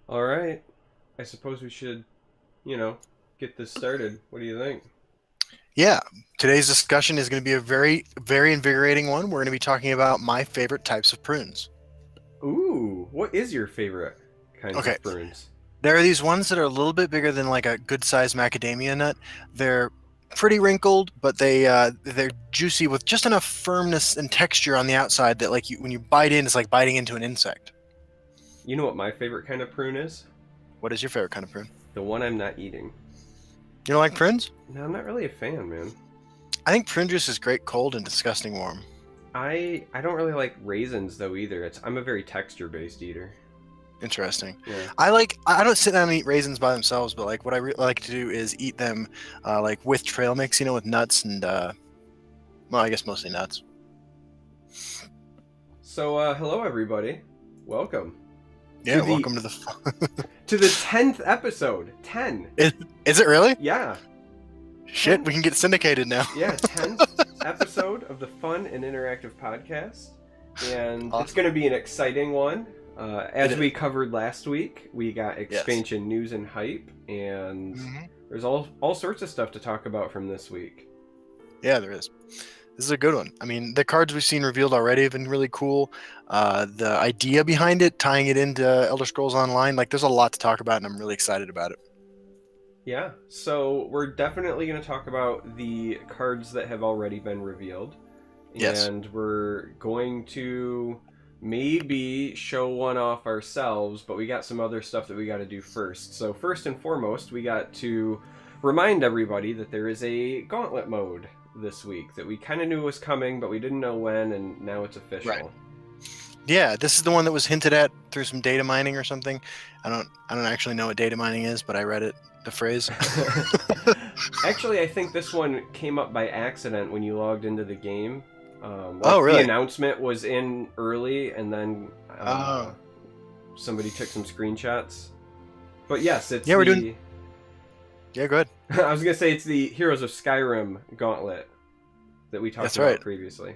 All right. I suppose we should, get this started. What do you think? Yeah, today's discussion is going to be a very, very invigorating one. We're going to be talking about my favorite types of prunes. Ooh, what is your favorite kinds Okay, of prunes? there are these ones that are a little bit bigger than like a good-sized macadamia nut. They're pretty wrinkled, but they're juicy with just enough firmness and texture on the outside that when you bite in, it's like biting into an insect. You know what my favorite kind of prune is? What is your favorite kind of prune? The one I'm not eating. You don't like prunes? No, I'm not really a fan, man. I think prune juice is great cold and disgusting warm. I don't really like raisins though either. I'm a very texture-based eater. Interesting. Yeah. I don't sit down and eat raisins by themselves, but like what like to do is eat them like with trail mix, with nuts and well, I guess mostly nuts. So, hello everybody. Welcome to Yeah, the welcome to the. to the 10th episode. 10. Is it really? Yeah. Shit, 10. we can get syndicated now. Yeah, 10th episode of the fun and interactive podcast. And it's Awesome. going to be an exciting one. As we covered last week, we got expansion news and hype, and there's all sorts of stuff to talk about from this week. Yeah, there is. This is a good one. I mean, the cards we've seen revealed already have been really cool. The idea behind it, tying it into Elder Scrolls Online, like there's a lot to talk about, and I'm really excited about it. Yeah, so we're definitely going to talk about the cards that have already been revealed. Yes. And we're going to maybe show one off ourselves, but we got some other stuff that we got to do first. So first and foremost, we got to remind everybody that there is a gauntlet mode this week that we kind of knew was coming, but we didn't know when, and now it's official. Right. Yeah, this is the one that was hinted at through some data mining or something. I don't actually know what data mining is, but I read it, the phrase. Actually, I think this one came up by accident when you logged into the game. Oh, really? The announcement was in early, and then somebody took some screenshots. But yes, it's Yeah, we're doing. Yeah, go ahead. I was gonna say it's the Heroes of Skyrim gauntlet that we talked about previously.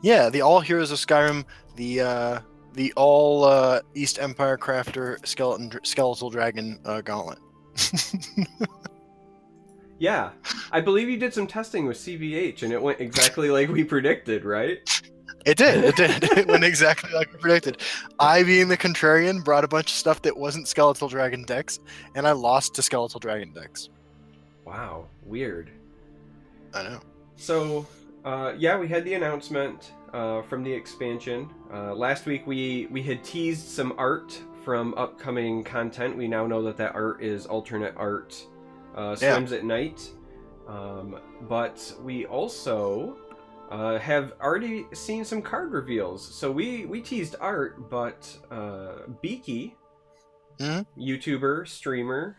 Yeah, the all Heroes of Skyrim, the all East Empire Crafter skeletal dragon gauntlet. Yeah, I believe you did some testing with CVH, and it went exactly like we predicted, right? It did. It went exactly like we predicted. I, being the contrarian, brought a bunch of stuff that wasn't skeletal dragon decks, and I lost to skeletal dragon decks. Wow, weird. I know. So, yeah, we had the announcement from the expansion. Last week we had teased some art from upcoming content. We now know that art is alternate art Swims at Night. But we also have already seen some card reveals. So we teased art, but Beaky, YouTuber, streamer,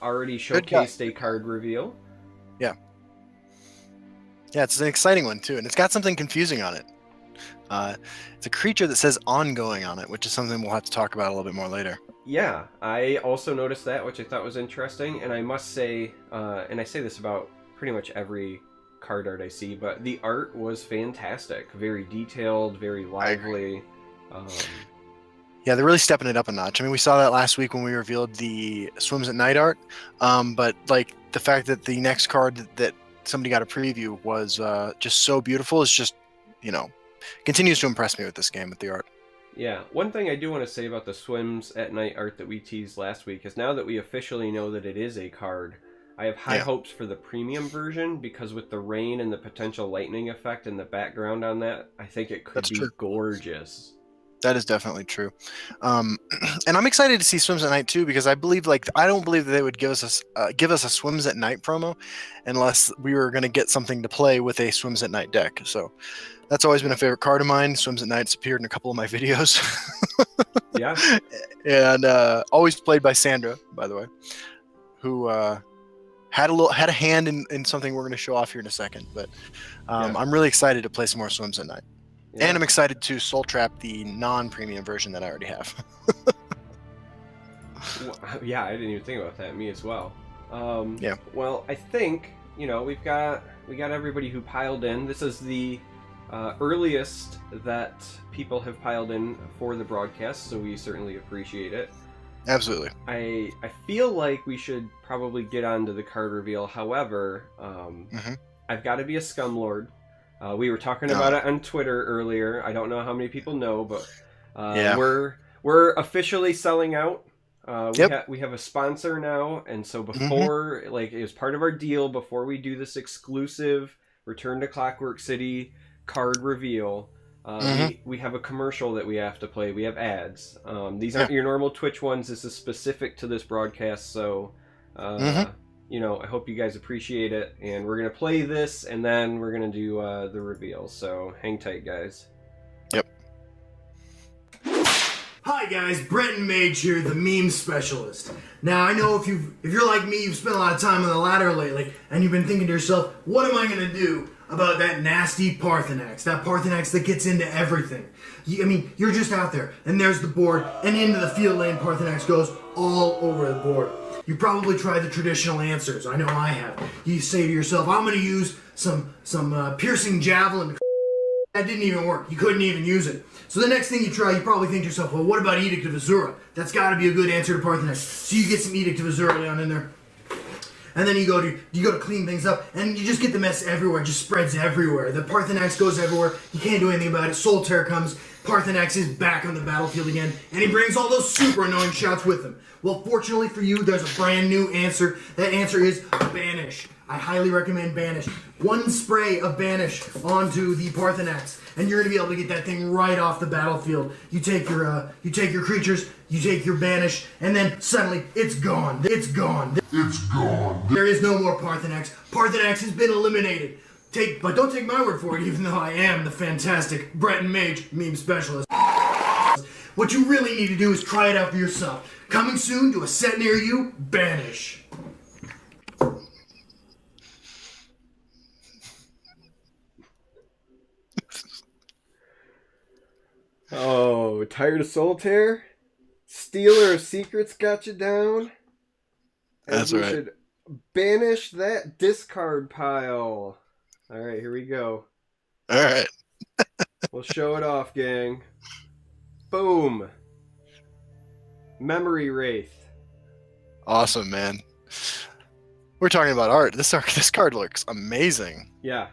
already showcased a card reveal. Yeah. Yeah, it's an exciting one too, and it's got something confusing on it. It's a creature that says ongoing on it, which is something we'll have to talk about a little bit more later. Yeah, I also noticed that, which I thought was interesting, and I must say, and I say this about pretty much every card art I see, but the art was fantastic. Very detailed, very lively. Yeah, they're really stepping it up a notch. I mean, we saw that last week when we revealed the Swims at Night art, but like the fact that the next card that somebody got a preview was just so beautiful is just, continues to impress me with this game, with the art. Yeah, one thing I do want to say about the Swims at Night art that we teased last week is now that we officially know that it is a card, I have high hopes for the premium version, because with the rain and the potential lightning effect in the background on that, I think it could be gorgeous. That is definitely true. And I'm excited to see Swims at Night too, because I don't believe that they would give us a Swims at Night promo unless we were going to get something to play with a Swims at Night deck. So that's always been a favorite card of mine. Swims at Night's appeared in a couple of my videos. Yeah. And always played by Sandra, by the way, who had a hand in something we're going to show off here in a second. But I'm really excited to play some more Swims at Night. Yeah. And I'm excited to soul trap the non-premium version that I already have. Yeah, I didn't even think about that. Me as well. Yeah. Well, I think we got everybody who piled in. This is the earliest that people have piled in for the broadcast, so we certainly appreciate it. Absolutely. I feel like we should probably get on to the card reveal. However, I've got to be a scumlord. We were talking about it on Twitter earlier. I don't know how many people know, but we're officially selling out. We have a sponsor now, and so before, like, it was part of our deal before we do this exclusive Return to Clockwork City card reveal. We have a commercial that we have to play. We have ads. These aren't your normal Twitch ones. This is specific to this broadcast, so you know, I hope you guys appreciate it. And we're gonna play this, and then we're gonna do the reveal. So hang tight, guys. Hi guys, Brenton Mage here, the meme specialist. Now I know if you're like me, you've spent a lot of time on the ladder lately, and you've been thinking to yourself, what am I gonna do about that nasty Parthenax? That Parthenax that gets into everything. I mean, you're just out there, and there's the board, and into the field lane Parthenax goes all over the board. You probably tried the traditional answers. I know I have. You say to yourself, I'm gonna use some piercing javelin. That didn't even work. You couldn't even use it. So the next thing you try, you probably think to yourself, well, what about Edict of Azura? That's got to be a good answer to Parthenax. So you get some Edict of Azura down in there. And then you go to clean things up, and you just get the mess everywhere. It just spreads everywhere. The Parthenax goes everywhere. You can't do anything about it. Solitaire comes. Parthenax is back on the battlefield again, and he brings all those super annoying shots with him. Well, fortunately for you, there's a brand new answer. That answer is Banish. I highly recommend Banish. One spray of Banish onto the Parthenax, and you're gonna be able to get that thing right off the battlefield. You take your creatures, you take your Banish, and then suddenly it's gone. It's gone. It's gone. There is no more Parthenax. Parthenax has been eliminated. But don't take my word for it, even though I am the fantastic Brenton Mage meme specialist. What you really need to do is try it out for yourself. Coming soon to a set near you, Banish. Oh, tired of Solitaire? Stealer of Secrets got you down? That's right. We should banish that discard pile. Alright, here we go. Alright. We'll show it off, gang. Boom. Memory Wraith. Awesome, man. We're talking about art. This card looks amazing. Yeah.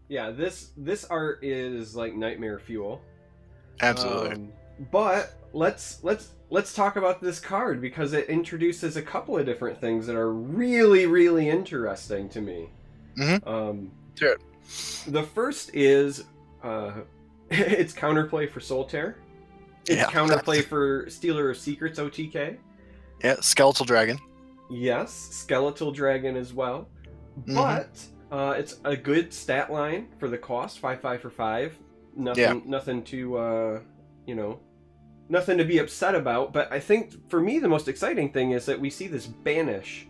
Yeah, this art is like nightmare fuel. Absolutely. But let's talk about this card because it introduces a couple of different things that are really, really interesting to me. Sure. The first is it's counterplay for Solitaire. It's counterplay for Stealer of Secrets OTK. Yeah, Skeletal Dragon. Yes, Skeletal Dragon as well. But it's a good stat line for the cost, 5/5 for 5. Nothing to nothing to be upset about. But I think for me the most exciting thing is that we see this banish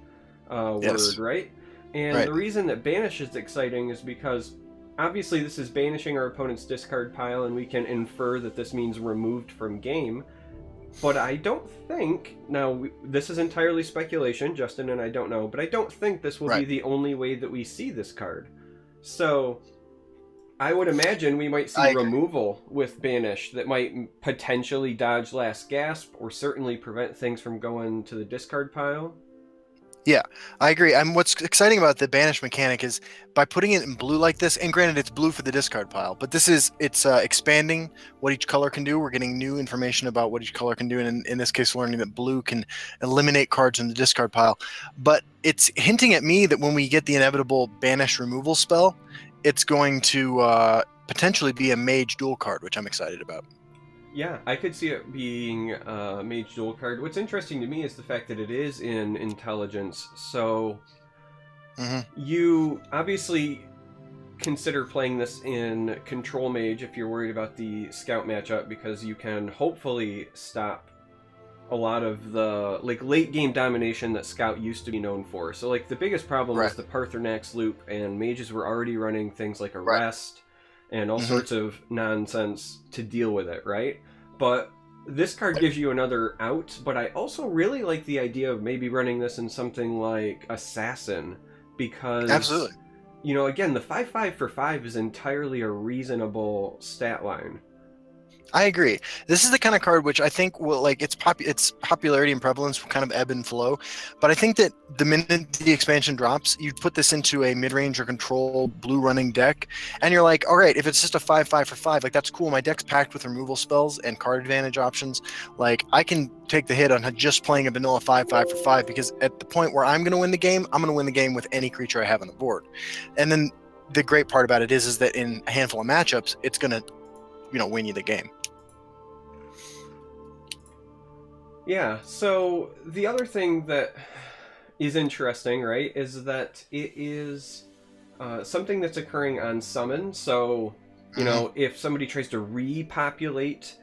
word, right? And the reason that banish is exciting is because obviously this is banishing our opponent's discard pile, and we can infer that this means removed from game. But I don't think, this is entirely speculation, Justin and I don't know, but I don't think this will be the only way that we see this card. So I would imagine we might see removal with Banish that might potentially dodge Last Gasp, or certainly prevent things from going to the discard pile. Yeah, I agree. What's exciting about the banish mechanic is by putting it in blue like this, and granted it's blue for the discard pile, but it's expanding what each color can do. We're getting new information about what each color can do, and in this case learning that blue can eliminate cards in the discard pile. But it's hinting at me that when we get the inevitable banish removal spell, it's going to potentially be a mage dual card, which I'm excited about. Yeah, I could see it being a mage dual card. What's interesting to me is the fact that it is in intelligence. So you obviously consider playing this in control mage if you're worried about the scout matchup, because you can hopefully stop a lot of the late game domination that scout used to be known for. So the biggest problem was the Parthenax loop, and mages were already running things like arrest and all sorts of nonsense to deal with it, right? But this card gives you another out, but I also really like the idea of maybe running this in something like Assassin, because again, the 5/5 for 5 is entirely a reasonable stat line. I agree. This is the kind of card which I think will, like, its popularity and prevalence will kind of ebb and flow. But I think that the minute the expansion drops, you put this into a mid-range or control blue running deck, and you're like, all right, if it's just a 5/5 for 5, like, that's cool. My deck's packed with removal spells and card advantage options. Like, I can take the hit on just playing a vanilla 5/5 for 5, because at the point where I'm going to win the game, I'm going to win the game with any creature I have on the board. And then the great part about it is that in a handful of matchups, it's going to, win you the game. Yeah, so the other thing that is interesting, right, is that it is something that's occurring on summon. So, if somebody tries to repopulate,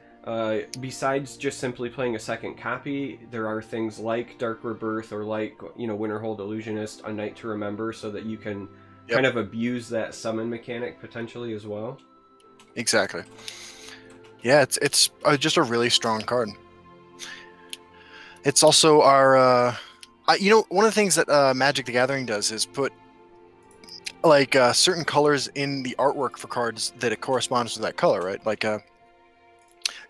besides just simply playing a second copy, there are things like Dark Rebirth or like, Winterhold Illusionist, A Night to Remember, so that you can kind of abuse that summon mechanic potentially as well. Exactly. Yeah, it's just a really strong card. It's also our, one of the things that Magic the Gathering does is put like certain colors in the artwork for cards that it corresponds to that color, right? Like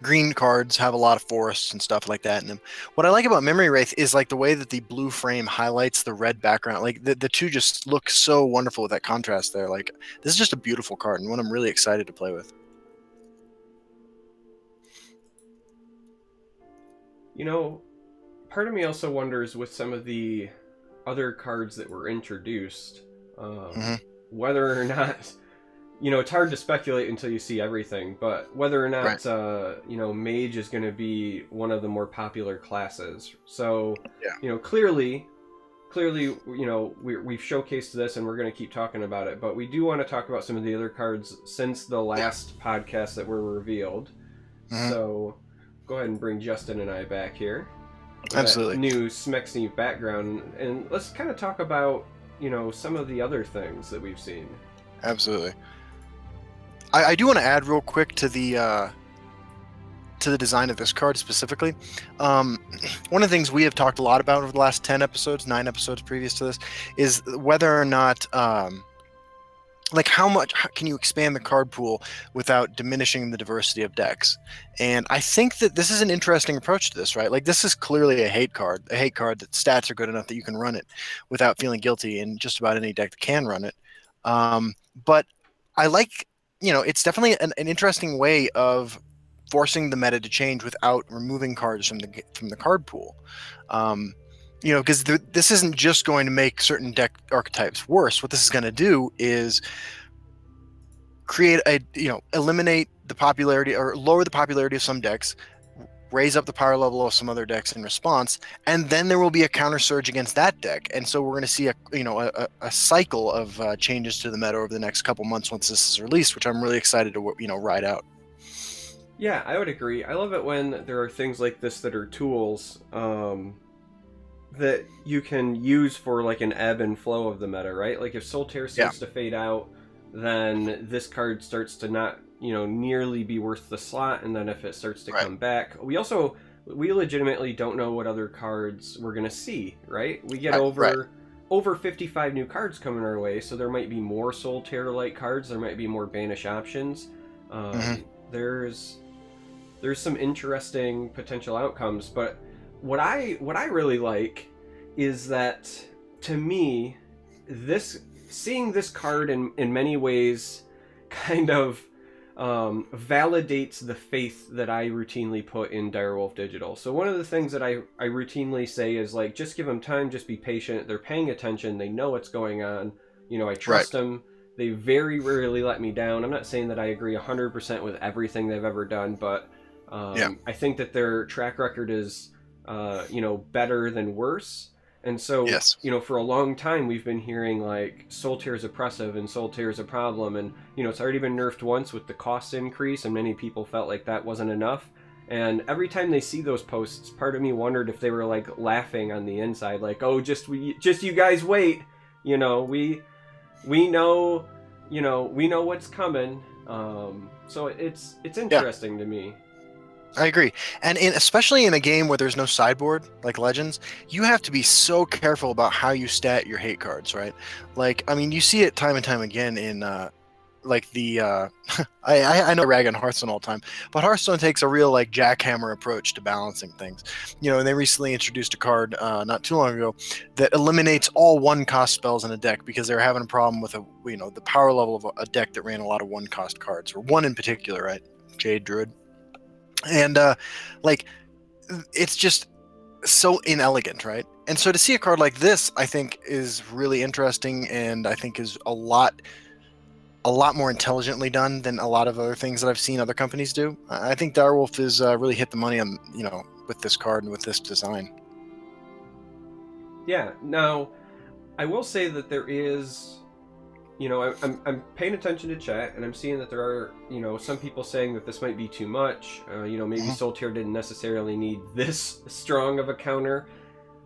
green cards have a lot of forests and stuff like that in them. What I like about Memory Wraith is like the way that the blue frame highlights the red background. Like the two just look so wonderful with that contrast there. Like, this is just a beautiful card and one I'm really excited to play with. Part of me also wonders with some of the other cards that were introduced, whether or not, it's hard to speculate until you see everything, but whether or not, Mage is going to be one of the more popular classes. So, clearly, we've showcased this and we're going to keep talking about it, but we do want to talk about some of the other cards since the last podcast that were revealed. So, go ahead and bring Justin and I back here. Absolutely. New Smexney background, and let's kind of talk about, some of the other things that we've seen. Absolutely. I do want to add real quick to the design of this card specifically. One of the things we have talked a lot about over the last 9 episodes previous to this, is whether or not how can you expand the card pool without diminishing the diversity of decks? And I think that this is an interesting approach to this, right? Like, this is clearly a hate card that stats are good enough that you can run it without feeling guilty in just about any deck that can run it. But I like, it's definitely an interesting way of forcing the meta to change without removing cards from the card pool. Because this isn't just going to make certain deck archetypes worse. What this is going to do is create eliminate the popularity or lower the popularity of some decks, raise up the power level of some other decks in response, and then there will be a counter surge against that deck. And so we're going to see a cycle of changes to the meta over the next couple months once this is released, which I'm really excited to ride out. Yeah, I would agree. I love it when there are things like this that are tools that you can use for like an ebb and flow of the meta, right? Like if Solitaire starts to fade out, then this card starts to not, nearly be worth the slot, and then if it starts to come back, we legitimately don't know what other cards we're gonna see, right? We get over 55 new cards coming our way, so there might be more Solitaire-like cards, there might be more banish options. There's some interesting potential outcomes, but what I really like is that, to me, seeing this card in many ways kind of validates the faith that I routinely put in Direwolf Digital. So one of the things that I routinely say is, like, just give them time, just be patient. They're paying attention. They know what's going on. I trust them. They very rarely let me down. I'm not saying that I agree 100% with everything they've ever done, but I think that their track record is, better than worse. And so, for a long time, we've been hearing, like, Solitaire is oppressive and Solitaire is a problem. And, it's already been nerfed once with the cost increase, and many people felt like that wasn't enough. And every time they see those posts, part of me wondered if they were, like, laughing on the inside. Like, oh, just you guys wait. We know, we know what's coming. So it's interesting to me. I agree. And especially in a game where there's no sideboard like Legends, you have to be so careful about how you stat your hate cards, right? Like, I mean, you see it time and time again in like the I know I rag on Hearthstone all the time, but Hearthstone takes a real like jackhammer approach to balancing things. You know, and they recently introduced a card not too long ago that eliminates all one cost spells in a deck because they were having a problem with the power level of a deck that ran a lot of one cost cards, or one in particular, right? Jade Druid. And like it's just so inelegant, right? And so to see a card like this, I think is really interesting, and I think is a lot more intelligently done than a lot of other things that I've seen other companies do. I think Direwolf has really hit the money on with this card and with this design. Yeah. Now, I will say that there is, I'm paying attention to chat, and I'm seeing that there are, some people saying that this might be too much. Maybe Solitaire didn't necessarily need this strong of a counter.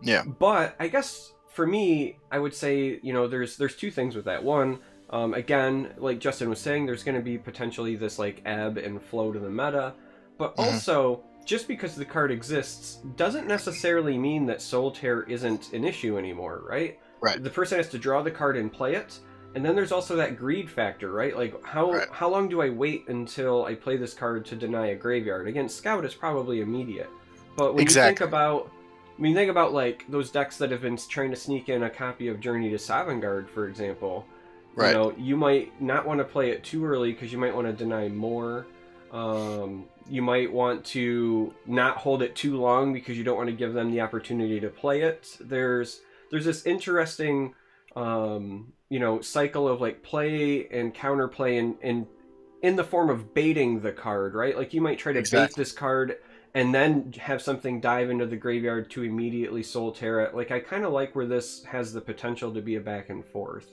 Yeah. But I guess for me, I would say, there's two things with that. One, again, like Justin was saying, there's going to be potentially this like ebb and flow to the meta, but also just because the card exists doesn't necessarily mean that Solitaire isn't an issue anymore, right? Right. The person has to draw the card and play it, and then there's also that greed factor, right? Like how long do I wait until I play this card to deny a graveyard? Again, Scout is probably immediate, but when you think about like those decks that have been trying to sneak in a copy of Journey to Sovngarde, for example. Right. You might not want to play it too early because you might want to deny more. You might want to not hold it too long because you don't want to give them the opportunity to play it. There's this interesting, cycle of like play and counterplay and in the form of baiting the card, right? Like you might try to bait this card and then have something dive into the graveyard to immediately Solitaire it. Like I kind of like where this has the potential to be a back and forth.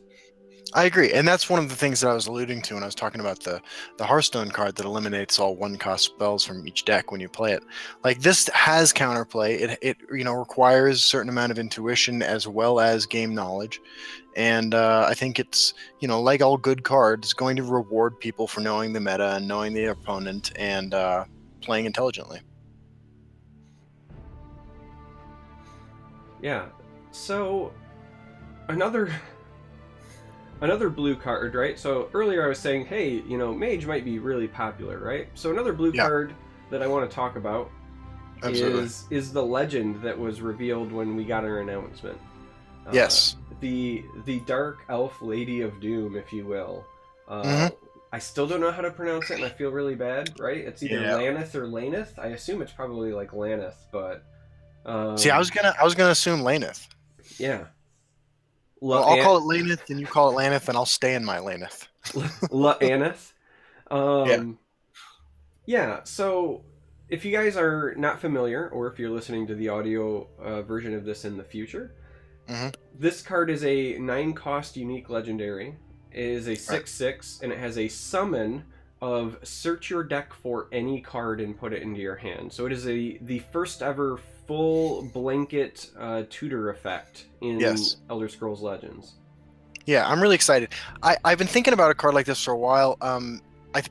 I agree, and that's one of the things that I was alluding to when I was talking about the Hearthstone card that eliminates all one cost spells from each deck when you play it. Like this has counterplay. It requires a certain amount of intuition as well as game knowledge, and I think it's like all good cards, going to reward people for knowing the meta and knowing the opponent and playing intelligently. Yeah. So another blue card, right? So earlier I was saying, hey, Mage might be really popular, right? So another blue card that I want to talk about is the legend that was revealed when we got our announcement. Yes. The Dark Elf Lady of Doom, if you will. I still don't know how to pronounce it, and I feel really bad, right? It's either Laneth or Laneth. I assume it's probably like Laneth, but see, I was gonna assume Laneth. Yeah. Well, I'll call it Laneth, and you call it Laneth, and I'll stay in my Laneth. Laneth. Yeah, so if you guys are not familiar, or if you're listening to the audio version of this in the future, this card is a 9-cost unique legendary. It is a 6/6, and it has a summon of search your deck for any card and put it into your hand. So it is the first ever full blanket tutor effect in Elder Scrolls Legends. Yeah, I'm really excited. I've been thinking about a card like this for a while. I'm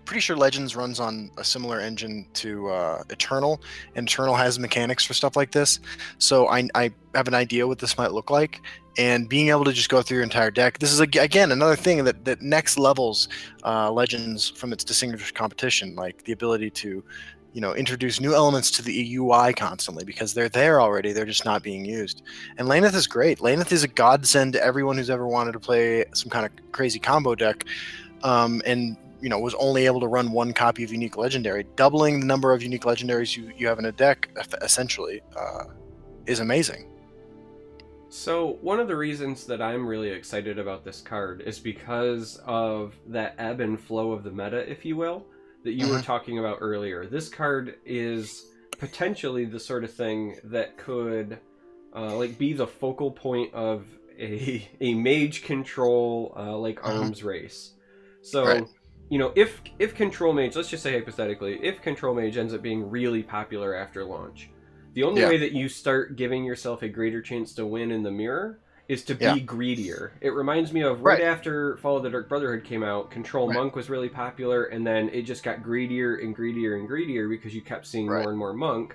pretty sure Legends runs on a similar engine to Eternal, and Eternal has mechanics for stuff like this. So I have an idea what this might look like, and being able to just go through your entire deck. This is again another thing that next levels Legends from its distinguished competition, like the ability to introduce new elements to the UI constantly because they're there already. They're just not being used. And Laneth is great. Laneth is a godsend to everyone who's ever wanted to play some kind of crazy combo deck, and was only able to run one copy of Unique Legendary. Doubling the number of Unique Legendaries you have in a deck, essentially, is amazing. So one of the reasons that I'm really excited about this card is because of that ebb and flow of the meta, if you will, that you were talking about earlier. This card is potentially the sort of thing that could be the focal point of a mage control arms race. So if control mage, let's just say hypothetically, if control mage ends up being really popular after launch, the only way that you start giving yourself a greater chance to win in the mirror is to Yeah. be greedier. It reminds me of Right. after Fall of the Dark Brotherhood came out, Control Right. Monk was really popular, and then it just got greedier and greedier and greedier because you kept seeing Right. more and more Monk.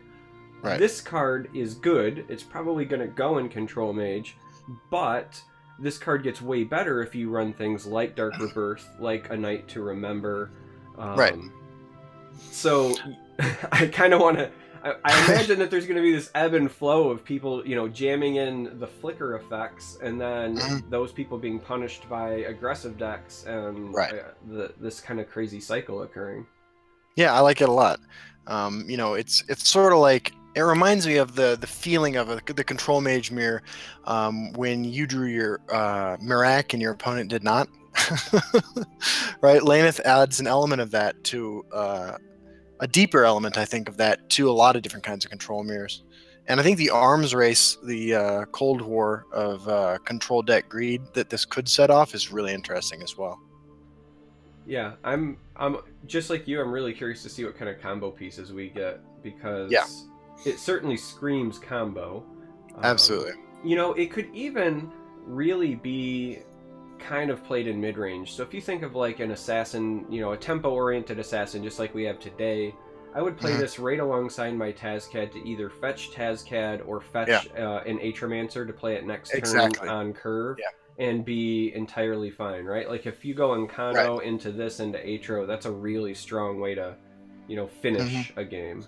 Right. This card is good. It's probably going to go in Control Mage, but this card gets way better if you run things like Dark Rebirth, like A Night to Remember. Right. So I kind of want to. I imagine that there's going to be this ebb and flow of people, jamming in the flicker effects, and then Mhm. those people being punished by aggressive decks, and Right. this kind of crazy cycle occurring. Yeah, I like it a lot. It's sort of like it reminds me of the feeling of the control mage mirror when you drew your Mirac and your opponent did not. Right, Laneth adds an element of that to a deeper element, I think, of that to a lot of different kinds of control mirrors. And I think the arms race, the Cold War of control deck greed that this could set off is really interesting as well. Yeah, I'm just like you. I'm really curious to see what kind of combo pieces we get because Yeah. it certainly screams combo. Absolutely. It could even really be kind of played in mid-range. So if you think of like an assassin, a tempo-oriented assassin, just like we have today, I would play Mhm. this right alongside my Tazcad to either fetch Tazcad or fetch an Atromancer to play it next Exactly. turn on curve. Yeah. And be entirely fine, right? Like if you go Encano into this into Atro, that's a really strong way to, finish a game.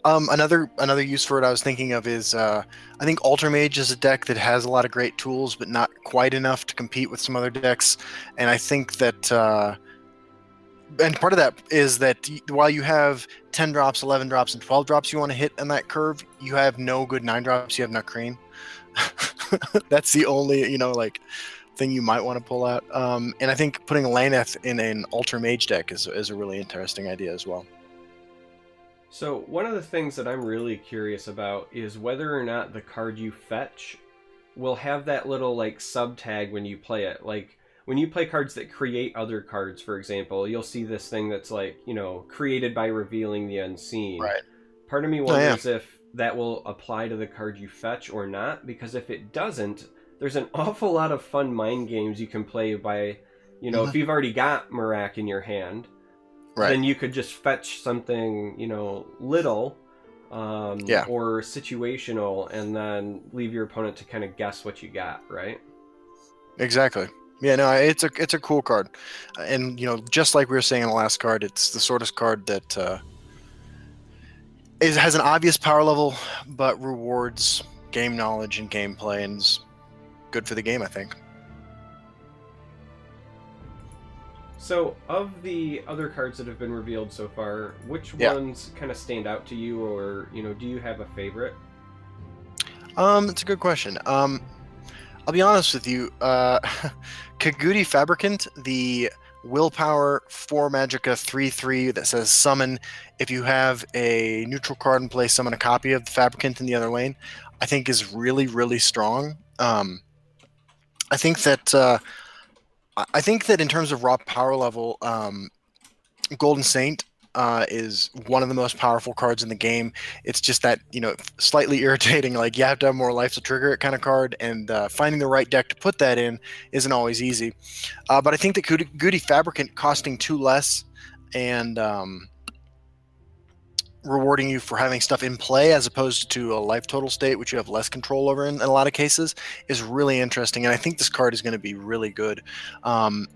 Another use for it I was thinking of is I think Alter Mage is a deck that has a lot of great tools, but not quite enough to compete with some other decks. And I think that, and part of that is that while you have 10 drops, 11 drops, and 12 drops you want to hit on that curve, you have no good 9 drops. You have Nutcrane. That's the only thing you might want to pull out. And I think putting Laneth in an Alter Mage deck is a really interesting idea as well. So one of the things that I'm really curious about is whether or not the card you fetch will have that little like sub tag when you play it. Like when you play cards that create other cards, for example, you'll see this thing that's like, created by revealing the unseen. Right. Part of me wonders if that will apply to the card you fetch or not, because if it doesn't, there's an awful lot of fun mind games you can play by, if you've already got Mirac in your hand, then you could just fetch something, little or situational, and then leave your opponent to kind of guess what you got, right? Exactly. Yeah, no, it's a cool card, and just like we were saying in the last card, it's the sort of card that has an obvious power level, but rewards game knowledge and gameplay, and is good for the game, I think. So, of the other cards that have been revealed so far, which ones kind of stand out to you, or do you have a favorite? It's a good question. I'll be honest with you. Kagudi Fabricant, the willpower 4 magicka 3/3 that says summon. If you have a neutral card in play, summon a copy of the Fabricant in the other lane, I think is really, really strong. I think that in terms of raw power level, Golden Saint is one of the most powerful cards in the game. It's just that, slightly irritating, like you have to have more life to trigger it kind of card, and finding the right deck to put that in isn't always easy. But I think that Goody Fabricant costing 2 less and rewarding you for having stuff in play as opposed to a life total state, which you have less control over in a lot of cases, is really interesting. And I think this card is going to be really good. And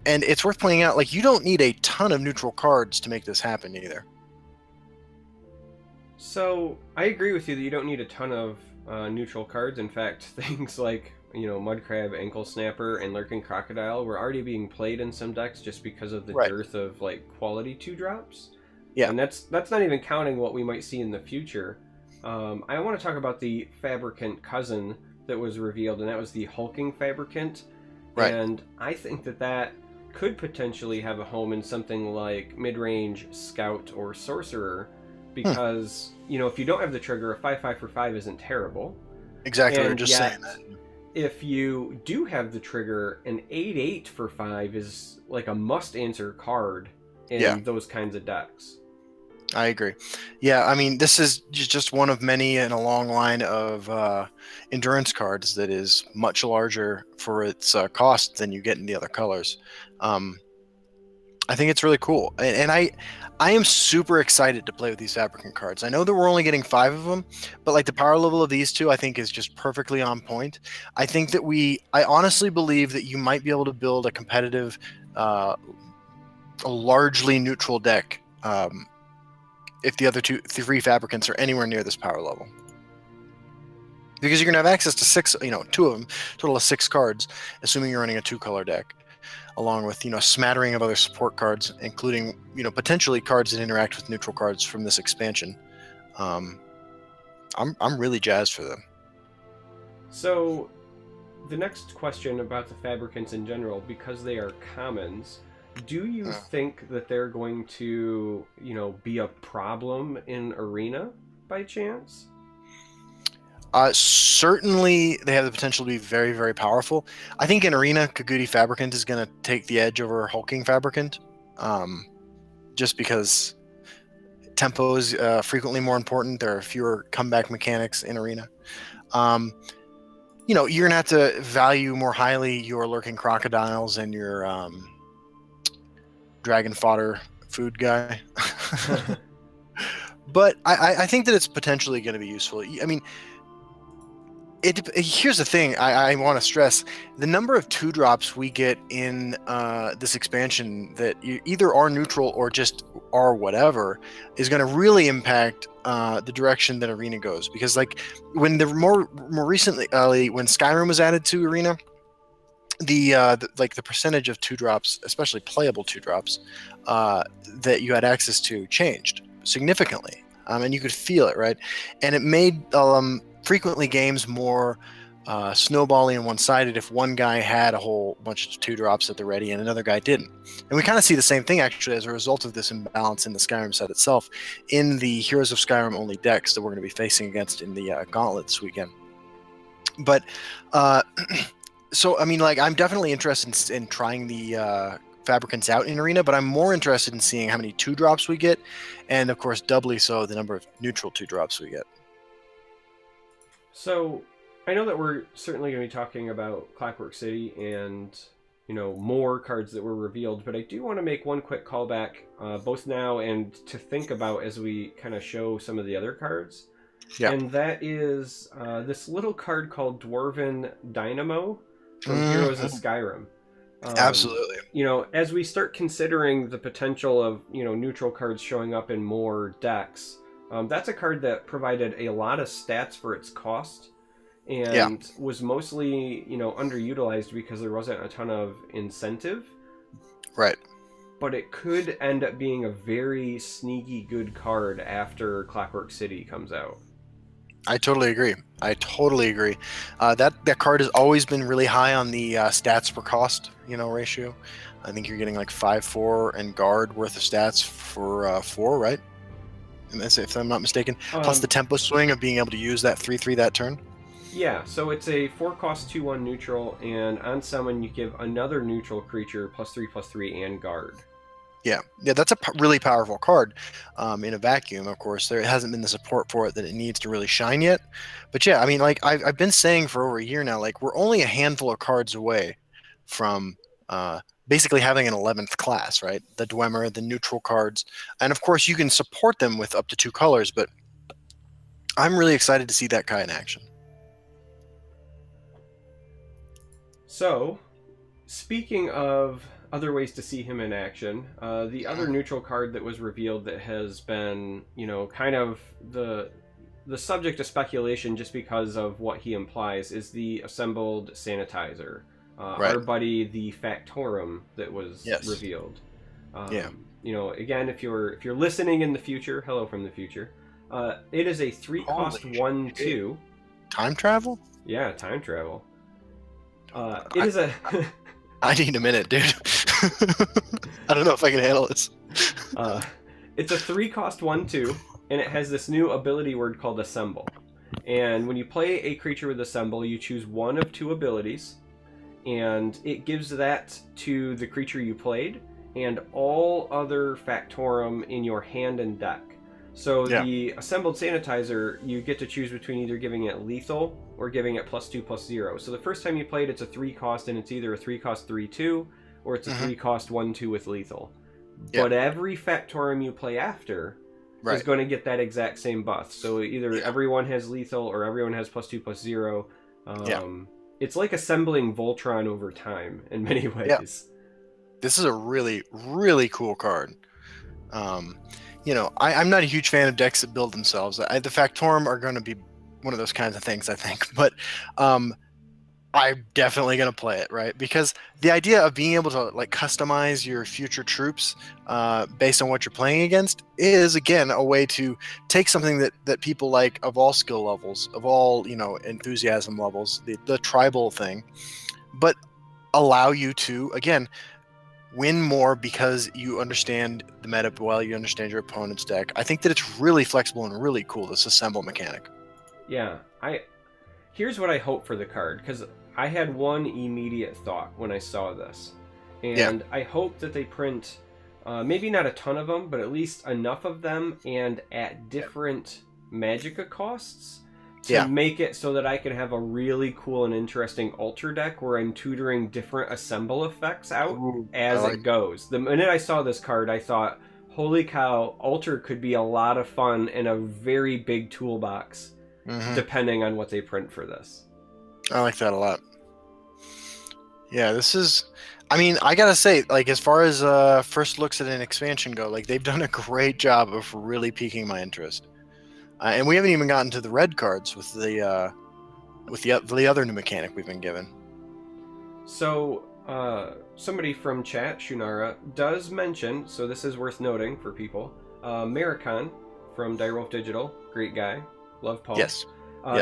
it's worth pointing out, like, you don't need a ton of neutral cards to make this happen either. So, I agree with you that you don't need a ton of neutral cards. In fact, things like, Mudcrab, Ankle Snapper, and Lurking Crocodile were already being played in some decks just because of the dearth of, like, quality 2-drops. Yeah. And that's not even counting what we might see in the future. I want to talk about the Fabricant cousin that was revealed, and that was the Hulking Fabricant. Right. And I think that could potentially have a home in something like mid-range Scout or Sorcerer, because, if you don't have the trigger, a 5/5 for 5 isn't terrible. Exactly, we're just saying that. If you do have the trigger, an 8/8 for 5 is like a must-answer card in those kinds of decks. I agree. Yeah, I mean, this is just one of many in a long line of endurance cards that is much larger for its cost than you get in the other colors. Um, I think it's really cool, and I am super excited to play with these Fabricant cards. I know that we're only getting 5 of them, but like the power level of these two, I think is just perfectly on point. I think that I honestly believe that you might be able to build a competitive, a largely neutral deck. If the other three Fabricants are anywhere near this power level, because you're gonna have access to 6, 2 of them, total of 6 cards, assuming you're running a 2-color deck, along with a smattering of other support cards, including potentially cards that interact with neutral cards from this expansion. Um, I'm really jazzed for them. So, the next question about the Fabricants in general, because they are commons, do you think that they're going to, be a problem in Arena by chance? Certainly, they have the potential to be very, very powerful. I think in Arena, Kagudi Fabricant is going to take the edge over Hulking Fabricant, just because tempo is frequently more important. There are fewer comeback mechanics in Arena. You're going to have to value more highly your Lurking Crocodiles and your Dragon Fodder food guy. But I think that it's potentially going to be useful. I mean, here's the thing I want to stress: the number of 2-drops we get in this expansion that either are neutral or just are whatever is going to really impact the direction that Arena goes. Because like when the more recently when Skyrim was added to Arena, the percentage of 2-drops, especially playable 2-drops, that you had access to changed significantly, and you could feel it, right? And it made frequently games more snowbally and one-sided if one guy had a whole bunch of 2-drops at the ready and another guy didn't. And we kind of see the same thing actually as a result of this imbalance in the Skyrim set itself in the Heroes of Skyrim only decks that we're going to be facing against in the Gauntlet this weekend. But so I mean, like, I'm definitely interested in trying the Fabricants out in Arena, but I'm more interested in seeing how many 2-drops we get, and of course doubly so the number of neutral 2-drops we get. So, I know that we're certainly going to be talking about Clockwork City and, more cards that were revealed, but I do want to make one quick callback, both now and to think about as we kind of show some of the other cards. Yeah. And that is this little card called Dwarven Dynamo from Heroes of Skyrim. Absolutely. As we start considering the potential of, neutral cards showing up in more decks, that's a card that provided a lot of stats for its cost and was mostly, underutilized because there wasn't a ton of incentive. Right. But it could end up being a very sneaky good card after Clockwork City comes out. I totally agree. That card has always been really high on the stats per cost, ratio. I think you're getting like 5-4 and guard worth of stats for 4, right? If I'm not mistaken. Plus the tempo swing of being able to use that 3/3 that turn. Yeah, so it's a 4-cost 2/1 neutral, and on summon you give another neutral creature +3/+3 and guard. Yeah, that's a really powerful card in a vacuum. Of course, there hasn't been the support for it that it needs to really shine yet. But yeah, I mean, like I've been saying for over a year now, like we're only a handful of cards away from basically having an 11th class, right? The Dwemer, the neutral cards, and of course you can support them with up to 2 colors. But I'm really excited to see that Kai in action. So, speaking of other ways to see him in action, the other neutral card that was revealed that has been, kind of the subject of speculation just because of what he implies is the assembled sanitizer. Right. Our buddy, the Factorum, that was revealed. Again, if you're listening in the future, hello from the future. It is a 3-cost 1/2. Time travel? Yeah, time travel. It is a. I need a minute, dude. I don't know if I can handle this. It's a 3-cost 1/2, and it has this new ability word called Assemble. And when you play a creature with Assemble, you choose one of 2 abilities, and it gives that to the creature you played and all other Factorum in your hand and deck. So Yeah. the assembled sanitizer, you get to choose between either giving it lethal or giving it +2/+0. So the first time you play it, it's a 3 cost, and it's either a 3 cost 3/2 or it's a 3 cost 1/2 with lethal. Yeah. But every Factorum you play after is Right. going to get that exact same buff. So either everyone has lethal or everyone has +2/+0. It's like assembling Voltron over time in many ways. Yeah. This is a really, really cool card. I'm not a huge fan of decks that build themselves. The Factorum are going to be one of those kinds of things, I think. But I'm definitely going to play it, right? Because the idea of being able to like customize your future troops based on what you're playing against is, again, a way to take something that people like of all skill levels, of all enthusiasm levels, the tribal thing, but allow you to, again, win more because you understand the meta well, you understand your opponent's deck. I think that it's really flexible and really cool, this assemble mechanic. Yeah, here's what I hope for the card, because I had one immediate thought when I saw this, and I hope that they print maybe not a ton of them, but at least enough of them and at different Magicka costs to make it so that I can have a really cool and interesting altar deck where I'm tutoring different assemble effects out as it goes. The minute I saw this card, I thought, holy cow, altar could be a lot of fun in a very big toolbox, depending on what they print for this. I like that a lot. Yeah, this is... I mean, I gotta say, like, as far as first looks at an expansion go, like, they've done a great job of really piquing my interest. And we haven't even gotten to the red cards with the other new mechanic we've been given. So, somebody from chat, Shunara, does mention, so this is worth noting for people, Maricon from Direwolf Digital, great guy, love Paul. Yes.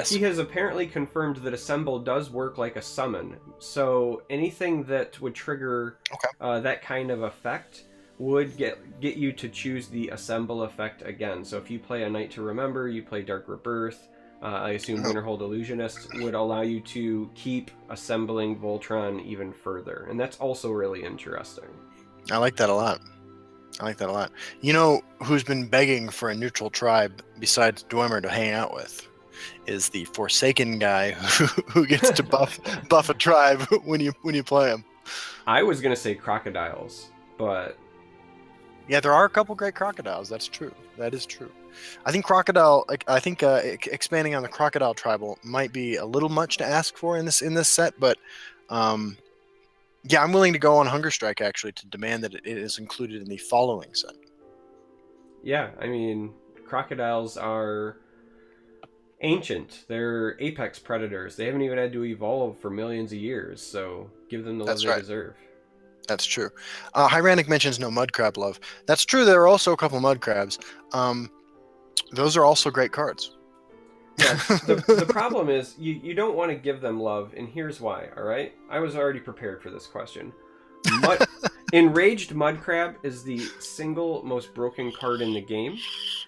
He has apparently confirmed that Assemble does work like a summon, so anything that would trigger that kind of effect would get you to choose the Assemble effect again. So if you play A Night to Remember, you play Dark Rebirth, I assume Winterhold Illusionist would allow you to keep assembling Voltron even further, and that's also really interesting. I like that a lot. You know who's been begging for a neutral tribe besides Dwemer to hang out with? Is the Forsaken guy who gets to buff a tribe when you play him. I was gonna say crocodiles, but yeah, there are a couple great crocodiles. That's true. That is true. I think crocodile. I think expanding on the crocodile tribal might be a little much to ask for in this set, but yeah, I'm willing to go on Hunger Strike actually to demand that it is included in the following set. Yeah, I mean, crocodiles are ancient. They're apex predators. They haven't even had to evolve for millions of years, so give them the love they deserve. That's true. Hyranic mentions no mud crab love. That's true. There are also a couple mud crabs. Those are also great cards. Yeah, the problem is you don't want to give them love, and here's why, all right? I was already prepared for this question. Enraged Mud Crab is the single most broken card in the game.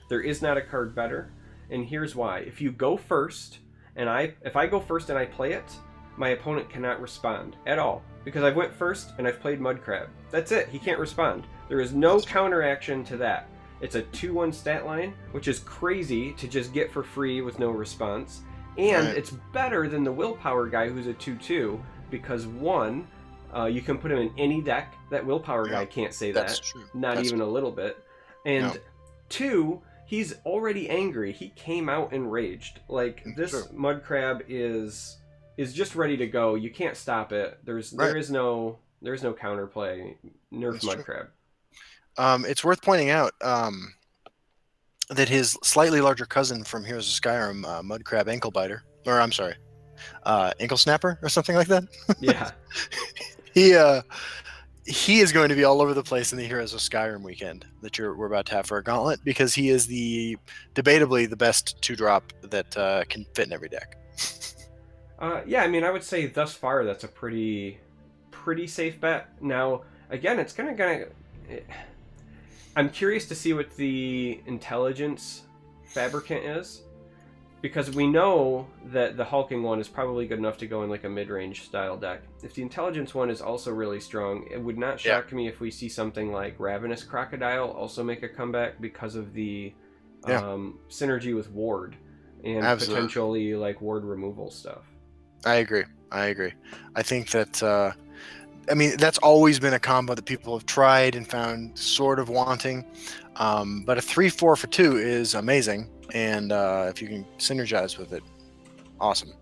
There is not a card better. And here's why. If you go first, and if I go first and I play it, my opponent cannot respond at all. Because I've went first and I've played Mud Crab. That's it. He can't respond. There is no counteraction to that. It's a 2/1 stat line, which is crazy to just get for free with no response. And it's better than the Willpower guy who's a 2/2, because one, you can put him in any deck. That Willpower guy can't say that. That's true. Not even a little bit. And two, he's already angry. He came out enraged. Like, this Mud Crab is just ready to go. You can't stop it. There is no counterplay. Nerf Mud Crab. It's worth pointing out that his slightly larger cousin from Heroes of Skyrim, Mud Crab Ankle Biter, or I'm sorry, Ankle Snapper or something like that. Yeah. He is going to be all over the place in the Heroes of Skyrim weekend that we're about to have for a gauntlet, because he is debatably the best 2-drop that can fit in every deck. Yeah, I mean, I would say thus far that's a pretty safe bet. Now, again, it's gonna. I'm curious to see what the intelligence fabricant is, because we know that the hulking one is probably good enough to go in like a mid-range style deck. If the intelligence one is also really strong, it would not shock me if we see something like Ravenous Crocodile also make a comeback because of the Yeah. synergy with ward and Absolutely. potentially like ward removal stuff. I agree. I think that I mean, that's always been a combo that people have tried and found sort of wanting. But a 3-4 for 2 is amazing, and if you can synergize with it, awesome.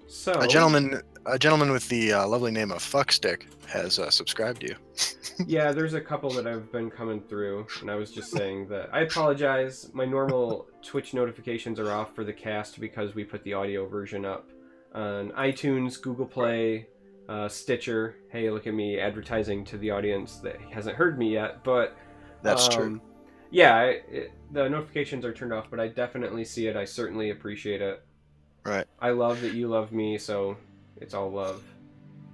So A gentleman with the lovely name of Fuckstick has subscribed to you. yeah, there's a couple that have been coming through, and I was just saying that I apologize. My normal Twitch notifications are off for the cast because we put the audio version up on iTunes, Google Play, Stitcher. Hey, look at me advertising to the audience that hasn't heard me yet, but That's true. Yeah, the notifications are turned off, but I definitely see it. I certainly appreciate it. Right. I love that you love me, so it's all love.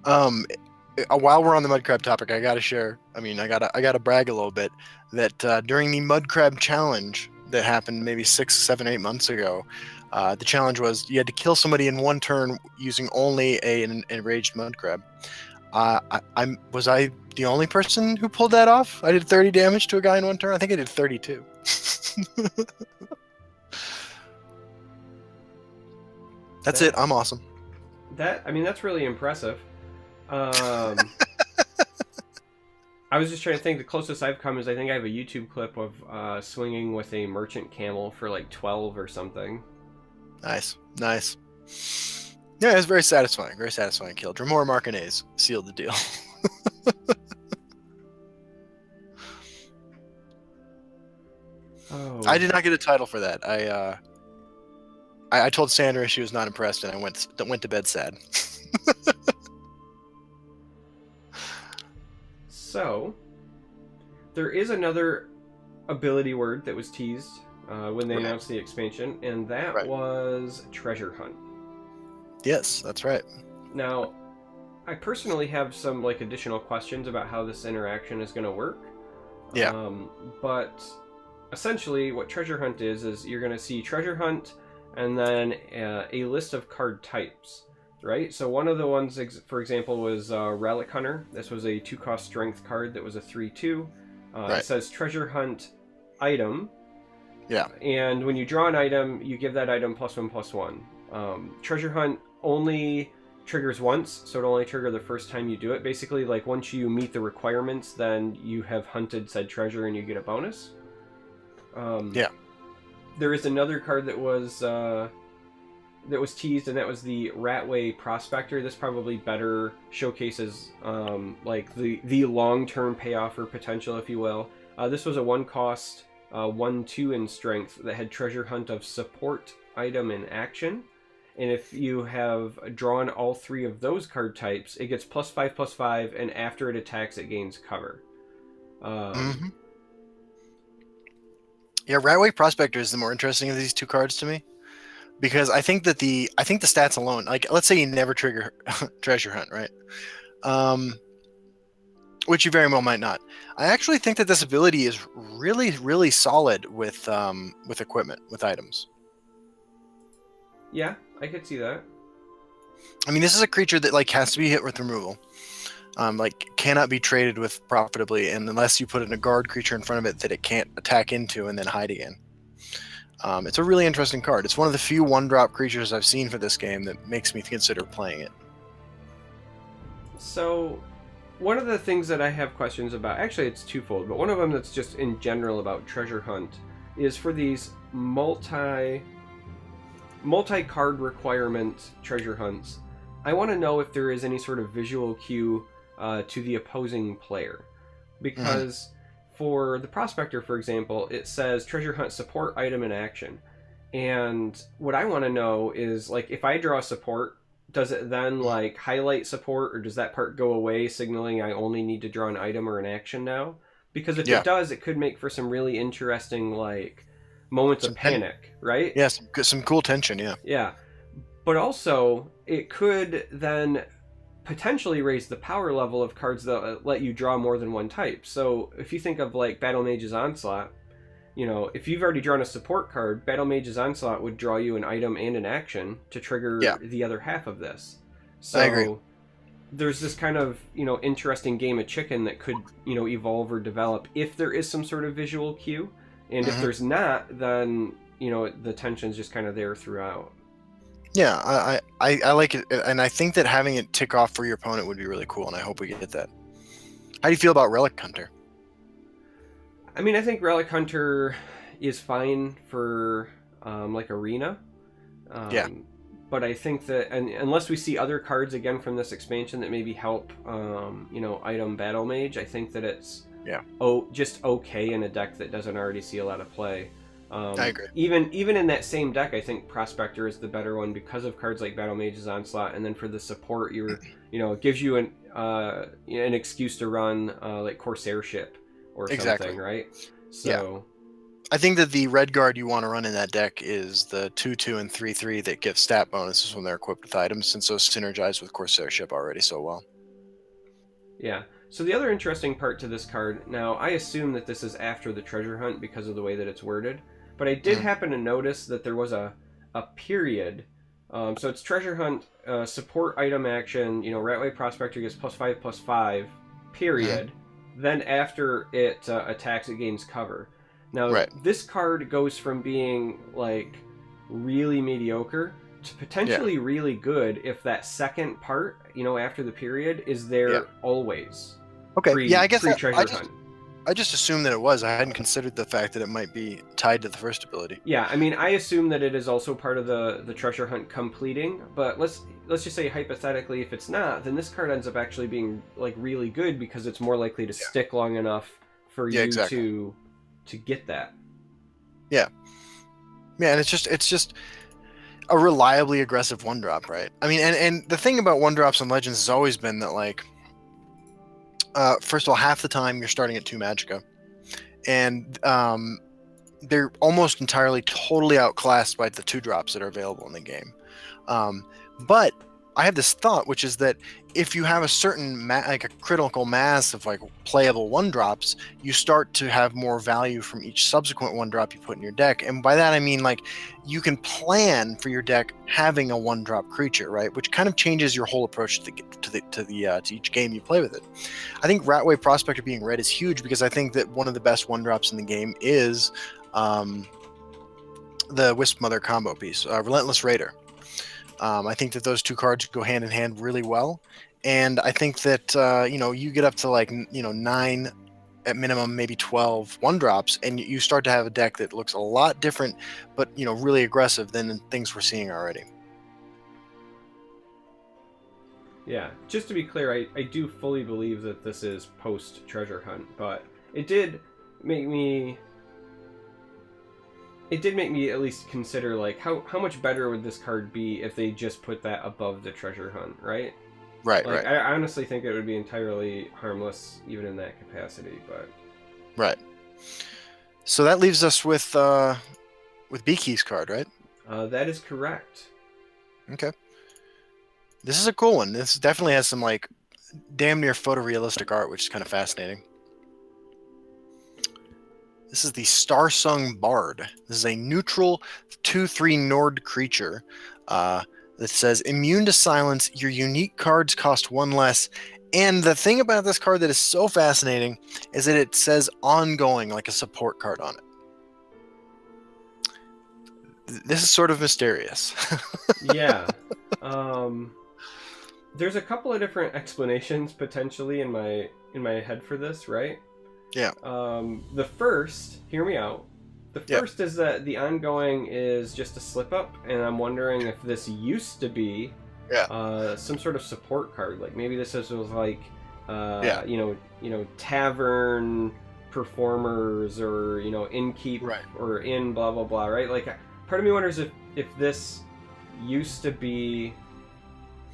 While we're on the mud crab topic, I gotta share. I mean, I gotta brag a little bit that during the mud crab challenge that happened maybe 6, 7, 8 months ago, the challenge was you had to kill somebody in one turn using only an enraged mud crab. Was I the only person who pulled that off? I did 30 damage to a guy in one turn. I think I did 32. That's it. I'm awesome. That's really impressive. I was just trying to think. The closest I've come is I think I have a YouTube clip of swinging with a merchant camel for like 12 or something. Nice. Yeah, it was very satisfying. Very satisfying kill. Dremora Marcanese sealed the deal. Oh. I did not get a title for that. I told Sandra she was not impressed, and I went to bed sad. So, there is another ability word that was teased when they announced the expansion, and that was treasure hunt. Yes, that's right. Now, I personally have some like additional questions about how this interaction is going to work. Yeah. But essentially, what treasure hunt is you're going to see treasure hunt and then a list of card types. Right, so one of the ones, for example, was Relic Hunter. This was a 2-cost strength card that was a 3/2. It says Treasure Hunt item. Yeah. And when you draw an item, you give that item +1/+1. Treasure Hunt only triggers once, so it'll only trigger the first time you do it. Basically, like once you meet the requirements, then you have hunted said treasure and you get a bonus. Yeah. There is another card that was teased, and that was the Ratway Prospector. This probably better showcases like the long-term payoff or potential, if you will. This was a 1-cost 1/2 in strength that had treasure hunt of support, item, and action. And if you have drawn all 3 of those card types, it gets +5/+5, and after it attacks, it gains cover. Yeah, Ratway Prospector is the more interesting of these 2 cards to me. Because I think the stats alone, like let's say you never trigger treasure hunt, right? Which you very well might not. I actually think that this ability is really, really solid with equipment, with items. Yeah, I could see that. I mean, this is a creature that like has to be hit with removal. Like cannot be traded with profitably, and unless you put in a guard creature in front of it that it can't attack into and then hide again. It's a really interesting card. It's one of the few 1-drop creatures I've seen for this game that makes me consider playing it. So, one of the things that I have questions about, actually it's twofold, but one of them that's just in general about treasure hunt is for these multi-card requirement treasure hunts. I want to know if there is any sort of visual cue to the opposing player. Because for the Prospector, for example, it says treasure hunt support, item, and action. And what I want to know is, like, if I draw support, does it then, like, highlight support, or does that part go away, signaling I only need to draw an item or an action now? Because if it does, it could make for some really interesting, like, moments of panic, right? Yeah, some cool tension, yeah. Yeah. But also, it could then potentially raise the power level of cards that let you draw more than one type. So if you think of like Battle Mage's Onslaught, you know, if you've already drawn a support card, Battle Mage's Onslaught would draw you an item and an action to trigger the other half of this. So I agree. there's this kind of, interesting game of chicken that could, evolve or develop if there is some sort of visual cue. And if there's not, then, the tension's just kind of there throughout. Yeah, I like it, and I think that having it tick off for your opponent would be really cool, and I hope we get that. How do you feel about Relic Hunter? I mean, I think Relic Hunter is fine for, like, Arena. Yeah. But I think that, and unless we see other cards again from this expansion that maybe help, item Battle Mage, I think that it's just okay in a deck that doesn't already see a lot of play. I agree. Even in that same deck, I think Prospector is the better one because of cards like Battle Mage's Onslaught, and then for the support, it gives you an excuse to run like Corsair Ship or something, right? So. I think that the red guard you want to run in that deck is the 2/2 and 3/3 that give stat bonuses when they're equipped with items, since those synergize with Corsair Ship already so well. Yeah. So the other interesting part to this card, now I assume that this is after the treasure hunt because of the way that it's worded, but I did happen to notice that there was a period. So it's treasure hunt, support item action, Ratway Prospector gets +5/+5, period. Then after it attacks, it gains cover. Now, this card goes from being, like, really mediocre to potentially really good if that second part, after the period, is there always. Okay, I guess Pre-treasure hunt. I just assumed that it was. I hadn't considered the fact that it might be tied to the first ability. Yeah, I mean, I assume that it is also part of the treasure hunt completing, but let's just say hypothetically if it's not, then this card ends up actually being, like, really good because it's more likely to stick long enough for you to get that. Yeah, and it's just a reliably aggressive 1-drop, right? I mean, and the thing about 1-drops in Legends has always been that, like, first of all, half the time you're starting at 2 Magicka, and they're almost entirely totally outclassed by the 2-drops that are available in the game. But I have this thought, which is that if you have a certain like a critical mass of, like, playable 1-drops, you start to have more value from each subsequent 1-drop you put in your deck. And by that I mean, like, you can plan for your deck having a 1-drop creature, right? Which kind of changes your whole approach to each game you play with it. I think Ratway Prospector being red is huge because I think that one of the best 1-drops in the game is the Wisp Mother combo piece, Relentless Raider. I think that those two cards go hand in hand really well, and I think that you get up to, like, 9 at minimum, maybe 12 1-drops, and you start to have a deck that looks a lot different, but really aggressive than things we're seeing already. Yeah, just to be clear, I do fully believe that this is post treasure hunt, but it did make me at least consider, like, how much better would this card be if they just put that above the treasure hunt, right? Right. I honestly think it would be entirely harmless even in that capacity, but... Right. So that leaves us with Beaky's card, right? That is correct. Okay. This is a cool one. This definitely has some, like, damn near photorealistic art, which is kind of fascinating. This is the Starsung Bard. This is a neutral 2/3 Nord creature that says immune to silence. Your unique cards cost 1 less. And the thing about this card that is so fascinating is that it says ongoing, like a support card on it. This is sort of mysterious. Yeah. There's a couple of different explanations potentially in my head for this, right? Yeah. The first, hear me out. The first is that the ongoing is just a slip up, and I'm wondering if this used to be some sort of support card. Like maybe this was like tavern performers or innkeep or in blah blah blah, right? Like part of me wonders if this used to be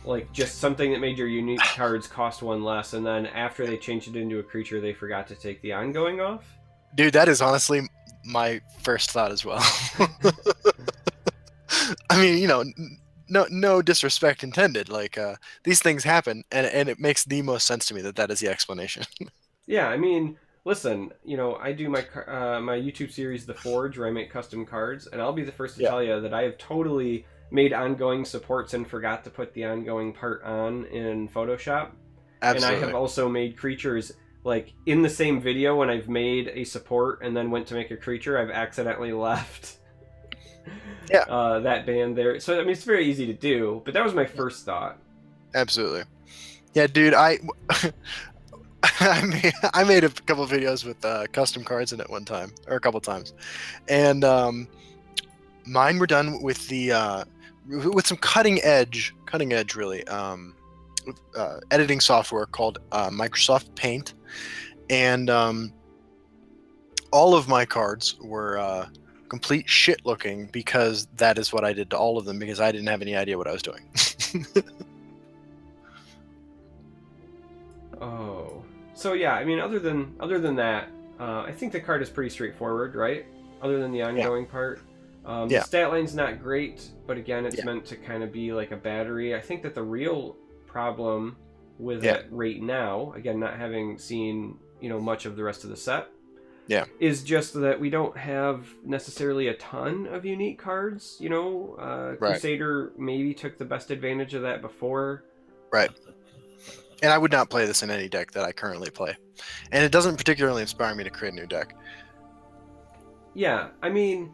like just something that made your unique cards cost 1 less, and then after they changed it into a creature, they forgot to take the ongoing off. Dude, that is honestly my first thought as well. I mean, no disrespect intended. Like these things happen, and it makes the most sense to me that is the explanation. Yeah, I mean, listen, I do my my YouTube series, The Forge, where I make custom cards, and I'll be the first to tell you that I have totally made ongoing supports and forgot to put the ongoing part on in Photoshop. Absolutely. And I have also made creatures like in the same video when I've made a support and then went to make a creature, I've accidentally left that band there. So I mean, it's very easy to do, but that was my first thought. Absolutely. Yeah, dude, I made a couple of videos with custom cards in it one time, or a couple times, and mine were done with the with some cutting edge really, editing software called Microsoft Paint, and all of my cards were complete shit looking because that is what I did to all of them because I didn't have any idea what I was doing. Oh, so yeah. I mean, other than that, I think the card is pretty straightforward, right? Other than the ongoing part, the stat line's not great, but again, it's meant to kind of be like a battery. I think that the real problem with it right now, again, not having seen much of the rest of the set, is just that we don't have necessarily a ton of unique cards. Crusader maybe took the best advantage of that before. Right. And I would not play this in any deck that I currently play. And it doesn't particularly inspire me to create a new deck. Yeah, I mean,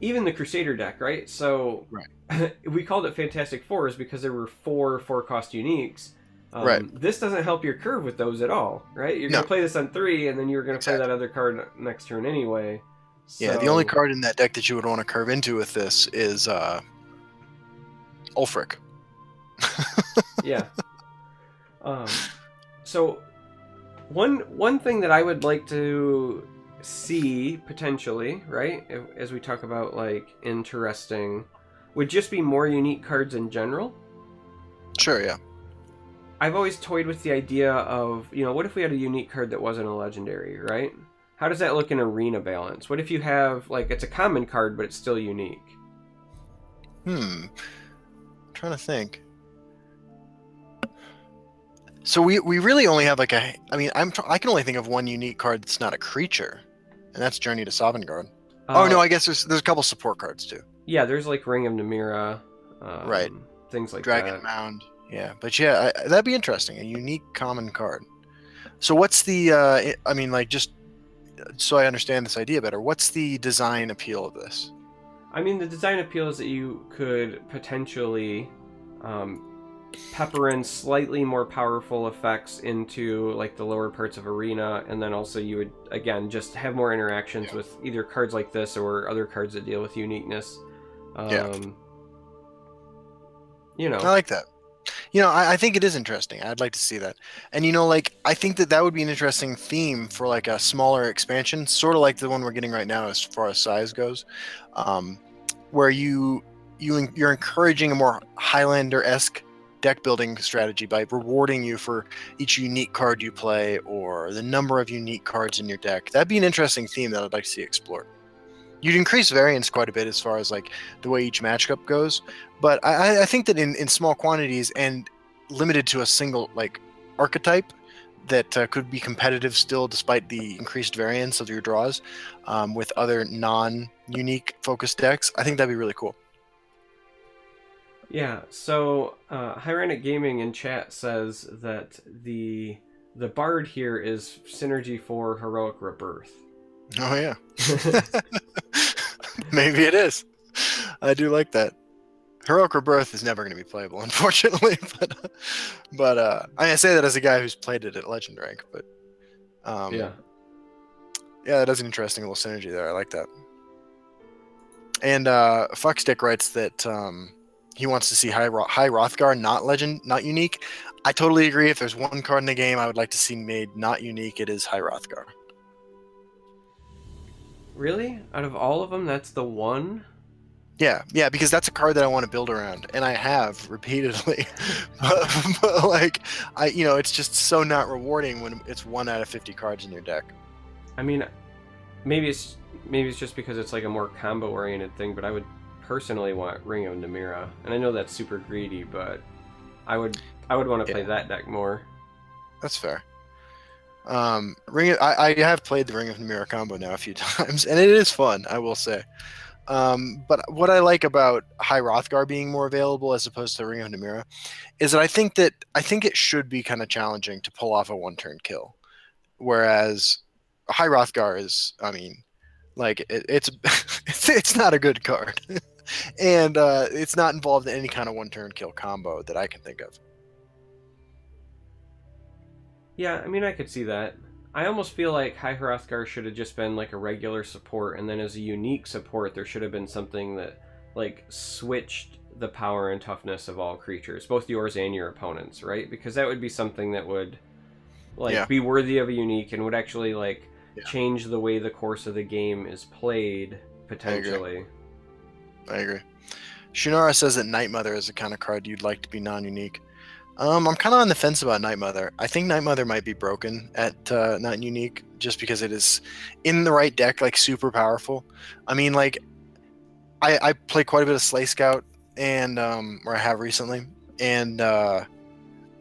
even the Crusader deck, right? So we called it Fantastic Fours because there were 4-cost uniques. This doesn't help your curve with those at all, right? You're going to play this on 3, and then you're going to play that other card next turn anyway. So... Yeah, the only card in that deck that you would want to curve into with this is Ulfric. Yeah. So one thing that I would like to see potentially, right, as we talk about like interesting, would just be more unique cards in general. Sure, yeah. I've always toyed with the idea of, what if we had a unique card that wasn't a legendary, right? How does that look in arena balance? What if you have, like, it's a common card, but it's still unique? I'm trying to think. So we really only have like I can only think of one unique card that's not a creature, and that's Journey to Sovngarde. I guess there's a couple support cards too. Yeah, there's like Ring of Namira, things like Dragon that. Mound. Yeah, but yeah, that'd be interesting. A unique common card. So what's the? Just so I understand this idea better. What's the design appeal of this? I mean, the design appeal is that you could potentially pepper in slightly more powerful effects into like the lower parts of arena, and then also you would again just have more interactions with either cards like this or other cards that deal with uniqueness. I like that. I think it is interesting. I'd like to see that. And I think that would be an interesting theme for like a smaller expansion, sort of like the one we're getting right now as far as size goes, where you're encouraging a more Highlander-esque deck building strategy by rewarding you for each unique card you play or the number of unique cards in your deck. That'd be an interesting theme that I'd like to see explored. You'd increase variance quite a bit as far as like the way each matchup goes, but I think that in small quantities and limited to a single like archetype that could be competitive still despite the increased variance of your draws with other non-unique focused decks, I think that'd be really cool. Yeah, so Hyrantic Gaming in chat says that the Bard here is synergy for Heroic Rebirth. Oh yeah. Maybe it is. I do like that. Heroic Rebirth is never going to be playable, unfortunately. But I say that as a guy who's played it at Legend rank. But yeah, that is an interesting little synergy there. I like that. And Fuckstick writes that he wants to see High Rothgar not unique. I totally agree. If there's one card in the game I would like to see made not unique, it is High Rothgar. Really? Out of all of them, that's the one? Yeah, because that's a card that I want to build around, and I have repeatedly. but like, it's just so not rewarding when it's 1 out of 50 cards in your deck. I mean, maybe it's just because it's like a more combo-oriented thing, but I would personally want Ring of Namira, and I know that's super greedy, but I would want to play that deck more. That's fair. I have played the Ring of Namira combo now a few times, and it is fun, I will say. But what I like about High Rothgar being more available as opposed to Ring of Namira is that I think it should be kind of challenging to pull off a one-turn kill, whereas High Rothgar is, I mean, like it's it's not a good card, and it's not involved in any kind of one-turn kill combo that I can think of. Yeah, I mean, I could see that. I almost feel like High Hrothgar should have just been like a regular support, and then as a unique support, there should have been something that like switched the power and toughness of all creatures, both yours and your opponents, right? Because that would be something that would like Yeah. be worthy of a unique and would actually like Yeah. change the way the course of the game is played potentially. I agree. Shunara says that Night Mother is the kind of card you'd like to be non-unique. I'm kind of on the fence about Night Mother. I think Night Mother might be broken at not unique, just because it is in the right deck, like super powerful. I mean, like I play quite a bit of Slay Scout, and or I have recently, and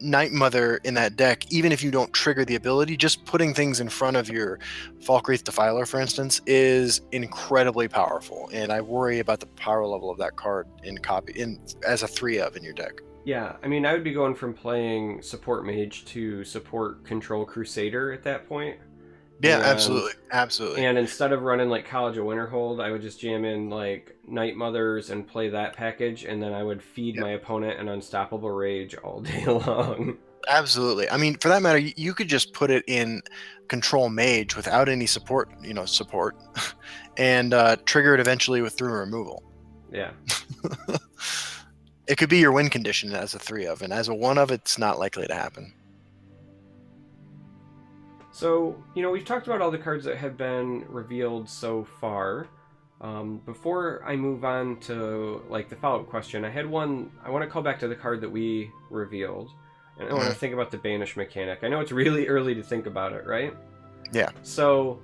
Night Mother in that deck, even if you don't trigger the ability, just putting things in front of your Falkreath Defiler, for instance, is incredibly powerful. And I worry about the power level of that card as a 3-of in your deck. Yeah, I mean, I would be going from playing support mage to support control crusader at that point. Yeah, And- absolutely. And instead of running like College of Winterhold, I would just jam in like Night Mothers and play that package, and then I would feed my opponent an Unstoppable Rage all day long. Absolutely. I mean, for that matter, you could just put it in control mage without any support, and trigger it eventually through removal. Yeah. It could be your win condition as a 3-of, and as a 1-of, it's not likely to happen. So, we've talked about all the cards that have been revealed so far. Before I move on to like the follow-up question, I want to call back to the card that we revealed. And I want to think about the banish mechanic. I know it's really early to think about it, right? Yeah. So,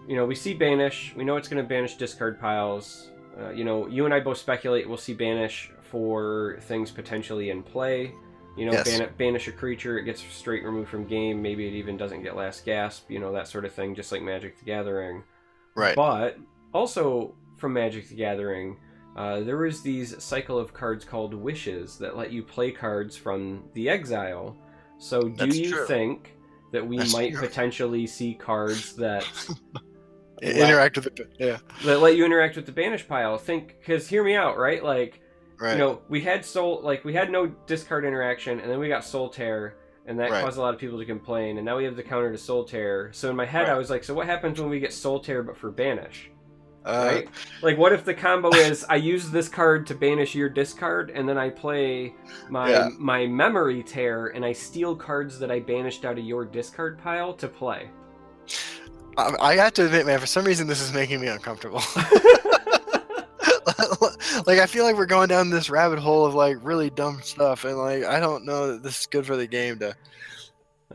we see banish. We know it's going to banish discard piles. You and I both speculate we'll see banish for things potentially in play. Yes. Banish a creature, it gets straight removed from game. Maybe it even doesn't get last gasp. That sort of thing, just like Magic the Gathering. Right. But also from Magic the Gathering, there is these cycle of cards called wishes that let you play cards from the exile. So do That's you true. think that we That's might true. potentially see cards that Interact with it. Yeah. that let you interact with the banish pile? Because hear me out, right? Like, Right. we had we had no discard interaction, and then we got Soul Tear, and that Right. caused a lot of people to complain, and now we have the counter to Soul Tear. So in my head, Right. I was like, so what happens when we get Soul Tear but for banish? Uh, Right? Like, what if the combo is I use this card to banish your discard, and then I play my memory tear, and I steal cards that I banished out of your discard pile to play? I have to admit, man, for some reason this is making me uncomfortable. Like, I feel like we're going down this rabbit hole of like really dumb stuff, and like I don't know that this is good for the game to.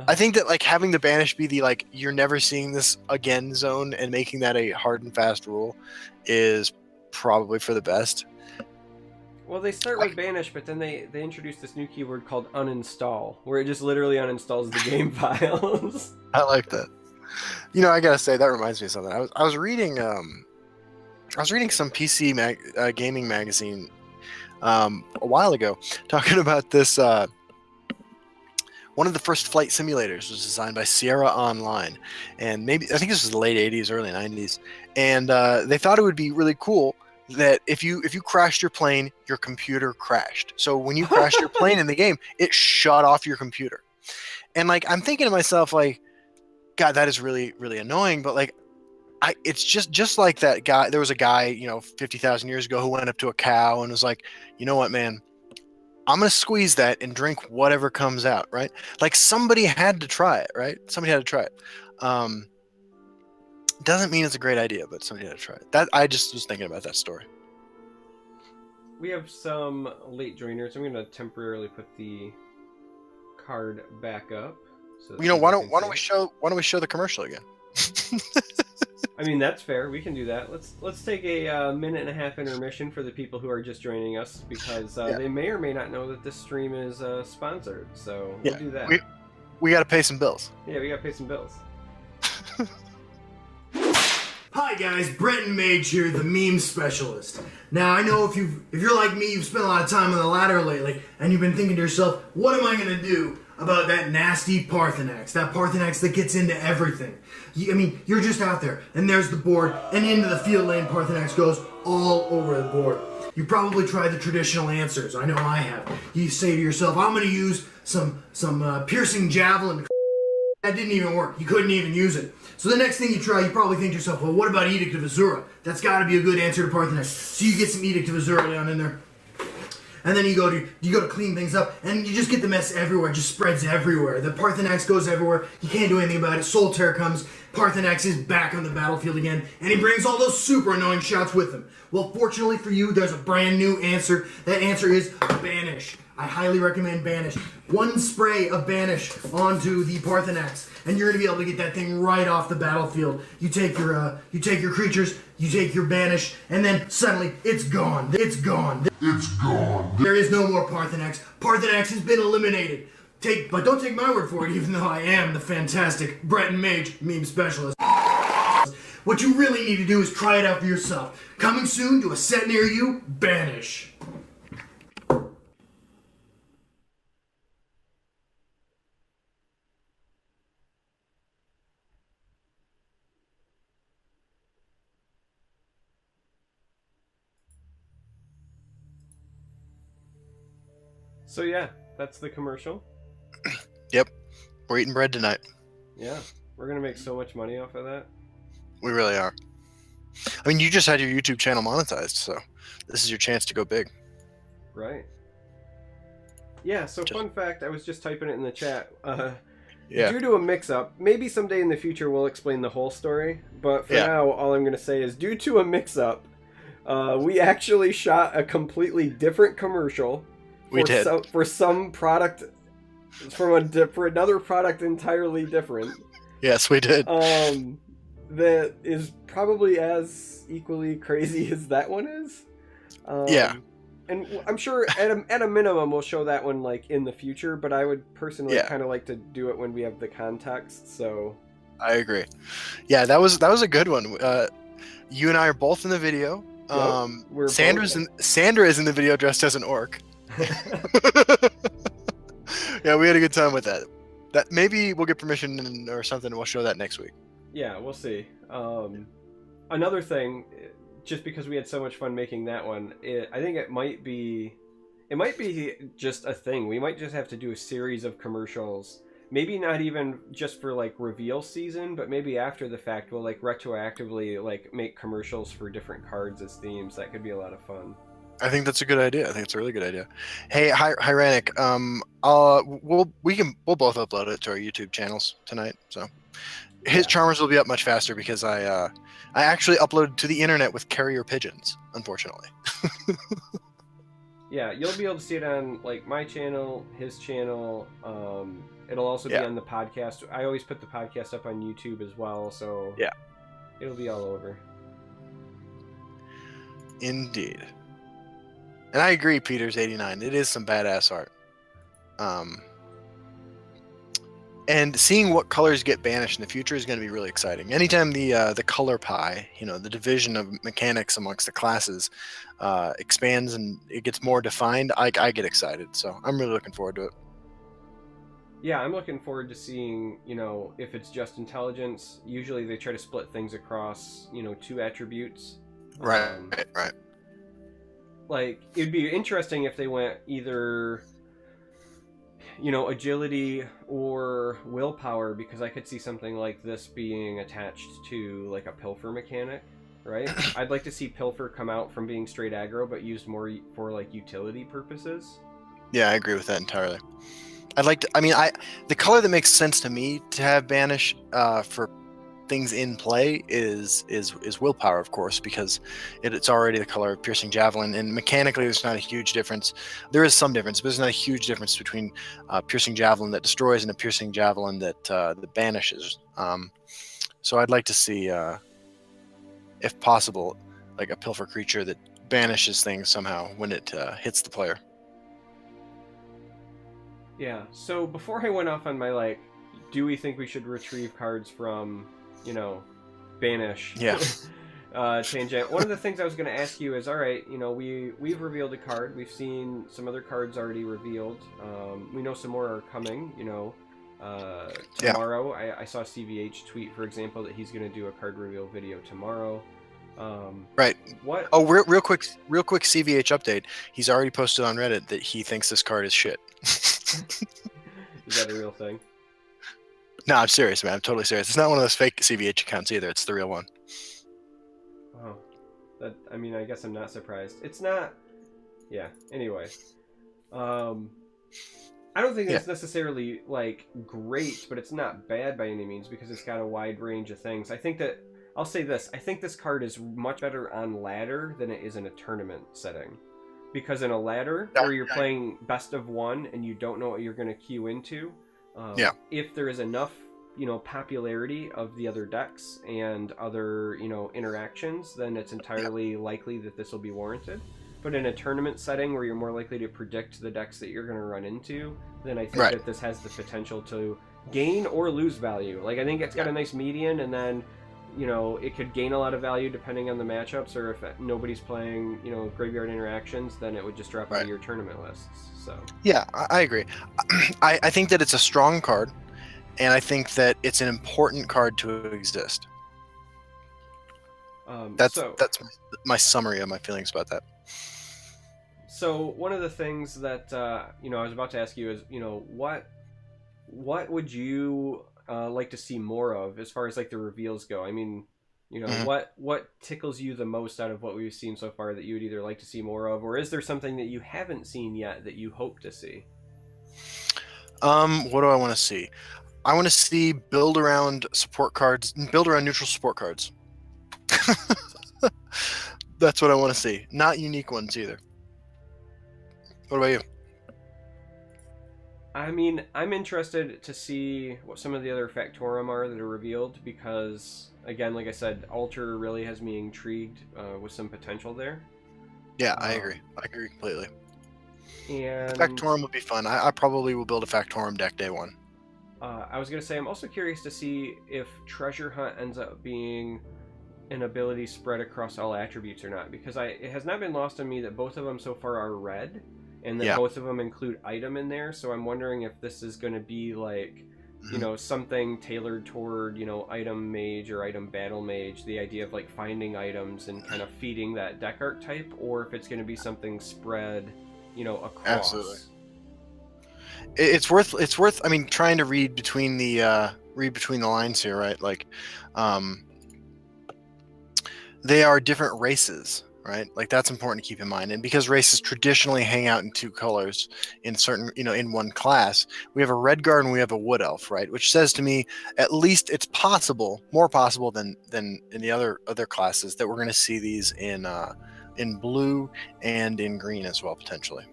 I think that like having the banish be the like you're never seeing this again zone and making that a hard and fast rule is probably for the best. Well, they start with banish, but then they introduce this new keyword called uninstall, where it just literally uninstalls the game files. I like that. I gotta say that reminds me of something. I was reading some PC gaming magazine a while ago talking about this. One of the first flight simulators was designed by Sierra Online, and I think this was the late 80s, early 90s, and they thought it would be really cool that if you crashed your plane, your computer crashed. So when you crashed your plane in the game, it shut off your computer. And like I'm thinking to myself, like, God, that is really, really annoying. But like, it's just like that guy. There was a guy, 50,000 years ago who went up to a cow and was like, you know what, man? I'm going to squeeze that and drink whatever comes out, right? Like somebody had to try it, right? Somebody had to try it. Doesn't mean it's a great idea, but somebody had to try it. That I just was thinking about that story. We have some late joiners. I'm going to temporarily put the card back up. So Why don't we show the commercial again? I mean, that's fair. We can do that. Let's take a minute and a half intermission for the people who are just joining us, because they may or may not know that this stream is sponsored. So we'll do that. We got to pay some bills. Yeah, we got to pay some bills. Hi guys, Brenton Mage here, the meme specialist. Now I know if you're like me, you've spent a lot of time on the ladder lately, and you've been thinking to yourself, what am I gonna do about that nasty Parthenax? That Parthenax that gets into everything. You're just out there, and there's the board, and into the field lane Parthenax goes all over the board. You probably tried the traditional answers. I know I have. You say to yourself, I'm gonna use some piercing javelin. That didn't even work. You couldn't even use it. So the next thing you try, you probably think to yourself, well, what about Edict of Azura? That's got to be a good answer to Parthenax. So you get some Edict of Azura down in there. And then you go to clean things up, and you just get the mess everywhere. It just spreads everywhere. The Parthenax goes everywhere. You can't do anything about it. Solitaire comes. Parthenax is back on the battlefield again, and he brings all those super annoying shots with him. Well, fortunately for you, there's a brand new answer. That answer is Banish. I highly recommend Banish. One spray of Banish onto the Parthenax, and you're gonna be able to get that thing right off the battlefield. You take your creatures, you take your Banish, and then suddenly it's gone. It's gone. It's gone. There is no more Parthenax. Parthenax has been eliminated. But don't take my word for it, even though I am the fantastic Brenton Mage meme specialist. What you really need to do is try it out for yourself. Coming soon to a set near you, Banish. So yeah, that's the commercial. Yep. We're eating bread tonight. Yeah, we're gonna make so much money off of that. We really are. I mean, you just had your YouTube channel monetized, so this is your chance to go big. Right. Yeah, so fun fact, I was just typing it in the chat. Yeah. Due to a mix-up, maybe someday in the future we'll explain the whole story, but for now, all I'm going to say is due to a mix-up, we actually shot a completely different commercial for some product, for another product entirely different. Yes, we did. That is probably as equally crazy as that one is. Yeah. And I'm sure at a minimum we'll show that one like in the future, but I would personally kind of like to do it when we have the context. So I agree. Yeah, that was a good one. You and I are both in the video. Yep, Sandra is in the video dressed as an orc. Yeah, we had a good time with that. That maybe we'll get permission or something, and we'll show that next week. Yeah, we'll see. Another thing, just because we had so much fun making that one, I think it might be just a thing. We might just have to do a series of commercials. Maybe not even just for like reveal season, but maybe after the fact we'll like retroactively like make commercials for different cards as themes. That could be a lot of fun. I think that's a good idea. I think it's a really good idea. Hey, Hyranic, we'll both upload it to our YouTube channels tonight. So his Charmers will be up much faster because I actually uploaded to the internet with carrier pigeons, unfortunately. Yeah, you'll be able to see it on like my channel, his channel. It'll also be on the podcast. I always put the podcast up on YouTube as well, so yeah, it'll be all over. Indeed. And I agree, Peter's 89. It is some badass art. And seeing what colors get banished in the future is going to be really exciting. Anytime the color pie, the division of mechanics amongst the classes expands and it gets more defined, I get excited. So I'm really looking forward to it. Yeah, I'm looking forward to seeing, if it's just intelligence. Usually they try to split things across, 2 attributes. Right. Like, it'd be interesting if they went either, agility or willpower, because I could see something like this being attached to, like, a pilfer mechanic, right? I'd like to see pilfer come out from being straight aggro, but used more for, like, utility purposes. Yeah, I agree with that entirely. The color that makes sense to me to have banish for things in play is willpower, of course, because it's already the color of piercing javelin, and mechanically there's not a huge difference. There is some difference, but there's not a huge difference between piercing javelin that destroys and a piercing javelin that banishes. So I'd like to see, if possible, like a pilfer creature that banishes things somehow when it hits the player. Yeah, so before I went off on my, do we think we should retrieve cards from, banish. Yeah. Tangent. One of the things I was going to ask you is, all right, we've revealed a card. We've seen some other cards already revealed. We know some more are coming. Tomorrow, I saw CVH tweet, for example, that he's going to do a card reveal video tomorrow. Right. What? Oh, real quick CVH update. He's already posted on Reddit that he thinks this card is shit. Is that a real thing? No, I'm serious, man. I'm totally serious. It's not one of those fake CVH accounts either. It's the real one. Oh, I guess I'm not surprised. It's not. Yeah. Anyway, I don't think it's necessarily like great, but it's not bad by any means because it's got a wide range of things. I think that I'll say this: I think this card is much better on ladder than it is in a tournament setting, because in a ladder where you're playing best of one and you don't know what you're going to queue into, if there is enough popularity of the other decks and other interactions, then it's entirely likely that this will be warranted. But in a tournament setting where you're more likely to predict the decks that you're going to run into, then I think that this has the potential to gain or lose value. Like, I think it's got a nice median, and then it could gain a lot of value depending on the matchups, or if nobody's playing graveyard interactions, then it would just drop out of your tournament lists. So yeah, I agree. I think that it's a strong card, and I think that it's an important card to exist. That's my summary of my feelings about that. So one of the things that I was about to ask you is, what would you like to see more of as far as like the reveals go? I mean, what tickles you the most out of what we've seen so far that you would either like to see more of, or is there something that you haven't seen yet that you hope to see? What do I want to see? I want to see build around neutral support cards. That's what I want to see. Not unique ones either. What about you? I mean, I'm interested to see what some of the other Factorum are that are revealed, because, again, like I said, Alter really has me intrigued with some potential there. Yeah, I agree. I agree completely. And Factorum would be fun. I probably will build a Factorum deck day one. I was going to say, I'm also curious to see if Treasure Hunt ends up being an ability spread across all attributes or not, because it has not been lost on me that both of them so far are red, and that both of them include item in there. So I'm wondering if this is going to be like, something tailored toward, item mage or item battle mage, the idea of like finding items and kind of feeding that deck archetype, or if it's going to be something spread, across. Absolutely. It's worth. I mean, trying to read between the lines here, right? Like, they are different races, right? Like, that's important to keep in mind. And because races traditionally hang out in two colors in certain, in one class, we have a red guard and we have a wood elf, right? Which says to me, at least it's possible, more possible than in the other classes, that we're going to see these in blue and in green as well, potentially.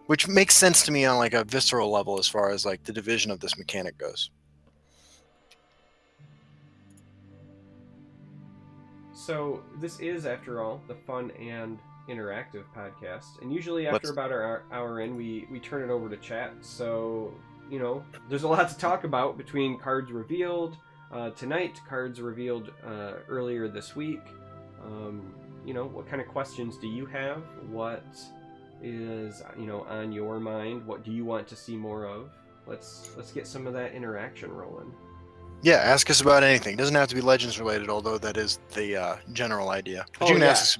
Which makes sense to me on like a visceral level as far as like the division of this mechanic goes. So this is, after all, the fun and interactive podcast, and usually after about our hour in, we turn it over to chat. So there's a lot to talk about between cards revealed tonight, cards revealed earlier this week. What kind of questions do you have? What is on your mind? What do you want to see more of? Let's get some of that interaction rolling. Yeah, ask us about anything. It doesn't have to be Legends related, although that is the general idea. But you can ask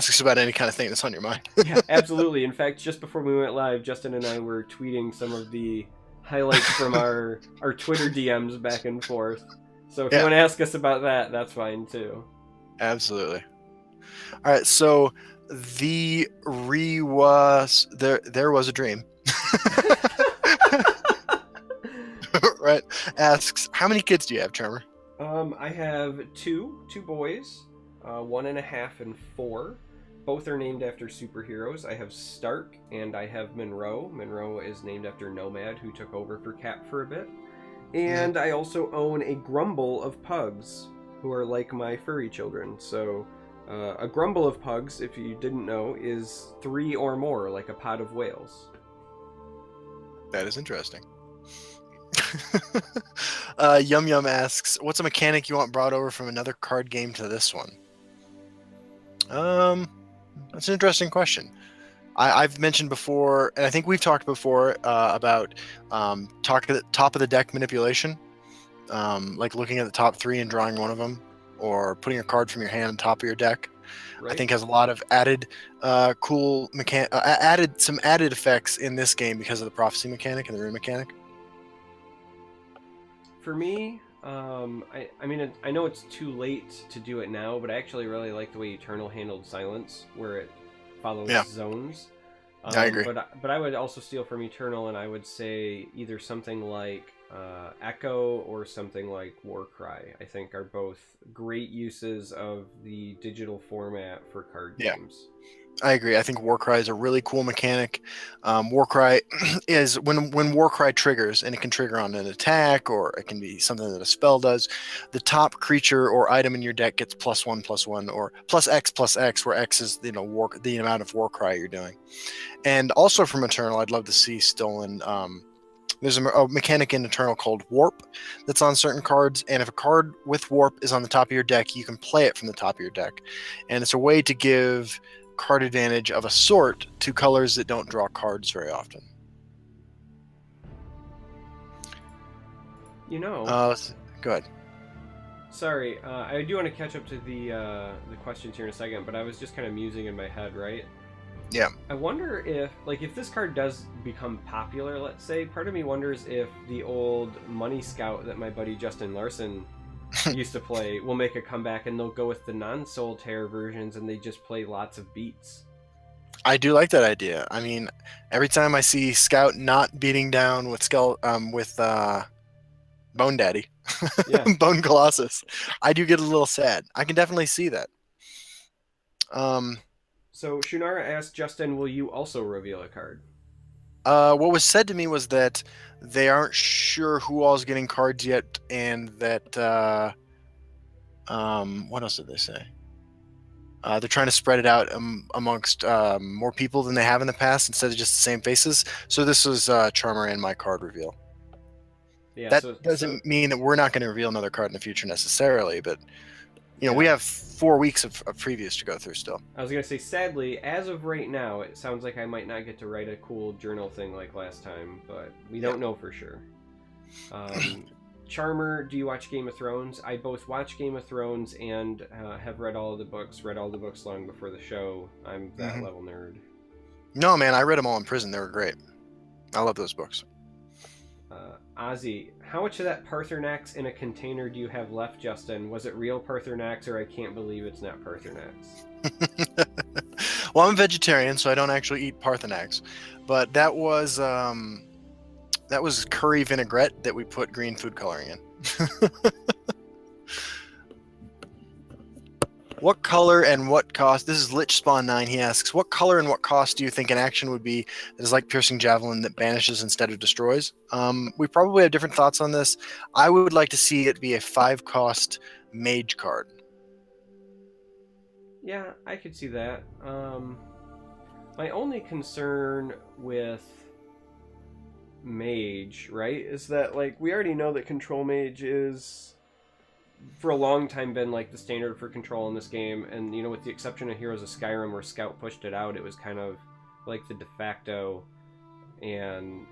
us about any kind of thing that's on your mind. Yeah, absolutely. In fact, just before we went live, Justin and I were tweeting some of the highlights from our Twitter DMs back and forth. So if you want to ask us about that, that's fine too. Absolutely. All right, so there was a dream. Right, asks, how many kids do you have, Trevor? I have two boys, 1.5 and 4. Both are named after superheroes. I have Stark and I have Monroe. Monroe is named after Nomad, who took over for Cap for a bit. And I also own a grumble of pugs, who are like my furry children. So a grumble of pugs, if you didn't know, is 3 or more, like a pod of whales. That is interesting. Yum Yum asks, "What's a mechanic you want brought over from another card game to this one?" That's an interesting question. I've mentioned before, and I think we've talked before about top of the deck manipulation, like looking at the top three and drawing one of them, or putting a card from your hand on top of your deck. I Right? think has a lot of added added effects in this game because of the prophecy mechanic and the rune mechanic. For me, I mean, I know it's too late to do it now, but I actually really like the way Eternal handled Silence, where it follows Yeah. zones. I agree. But I would also steal from Eternal, and I would say either something like Echo or something like Warcry. I think are both great uses of the digital format for card Yeah. games. I agree. I think Warcry is a really cool mechanic. Warcry is when Warcry triggers, and it can trigger on an attack, or it can be something that a spell does. The top creature or item in your deck gets +1/+1, or +X/+X, where X is the amount of Warcry you're doing. And also from Eternal, I'd love to see stolen. There's a mechanic in Eternal called Warp that's on certain cards, and if a card with Warp is on the top of your deck, you can play it from the top of your deck, and it's a way to give card advantage of a sort to colors that don't draw cards very often. You know, Go ahead. sorry, I do want to catch up to the questions here in a second, but I was just kind of musing in my head, right? Yeah. I wonder if this card does become popular, let's say, part of me wonders if the old Money Scout that my buddy Justin Larson used to play will make a comeback, and they'll go with the non-solitaire versions, and they just play lots of beats. I do like that idea. I mean, every time I see Scout not beating down with Bone Daddy, Yeah. Bone Colossus, I do get a little sad. I can definitely see that. So Shunara asked Justin, "Will you also reveal a card?" What was said to me was that they aren't sure who all's getting cards yet, and that what else did they say? They're trying to spread it out amongst more people than they have in the past instead of just the same faces. So this was Charmer and my card reveal. Yeah. That doesn't mean that we're not going to reveal another card in the future necessarily, but Yeah. we have 4 weeks of previews to go through still. I was gonna say, sadly, as of right now, it sounds like I might not get to write a cool journal thing like last time, but we don't know for sure. Charmer, do you watch Game of Thrones? I both watch Game of Thrones and have read all of the books. Read all the books long before the show. I'm that level nerd. No, man, I read them all in prison. They were great. I love those books. Ozzy, how much of that Parthenax in a container do you have left, Justin? Was it real Parthenax, or I can't believe it's not Parthenax? Well, I'm a vegetarian, so I don't actually eat Parthenax, but that was curry vinaigrette that we put green food coloring in. What color and what cost? This is Lich Spawn 9. He asks, what color and what cost do you think an action would be that is like Piercing Javelin that banishes instead of destroys? We probably have different thoughts on this. I would like to see it be a 5-cost mage card. Yeah, I could see that. My only concern with mage, right, is that, like, we already know that control mage is for a long time been like the standard for control in this game, and with the exception of Heroes of Skyrim where Scout pushed it out, it was kind of like the de facto, and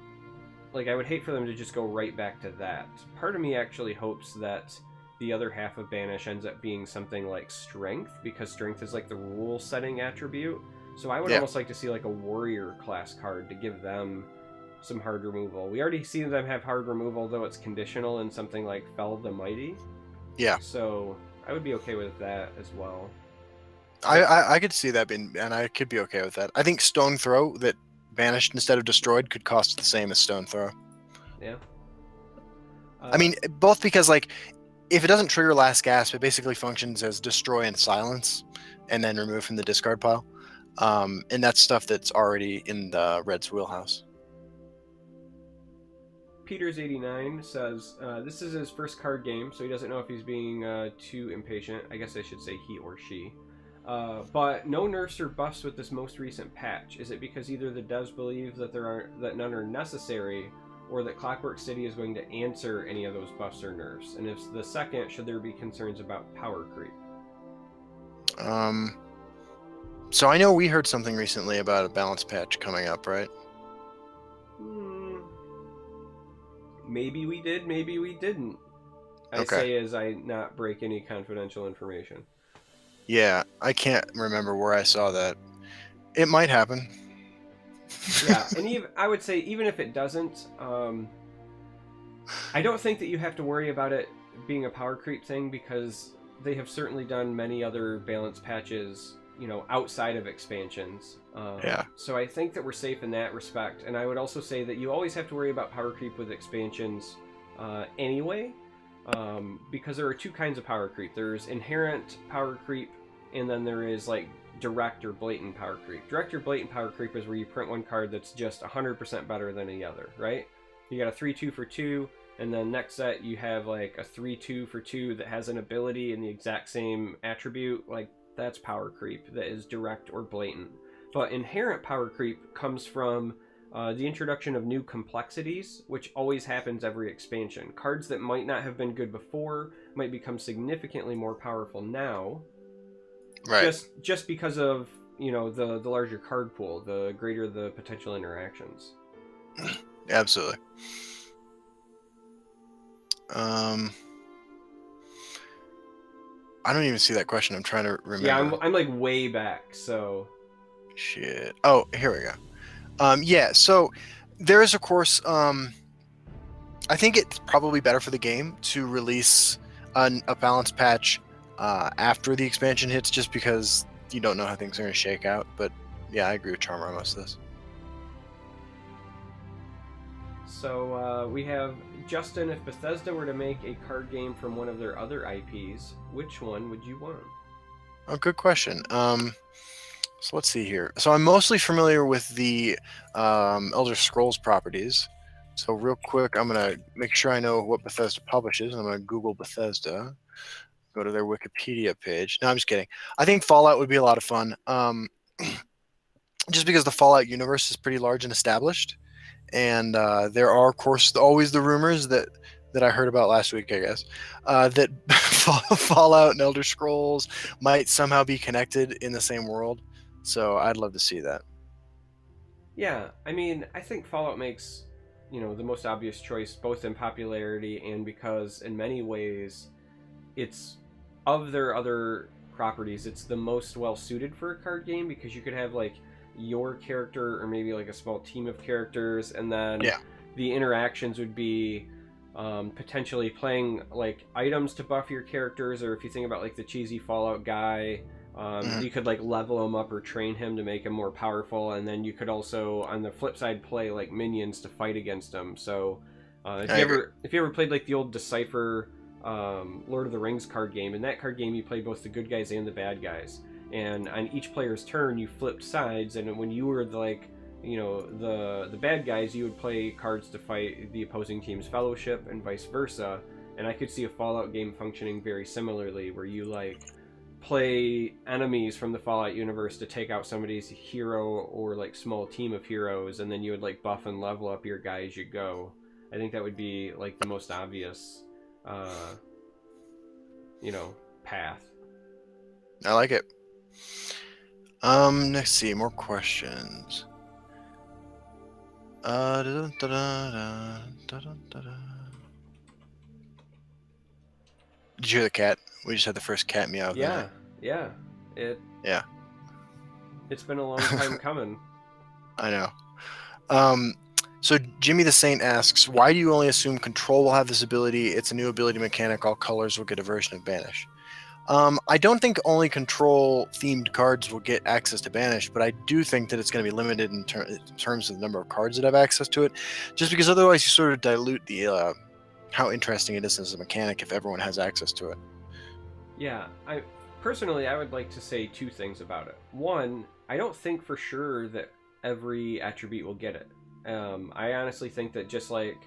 like I would hate for them to just go right back to that. Part of me actually hopes that the other half of Banish ends up being something like Strength, because Strength is like the rule setting attribute, so I would almost like to see like a warrior class card to give them some hard removal. We already see them have hard removal, though it's conditional in something like Fell the Mighty. Yeah. So I would be okay with that as well. I could see that being, and I could be okay with that. I think Stone Throw that banished instead of destroyed could cost the same as Stone Throw. Yeah. I mean, both because, like, if it doesn't trigger Last Gasp, it basically functions as Destroy and Silence, and then remove from the discard pile. And that's stuff that's already in the Red's wheelhouse. Peters89 says, this is his first card game, so he doesn't know if he's being too impatient. I guess I should say he or she. But no nerfs or buffs with this most recent patch. Is it because either the devs believe that none are necessary, or that Clockwork City is going to answer any of those buffs or nerfs? And if the second, should there be concerns about power creep? So I know we heard something recently about a balance patch coming up, right? Maybe we did, maybe we didn't. I Okay. say as I not break any confidential information. Yeah, I can't remember where I saw that. It might happen. Yeah, and I would say even if it doesn't, I don't think that you have to worry about it being a power creep thing, because they have certainly done many other balance patches, outside of expansions. Yeah. So I think that we're safe in that respect. And I would also say that you always have to worry about power creep with expansions anyway, because there are two kinds of power creep. There's inherent power creep, and then there is like direct or blatant power creep. Direct or blatant power creep is where you print one card that's just 100% better than the other, right? You got a 3-2 for 2, and then next set you have like a 3-2 for 2 that has an ability in the exact same attribute. Like, that's power creep. That is direct or blatant. But inherent power creep comes from the introduction of new complexities, which always happens every expansion. Cards that might not have been good before might become significantly more powerful now, Right. just because of the larger card pool, the greater the potential interactions. Absolutely. I don't even see that question. I'm trying to remember. Yeah, I'm like way back, so shit. Oh, here we go. Yeah, so there is, of course, I think it's probably better for the game to release a balance patch after the expansion hits, just because you don't know how things are going to shake out. But yeah, I agree with Charmer on most of this. So we have Justin. If Bethesda were to make a card game from one of their other IPs, which one would you want? Oh, good question. So let's see here. So I'm mostly familiar with the Elder Scrolls properties. So real quick, I'm gonna make sure I know what Bethesda publishes. I'm gonna Google Bethesda, go to their Wikipedia page. No, I'm just kidding. I think Fallout would be a lot of fun. Just because the Fallout universe is pretty large and established, and there are, of course, always the rumors that I heard about last week, I guess, that Fallout and Elder Scrolls might somehow be connected in the same world. So I'd love to see that. Yeah, I mean, I think Fallout makes, the most obvious choice, both in popularity and because in many ways it's, of their other properties, it's the most well suited for a card game, because you could have like your character or maybe like a small team of characters, and then the interactions would be potentially playing like items to buff your characters, or if you think about like the cheesy Fallout guy, you could like level him up or train him to make him more powerful, and then you could also on the flip side play like minions to fight against him. So if you ever played like the old Decipher Lord of the Rings card game, in that card game you played both the good guys and the bad guys, and on each player's turn you flipped sides, and when you were the bad guys, you would play cards to fight the opposing team's fellowship and vice versa. And I could see a Fallout game functioning very similarly, where you like play enemies from the Fallout universe to take out somebody's hero or like small team of heroes, and then you would like buff and level up your guy as you go. I think that would be like the most obvious path. I like it. Let's see, more questions. Did you hear the cat? We just had the first cat meow of the night. Yeah. It's been a long time coming. I know. So Jimmy the Saint asks, why do you only assume Control will have this ability? It's a new ability mechanic. All colors will get a version of Banish. I don't think only Control-themed cards will get access to Banish, but I do think that it's going to be limited in terms of the number of cards that have access to it, just because otherwise you sort of dilute the how interesting it is as a mechanic if everyone has access to it. Yeah, I would like to say two things about it. One, I don't think for sure that every attribute will get it. I honestly think that just like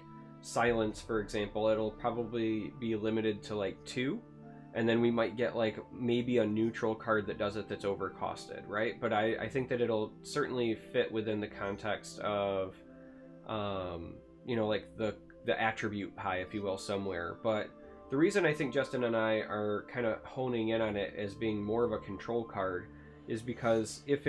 Silence, for example, it'll probably be limited to like 2. And then we might get like maybe a neutral card that does it that's overcosted, right? But I think that it'll certainly fit within the context of like the attribute pie, if you will, somewhere. But the reason I think Justin and I are kind of honing in on it as being more of a control card is because if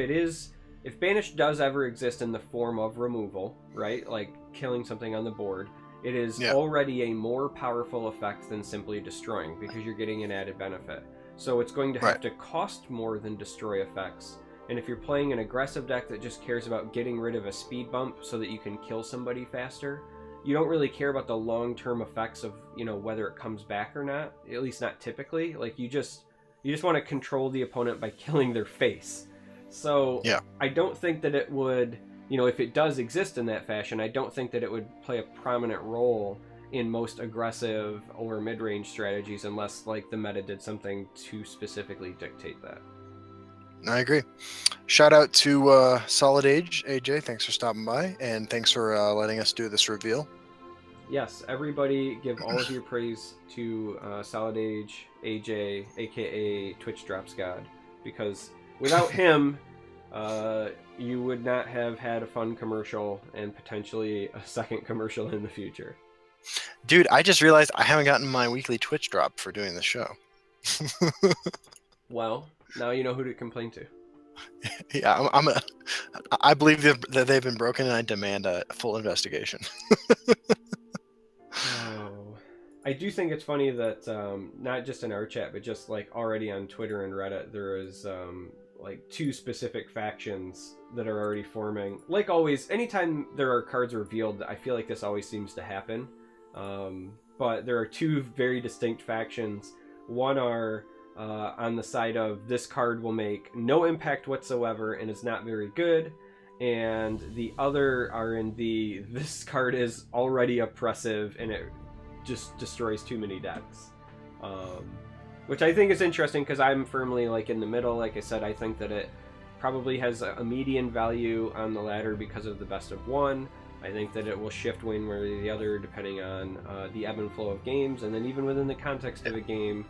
Banish does ever exist in the form of removal, right, like killing something on the board, it is already a more powerful effect than simply destroying, because you're getting an added benefit. So it's going to have to cost more than destroy effects. And if you're playing an aggressive deck that just cares about getting rid of a speed bump so that you can kill somebody faster, you don't really care about the long-term effects of, whether it comes back or not, at least not typically. Like, you just want to control the opponent by killing their face. So I don't think that it would, if it does exist in that fashion, I don't think that it would play a prominent role in most aggressive or mid-range strategies unless, like, the meta did something to specifically dictate that. I agree. Shout out to Solid Age, AJ. Thanks for stopping by, and thanks for letting us do this reveal. Yes, everybody give all of your praise to Solid Age, AJ, aka Twitch Drops God, because without him, you would not have had a fun commercial and potentially a second commercial in the future. Dude, I just realized I haven't gotten my weekly Twitch drop for doing the show. Well, now you know who to complain to. Yeah, I believe that they've been broken, and I demand a full investigation. Oh, I do think it's funny that not just in our chat, but just like already on Twitter and Reddit, there is like two specific factions that are already forming. Like always, anytime there are cards revealed, I feel like this always seems to happen. But there are two very distinct factions. One are on the side of this card will make no impact whatsoever and is not very good, and the other are in this card is already oppressive and it just destroys too many decks, which I think is interesting because I'm firmly like in the middle. Like I said, I think that it probably has a median value on the ladder because of the best of one. I think that it will shift one way or the other depending on the ebb and flow of games, and then even within the context of a game,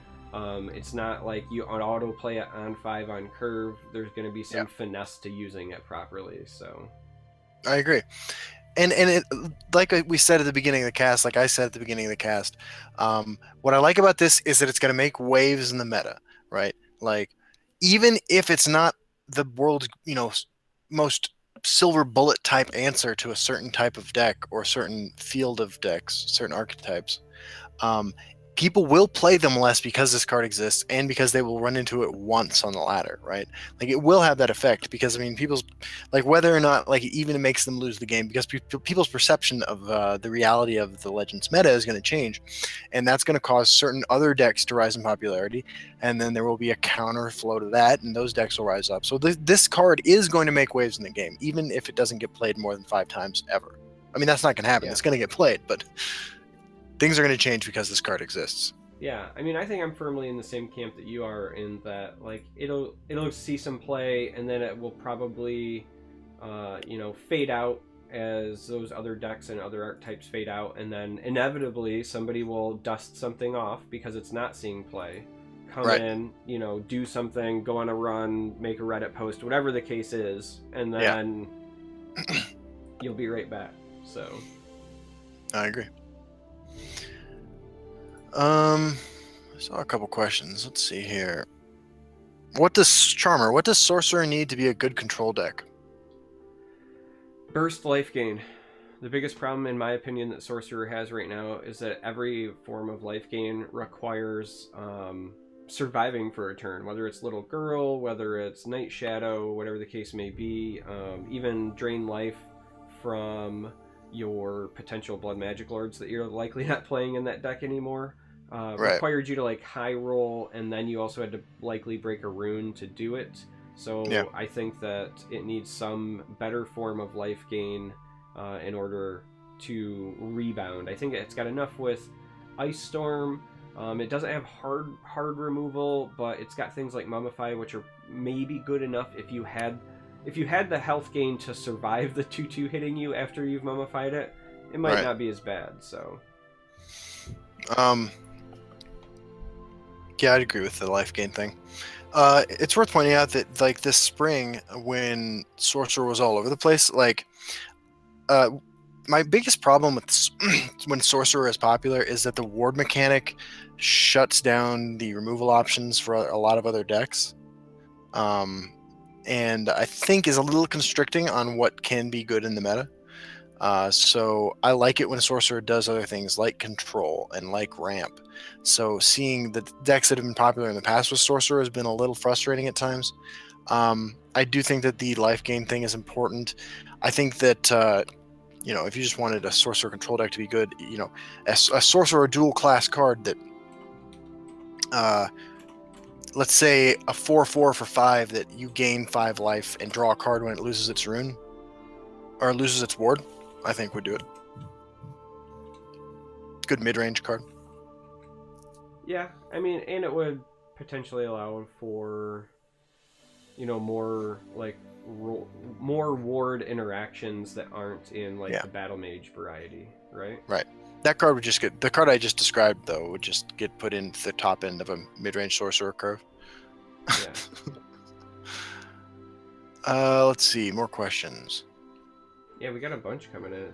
it's not like you auto play it on 5 on curve. There's going to be some finesse to using it properly. So I agree. And it, like we said at the beginning of the cast, like I said at the beginning of the cast, what I like about this is that it's going to make waves in the meta, right? Like, even if it's not the world's, most silver bullet type answer to a certain type of deck or a certain field of decks, certain archetypes, people will play them less because this card exists and because they will run into it once on the ladder, right? Like, it will have that effect because, I mean, people's, like, whether or not, like, it even makes them lose the game, because people's perception of the reality of the Legends meta is going to change, and that's going to cause certain other decks to rise in popularity, and then there will be a counter flow to that, and those decks will rise up. So this card is going to make waves in the game, even if it doesn't get played more than 5 times ever. I mean, that's not going to happen. It's going to get played, but things are going to change because this card exists. Yeah, I mean, I think I'm firmly in the same camp that you are, in that, like, it'll see some play, and then it will probably, fade out as those other decks and other archetypes fade out, and then inevitably somebody will dust something off because it's not seeing play, come in, do something, go on a run, make a Reddit post, whatever the case is, and then you'll be right back. So I agree. I saw a couple questions. Let's see here. What does Sorcerer need to be a good control deck? Burst life gain. The biggest problem, in my opinion, that Sorcerer has right now is that every form of life gain requires surviving for a turn, whether it's Little Girl, whether it's Night Shadow, whatever the case may be. Even drain life from your potential Blood Magic Lords that you're likely not playing in that deck anymore. Required you to, like, high roll, and then you also had to likely break a rune to do it. So I think that it needs some better form of life gain in order to rebound. I think it's got enough with Ice Storm. It doesn't have hard removal, but it's got things like Mummify, which are maybe good enough if you had the health gain to survive the 2/2 hitting you after you've mummified it. It might not be as bad. So yeah, I'd agree with the life gain thing. It's worth pointing out that, like, this spring, when Sorcerer was all over the place, like, my biggest problem with when Sorcerer is popular is that the ward mechanic shuts down the removal options for a lot of other decks. And I think is a little constricting on what can be good in the meta. So I like it when a sorcerer does other things like control and like ramp. So seeing the decks that have been popular in the past with sorcerer has been a little frustrating at times. I do think that the life gain thing is important. I think that if you just wanted a sorcerer control deck to be good, a sorcerer dual class card that let's say a 4/4 for 5 that you gain 5 life and draw a card when it loses its rune or loses its ward, I think would do it. Good mid-range card. Yeah, I mean, and it would potentially allow for, more like more ward interactions that aren't in the battle mage variety, right? Right. That card would just get the card I just described though would just get put into the top end of a mid-range sorcerer curve. Yeah. Let's see, more questions. Yeah, we got a bunch coming in.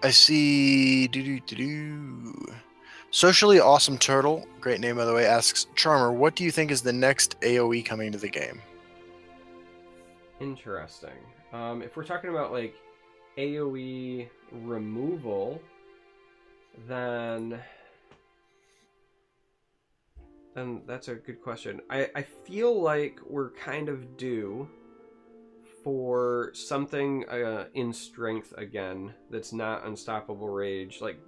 I see. Socially Awesome Turtle, great name by the way, asks Charmer, what do you think is the next AoE coming to the game? Interesting. If we're talking about AoE removal, then that's a good question. I feel like we're kind of due for something in strength again that's not Unstoppable Rage. Like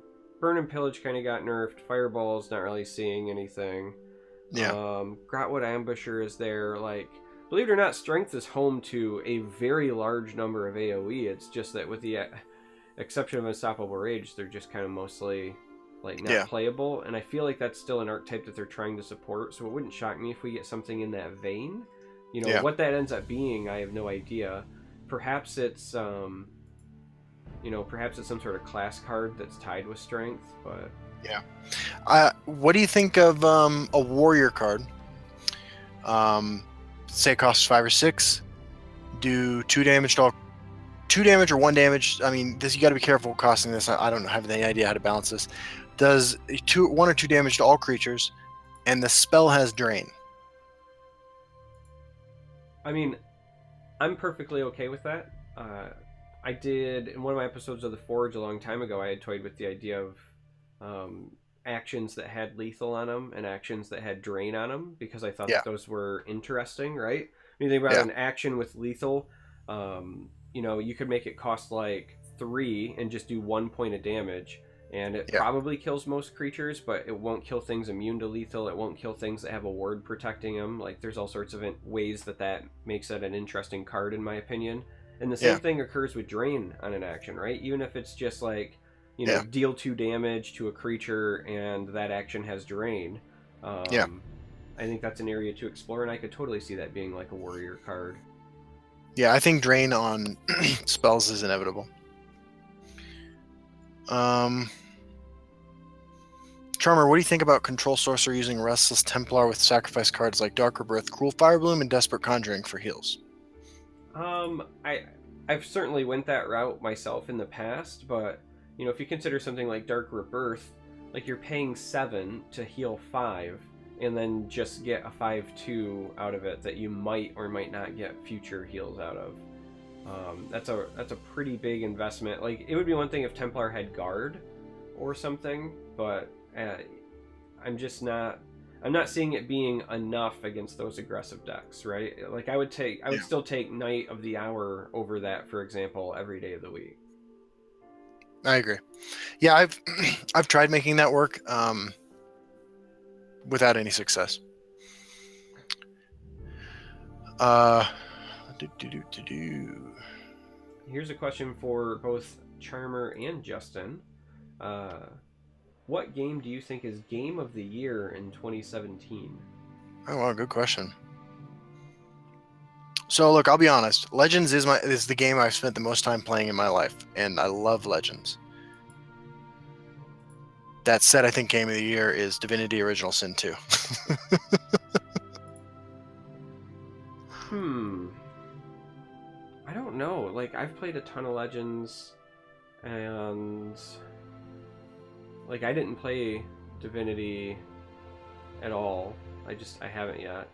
Burn and Pillage kind of got nerfed. Fireball's not really seeing anything. Yeah. Grotwood Ambusher is there. Believe it or not, strength is home to a very large number of AoE. It's just that with the exception of Unstoppable Rage, they're just kind of mostly not playable. And I feel like that's still an archetype that they're trying to support. So it wouldn't shock me if we get something in that vein. What that ends up being, I have no idea. Perhaps it's perhaps it's some sort of class card that's tied with strength, but what do you think of a warrior card? Say it costs 5 or 6, do 2 damage to all, 2 damage or 1 damage. I mean, this you got to be careful costing this. I don't have any idea how to balance this. Does 1 or 2 damage to all creatures, and the spell has drain. I mean, I'm perfectly okay with that. I did, in one of my episodes of The Forge a long time ago, I had toyed with the idea of actions that had lethal on them and actions that had drain on them, because I thought that those were interesting, right? When you think about an action with lethal, you could make it cost 3 and just do 1 point of damage. And it probably kills most creatures, but it won't kill things immune to lethal. It won't kill things that have a ward protecting them. There's all sorts of ways that makes it an interesting card, in my opinion. And the same thing occurs with drain on an action, right? Even if it's just deal 2 damage to a creature and that action has drain. I think that's an area to explore, and I could totally see that being a warrior card. Yeah, I think drain on spells is inevitable. Charmer, what do you think about Control Sorcerer using Restless Templar with sacrifice cards like Darker Breath, Cruel Firebloom, and Desperate Conjuring for heals? I've certainly went that route myself in the past, but if you consider something like Dark Rebirth, you're paying 7 to heal 5, and then just get a 5/2 out of it that you might or might not get future heals out of. That's a pretty big investment. It would be one thing if Templar had Guard or something, but I'm not seeing it being enough against those aggressive decks, right? I would still take Knight of the Hour over that, for example, every day of the week. I agree. Yeah, I've tried making that work without any success. Here's a question for both Charmer and Justin. What game do you think is Game of the Year in 2017? Oh, wow, good question. So, look, I'll be honest. Legends is the game I've spent the most time playing in my life, and I love Legends. That said, I think Game of the Year is Divinity Original Sin 2. played a ton of Legends, and like I didn't play Divinity at all. I haven't yet.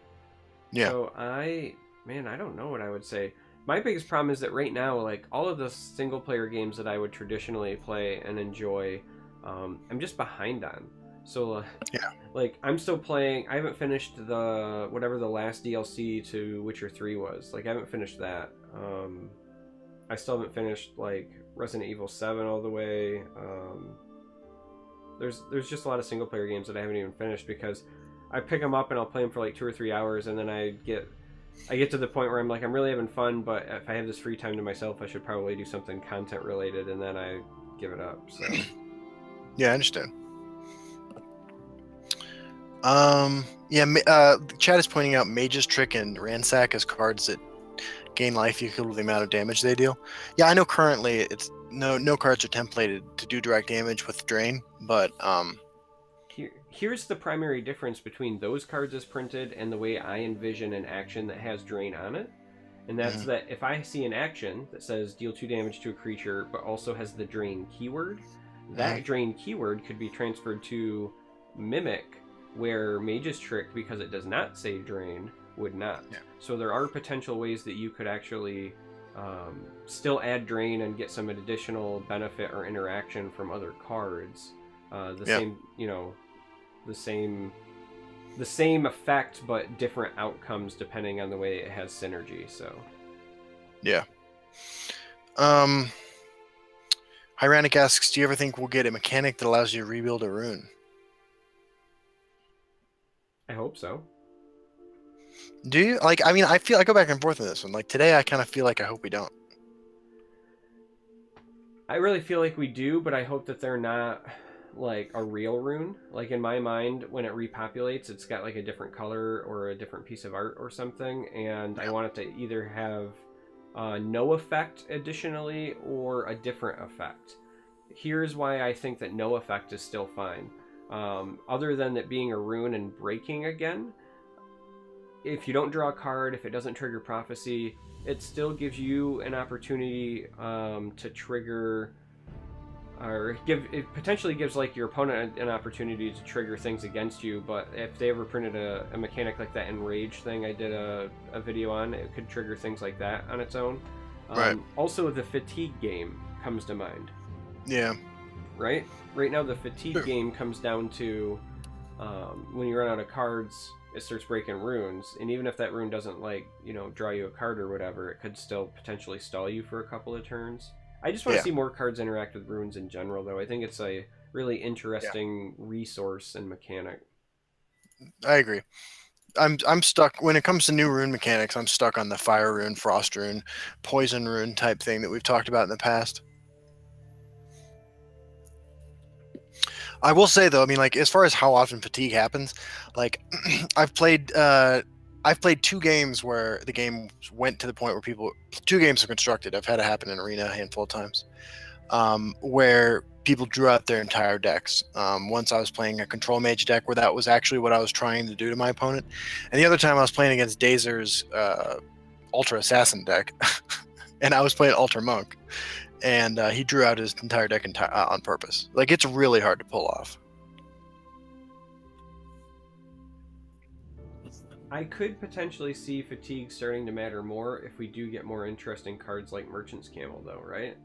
Yeah. So I don't know what I would say. My biggest problem is that right now, like all of the single player games that I would traditionally play and enjoy, I'm just behind on. So Yeah. like I'm still playing. I haven't finished the whatever the last DLC to Witcher 3 was. Like I haven't finished that. I still haven't finished like Resident Evil 7 all the way. There's just a lot of single player games that I haven't even finished because I pick them up and I'll play them for like 2 or 3 hours, and then I get to the point where I'm like, I'm really having fun, but if I have this free time to myself, I should probably do something content related, and then I give it up. So Yeah, I understand. Chad is pointing out Mage's Trick and Ransack as cards that gain life equal to the amount of damage they deal. Yeah, I know currently it's no cards are templated to do direct damage with Drain, but here's the primary difference between those cards as printed and the way I envision an action that has Drain on it. And that's that if I see an action that says deal 2 damage to a creature but also has the Drain keyword, that Drain keyword could be transferred to Mimic, where Mage's Trick, because it does not say Drain, would not. Yeah. So there are potential ways that you could actually still add Drain and get some additional benefit or interaction from other cards. The same effect, but different outcomes depending on the way it has synergy. So yeah. Hyranic asks, do you ever think we'll get a mechanic that allows you to rebuild a rune? I hope so. Do you? Like, I mean, I go back and forth on this one. Like today, I kind of feel like I hope we don't. I really feel like we do, but I hope that they're not like a real rune. Like in my mind, when it repopulates, it's got like a different color or a different piece of art or something, and I want it to either have no effect additionally or a different effect. Here's why I think that no effect is still fine. Other than it being a rune and breaking again, if you don't draw a card, if it doesn't trigger prophecy, it still gives you an opportunity to trigger, or it potentially gives like your opponent an opportunity to trigger things against you. But if they ever printed a mechanic like that Enrage thing I did a video on, it could trigger things like that on its own. Right. Also, the fatigue game comes to mind. Yeah. Right now the fatigue game comes down to when you run out of cards, it starts breaking runes, and even if that rune doesn't draw you a card or whatever, it could still potentially stall you for a couple of turns. I just want to see more cards interact with runes in general, though. I think it's a really interesting resource and mechanic. I agree. I'm stuck when it comes to new rune mechanics. I'm stuck on the fire rune, frost rune, poison rune type thing that we've talked about in the past. I will say though, I mean, like as far as how often fatigue happens, like I've played 2 games where the game went to the point where 2 games are constructed. I've had it happen in arena a handful of times, where people drew out their entire decks. Once I was playing a control mage deck where that was actually what I was trying to do to my opponent, and the other time I was playing against Dazer's Ultra Assassin deck, and I was playing Ultra Monk. And he drew out his entire deck on purpose. Like, it's really hard to pull off. I could potentially see fatigue starting to matter more if we do get more interesting cards like Merchant's Camel, though, right?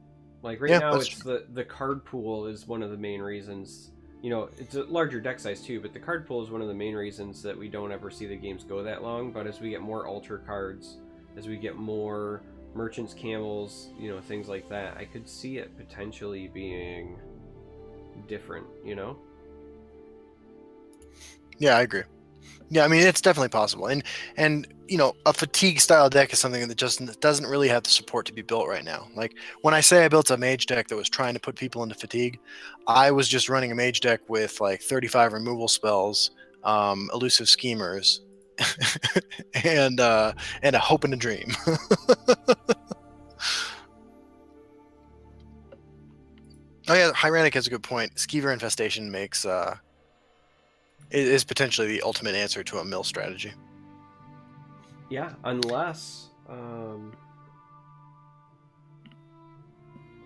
Like, right now, it's the card pool is one of the main reasons. It's a larger deck size, too, but the card pool is one of the main reasons that we don't ever see the games go that long. But as we get more Ultra cards, as we get more Merchant's Camels, things like that, I could see it potentially being different, Yeah, I agree. Yeah, I mean, it's definitely possible. And a fatigue style deck is something that just doesn't really have the support to be built right now. Like, when I say I built a mage deck that was trying to put people into fatigue, I was just running a mage deck with like 35 removal spells, elusive schemers, and a hope and a dream. Oh yeah, Hyranic has a good point. Skeever Infestation is potentially the ultimate answer to a mill strategy. Yeah, unless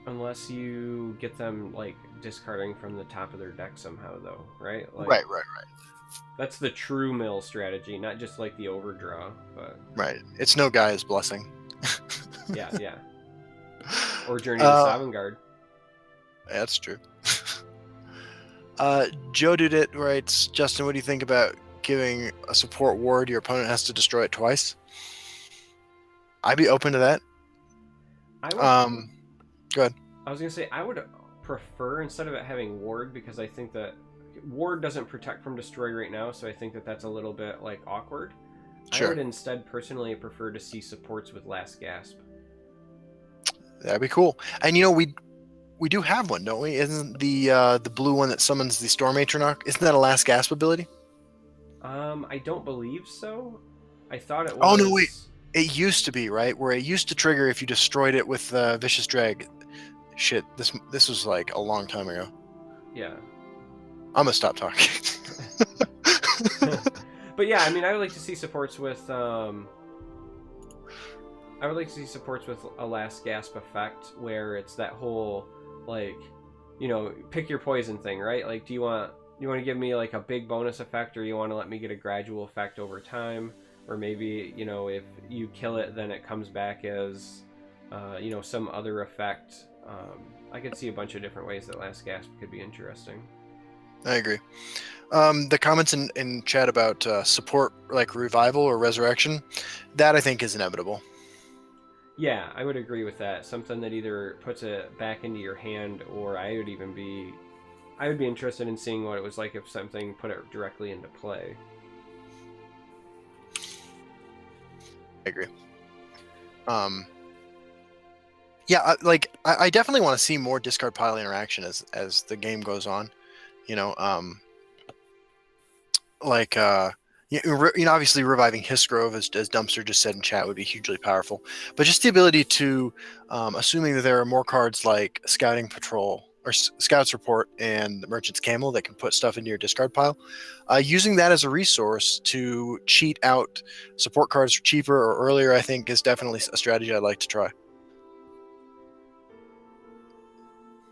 Unless you get them like discarding from the top of their deck somehow, though, right? Like Right. that's the true mill strategy, not just like the overdraw. But Right. It's no Gaia's blessing. yeah. Or Journey to Uh, Sovngarde. that's true. Joe Did It writes, Justin, what do you think about giving a support ward your opponent has to destroy it twice? I'd be open to that. I would. Go ahead. I was gonna say I would prefer instead of it having ward, because I think that ward doesn't protect from destroy right now, so I think that that's a little bit like awkward. Sure. I would instead personally prefer to see supports with Last Gasp. That'd be cool. And you know, we do have one, don't we? Isn't the blue one that summons the Storm Atronach? Isn't that a Last Gasp ability? I don't believe so. I thought it was. Oh no, wait. It used to be, right? Where it used to trigger if you destroyed it with Vicious Drag. Shit, this was like a long time ago. Yeah. I'm gonna stop talking. But yeah, I mean, I would like to see supports with I would like to see supports with a Last Gasp effect, where it's that whole like, you know, pick your poison thing, right? Like, do you want to give me like a big bonus effect, or you want to let me get a gradual effect over time, or maybe, you know, if you kill it, then it comes back as you know, some other effect. I could see a bunch of different ways that Last Gasp could be interesting. I agree. The comments in chat about support like revival or resurrection, that I think is inevitable. Yeah, I would agree with that. Something that either puts it back into your hand, or I would be interested in seeing what it was like if something put it directly into play. I agree. Yeah, I definitely want to see more discard pile interaction as the game goes on. You know, you know, obviously reviving Hisgrove, as Dumpster just said in chat, would be hugely powerful. But just the ability to, assuming that there are more cards like Scouting Patrol or Scouts Report and the Merchant's Camel that can put stuff into your discard pile, using that as a resource to cheat out support cards for cheaper or earlier, I think is definitely a strategy I'd like to try.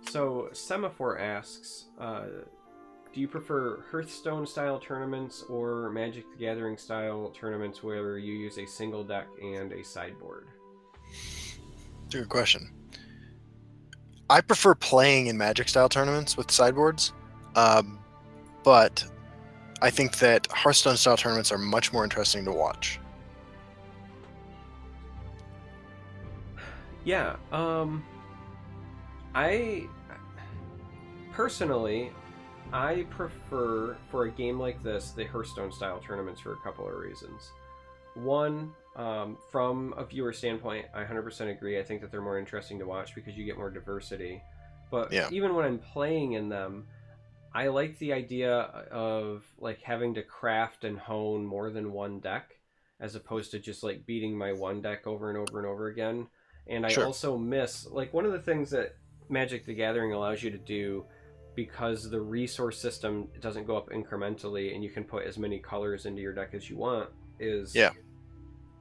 So Semaphore asks, do you prefer Hearthstone style tournaments or Magic the Gathering style tournaments where you use a single deck and a sideboard? That's a good question. I prefer playing in Magic style tournaments with sideboards, but I think that Hearthstone style tournaments are much more interesting to watch. Yeah, I personally, I prefer, for a game like this, the Hearthstone style tournaments for a couple of reasons. One, from a viewer standpoint, I 100% agree. I think that they're more interesting to watch because you get more diversity. But Yeah. even when I'm playing in them, I like the idea of like having to craft and hone more than one deck, as opposed to just like beating my one deck over and over and over again. And I Sure. also miss, like, one of the things that Magic the Gathering allows you to do, because the resource system doesn't go up incrementally and you can put as many colors into your deck as you want, is Yeah.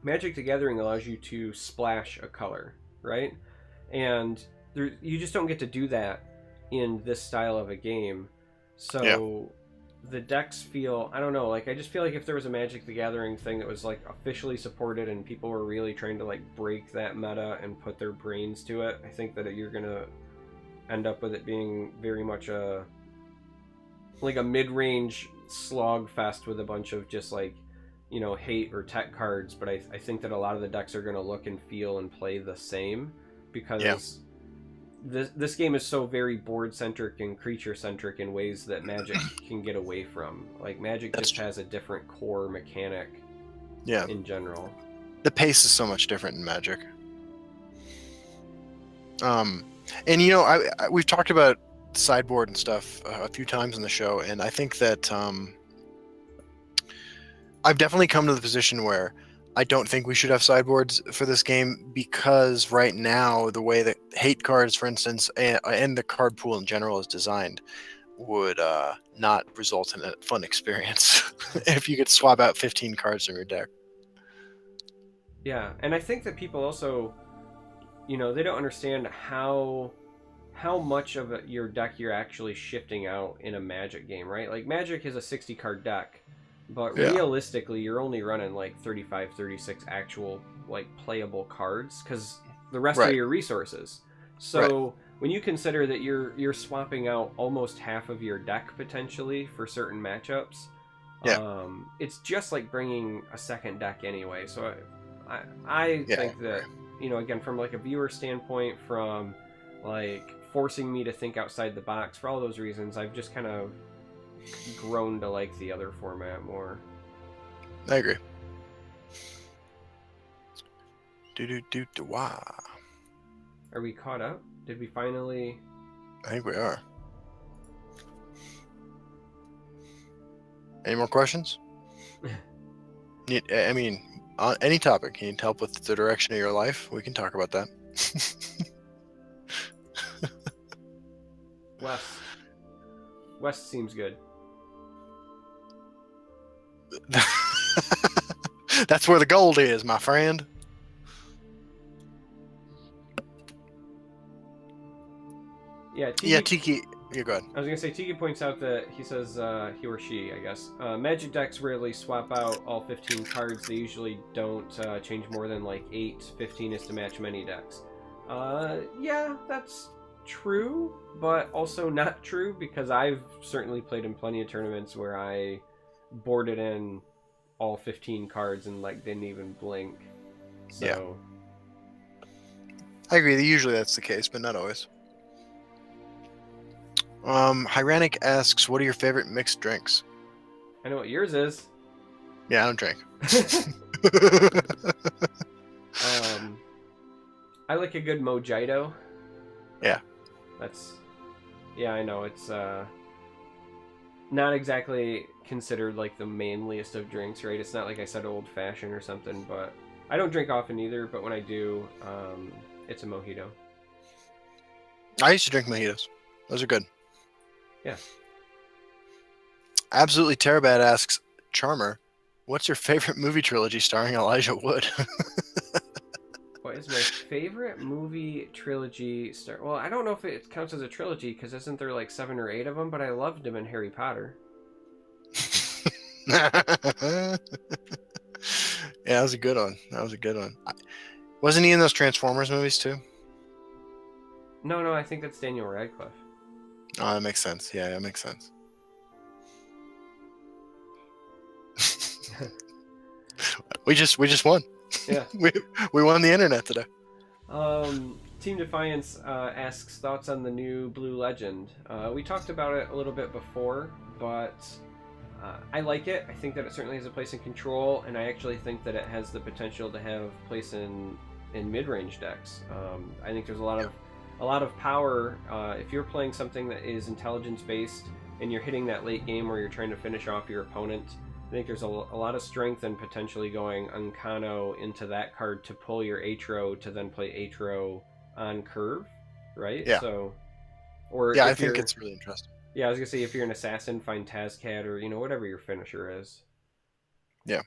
Magic the Gathering allows you to splash a color, right? And you just don't get to do that in this style of a game. So the decks feel, I don't know, like, I just feel like if there was a Magic the Gathering thing that was like officially supported and people were really trying to like break that meta and put their brains to it, I think that you're gonna end up with it being very much a mid-range slog fest with a bunch of just like, you know, hate or tech cards. But I think that a lot of the decks are going to look and feel and play the same, because this game is so very board centric and creature centric in ways that Magic can get away from. Like, Magic just has a different core mechanic in general. The pace is so much different in Magic. And you know, we've talked about sideboard and stuff a few times in the show, and I think that I've definitely come to the position where I don't think we should have sideboards for this game, because right now the way that hate cards, for instance, and the card pool in general is designed would not result in a fun experience if you could swap out 15 cards in your deck. Yeah, and I think that people also, you know, they don't understand how how much of your deck you're actually shifting out in a Magic game, right? Like Magic is a 60 card deck, but Yeah. realistically you're only running like 35, 36 actual like playable cards because the rest are Right. your resources. So when you consider that you're swapping out almost half of your deck potentially for certain matchups, Yeah. it's just like bringing a second deck anyway. So I Yeah. think that, you know, again, from like a viewer standpoint, from like forcing me to think outside the box, for all those reasons, I've just kind of grown to like the other format more. I agree. Wah. Are we caught up? Did we finally? I think we are. Any more questions? I mean, on any topic. You need help with the direction of your life? We can talk about that. West seems good. That's where the gold is, my friend. Yeah, Tiki, Yeah, Tiki. Yeah, go ahead. I was gonna say Tiki points out that he says he or she, I guess, Magic decks rarely swap out all 15 cards. They usually don't change more than like 8. 15 is to match many decks. Yeah, that's true, but also not true because I've certainly played in plenty of tournaments where I boarded in all 15 cards and like didn't even blink. So Yeah. I agree. Usually that's the case, but not always. Hyranic asks, what are your favorite mixed drinks? I know what yours is. Yeah, I don't drink. I like a good mojito. Yeah. Yeah, I know it's not exactly considered like the manliest of drinks, right? It's not like I said old fashioned or something, but I don't drink often either, but when I do, it's a mojito. I used to drink mojitos. Those are good. Yeah. Absolutely Terabad asks, Charmer, what's your favorite movie trilogy starring Elijah Wood? What is my favorite movie trilogy? Well, I don't know if it counts as a trilogy because isn't there like 7 or 8 of them? But I loved him in Harry Potter. Yeah, that was a good one. Wasn't he in those Transformers movies too? No, I think that's Daniel Radcliffe. Oh, that makes sense. Yeah, that makes sense. we just won. Yeah. we won the internet today. Team Defiance asks thoughts on the new Blue Legend. We talked about it a little bit before, but I like it. I think that it certainly has a place in Control, and I actually think that it has the potential to have place in mid-range decks. I think there's a lot of power if you're playing something that is intelligence based and you're hitting that late game where you're trying to finish off your opponent. I think there's a lot of strength in potentially going Unkano into that card to pull your Atro to then play Atro on curve, right? Yeah. So, or yeah, if I think you're, it's really interesting. Yeah, I was gonna say if you're an assassin, find Tazcat or whatever your finisher is. Yeah.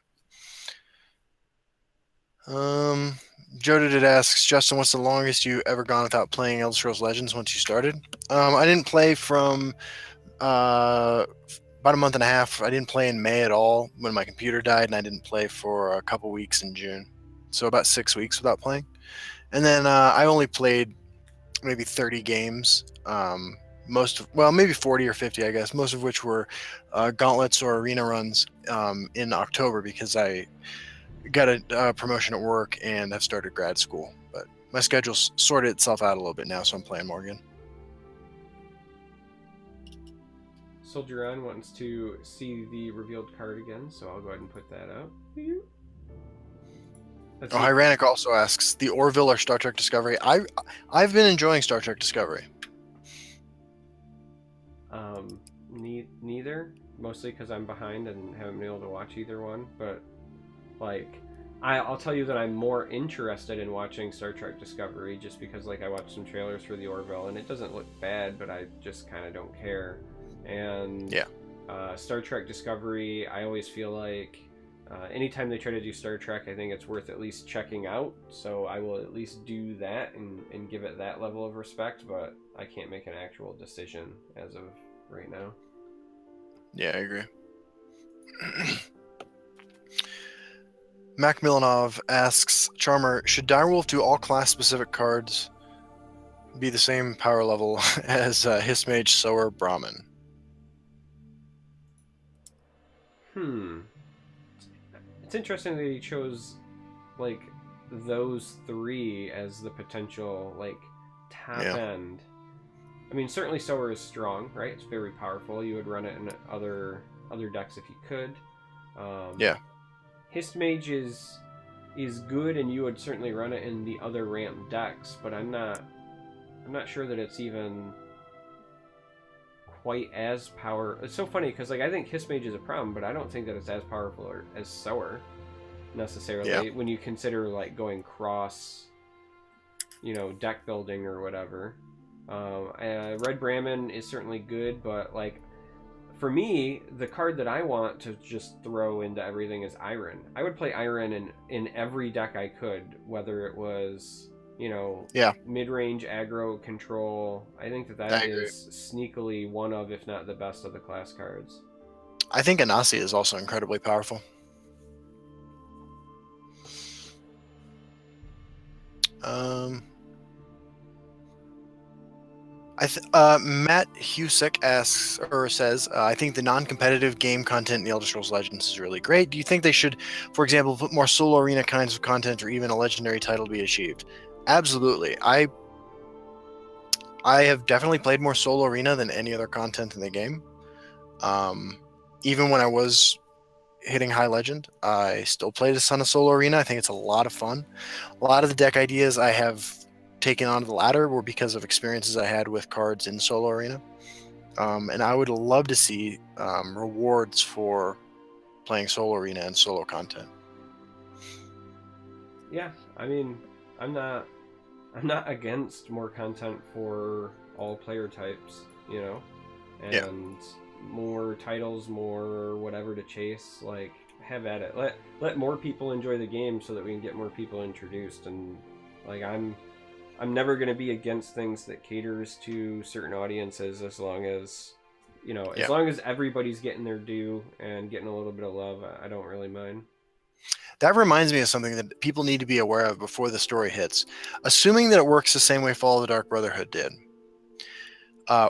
Joe asks, Justin, what's the longest you ever gone without playing Elder Scrolls Legends once you started? I didn't play from about a month and a half. I didn't play in May at all when my computer died, and I didn't play for a couple weeks in June. So about 6 weeks without playing. And then I only played maybe 30 games, maybe 40 or 50, I guess, most of which were gauntlets or arena runs in October because I got a promotion at work and have started grad school. But my schedule's sorted itself out a little bit now, so I'm playing more again. Soldier On wants to see the revealed card again, so I'll go ahead and put that out. Hyranic also asks, the Orville or Star Trek Discovery? I've been enjoying Star Trek Discovery. Neither, mostly because I'm behind and haven't been able to watch either one. But like, I'll tell you that I'm more interested in watching Star Trek Discovery just because like I watched some trailers for the Orville and it doesn't look bad, but I just kind of don't care. And yeah, Star Trek Discovery, I always feel like Anytime they try to do Star Trek, I think it's worth at least checking out. So I will at least do that and give it that level of respect. But I can't make an actual decision as of right now. Yeah, I agree. Mac Milanov asks, Charmer, should Direwolf do all class-specific cards be the same power level as Hissmage, Sower, Brahmin? It's interesting that he chose like those three as the potential like top end. I mean, certainly Sower is strong, right? It's very powerful. You would run it in other decks if you could. Histmage is good, and you would certainly run it in the other ramp decks. But I'm not sure that it's even quite as power. It's so funny because like I think Histmage is a problem, but I don't think that it's as powerful as Sower necessarily when you consider like going cross, deck building or whatever. Red Brahmin is certainly good, but like for me, the card that I want to just throw into everything is Iron. I would play Iron in every deck I could, whether it was mid-range aggro control. I think that is sneakily one of, if not the best of the class cards. I think Anasi is also incredibly powerful. Matt Husick asks or says, I think the non-competitive game content in the Elder Scrolls Legends is really great. Do you think they should, for example, put more solo arena kinds of content or even a legendary title to be achieved? Absolutely. I have definitely played more solo arena than any other content in the game. Even when I was hitting high legend, I still played a ton of solo arena. I think it's a lot of fun. A lot of the deck ideas I have taken onto the ladder were because of experiences I had with cards in solo arena. And I would love to see rewards for playing solo arena and solo content. Yeah, I mean, I'm not against more content for all player types, and more titles, more whatever to chase. Like, have at it. Let more people enjoy the game so that we can get more people introduced. And like, I'm never going to be against things that caters to certain audiences as long as as long as everybody's getting their due and getting a little bit of love. I don't really mind. That reminds me of something that people need to be aware of before the story hits. Assuming that it works the same way Fall of the Dark Brotherhood did.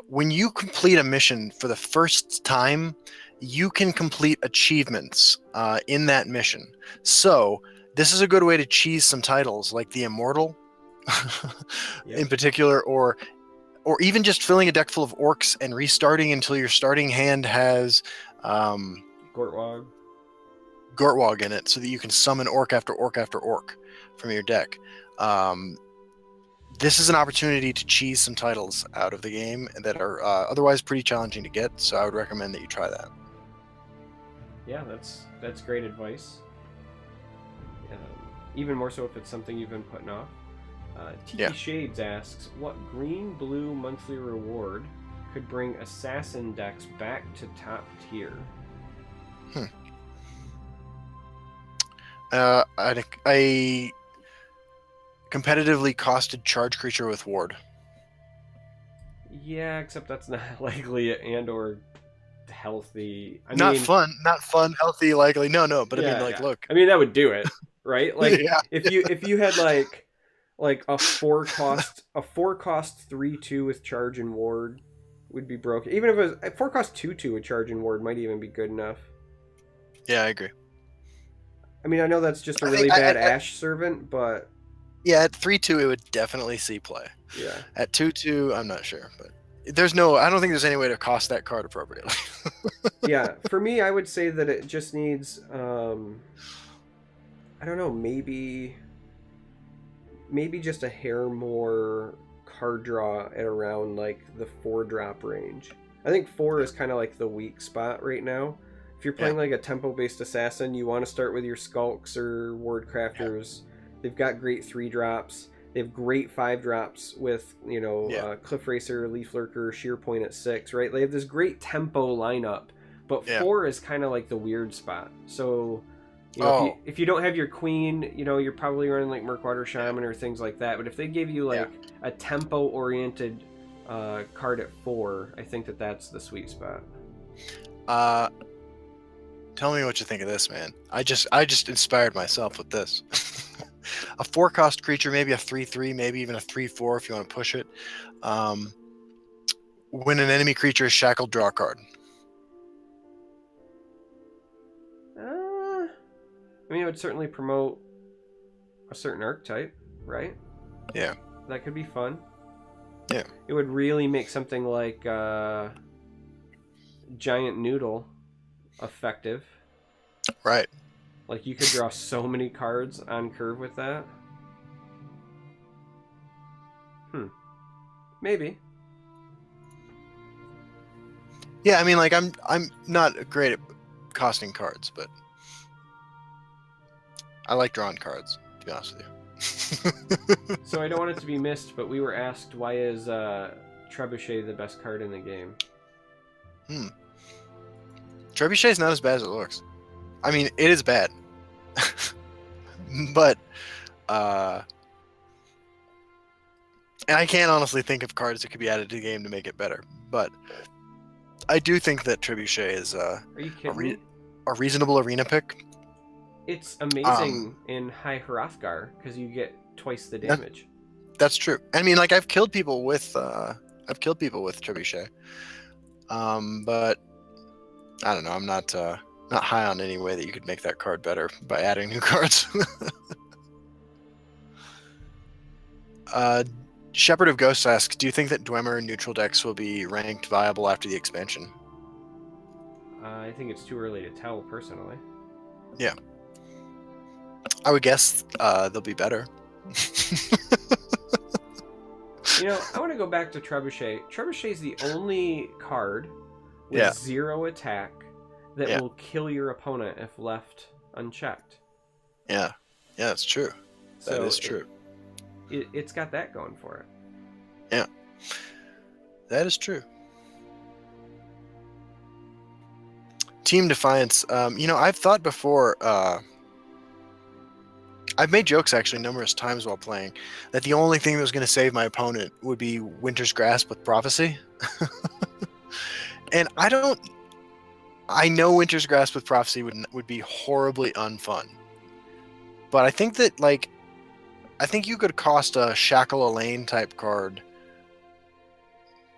When you complete a mission for the first time, you can complete achievements in that mission. So this is a good way to cheese some titles like the Immortal in particular, or even just filling a deck full of orcs and restarting until your starting hand has Gortwog in it, so that you can summon orc after orc after orc from your deck. This is an opportunity to cheese some titles out of the game that are otherwise pretty challenging to get, so I would recommend that you try that. Yeah, that's great advice. Even more so if it's something you've been putting off. Tiki Shades asks, what green-blue monthly reward could bring assassin decks back to top tier? A competitively costed charge creature with ward. Yeah, except that's not likely and or healthy. Not fun, healthy, likely. No, but I mean, look. I mean, that would do it, right? Like, if you had like a 4-cost 3/2 with charge and ward would be broken. Even if it was a 4-cost 2/2 with charge and ward might even be good enough. Yeah, I agree. I mean, I know that's just a really bad Ash Servant, but yeah, at 3/2 it would definitely see play. Yeah. At 2/2, I'm not sure, but I don't think there's any way to cost that card appropriately. Yeah, for me, I would say that it just needs, I don't know, maybe just a hair more card draw at around like the 4-drop range. I think 4 is kind of like the weak spot right now. If you're playing like a tempo-based assassin, you want to start with your Skulks or Ward Crafters. They've got great 3-drops. They have great 5-drops with, Cliff Racer, Leaf Lurker, Sheer Point at 6, right? They have this great tempo lineup, but 4 is kind of like the weird spot. So You know, Oh, if you don't have your queen, you know, you're probably running like Murkwater Shaman or things like that. But if they gave you like a tempo-oriented card at 4, I think that's the sweet spot. Tell me what you think of this, man. I just inspired myself with this. A 4-cost creature, maybe a 3/3, maybe even a 3/4 if you want to push it. When an enemy creature is shackled, draw a card. I mean, it would certainly promote a certain archetype, right? Yeah. That could be fun. Yeah. It would really make something like Giant Noodle effective. Right. Like, you could draw so many cards on curve with that. Maybe. Yeah, I mean, like I'm not great at costing cards, but I like drawing cards, to be honest with you. So I don't want it to be missed, but we were asked, why is Trebuchet the best card in the game? Trebuchet is not as bad as it looks. I mean, it is bad. But and I can't honestly think of cards that could be added to the game to make it better. But I do think that Trebuchet is Are you kidding me? a reasonable arena pick. It's amazing in High Hrothgar because you get twice the damage. That's true. I mean, like I've killed people with Trebuchet. But I don't know. I'm not high on any way that you could make that card better by adding new cards. Shepherd of Ghosts asks, do you think that Dwemer neutral decks will be ranked viable after the expansion? I think it's too early to tell, personally. Yeah. I would guess they'll be better. You know, I want to go back to Trebuchet. Trebuchet is the only card with 0 attack that will kill your opponent if left unchecked. Yeah, that's true. That is true. It's got that going for it. Yeah, that is true. Team Defiance. You know, I've thought before. I've made jokes actually numerous times while playing that the only thing that was going to save my opponent would be Winter's Grasp with Prophecy. And I know Winter's Grasp with Prophecy would be horribly unfun. But I think that, like, I think you could cost a Shackle Elaine type card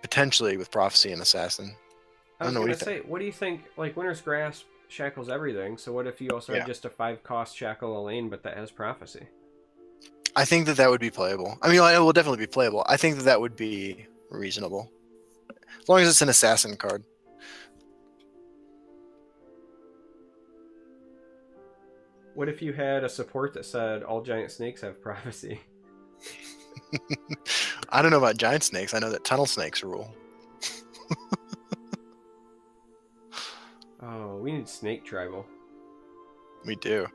potentially with Prophecy and Assassin. I was going to say, what do you think? Like, Winter's Grasp shackles everything, so what if you also have just a 5-cost Shackle Elaine, but that has Prophecy? I think that would be playable. I mean, it will definitely be playable. I think that would be reasonable. As long as it's an Assassin card. What if you had a support that said all giant snakes have Prophecy? I don't know about giant snakes. I know that tunnel snakes rule. Oh, we need Snake Tribal. We do.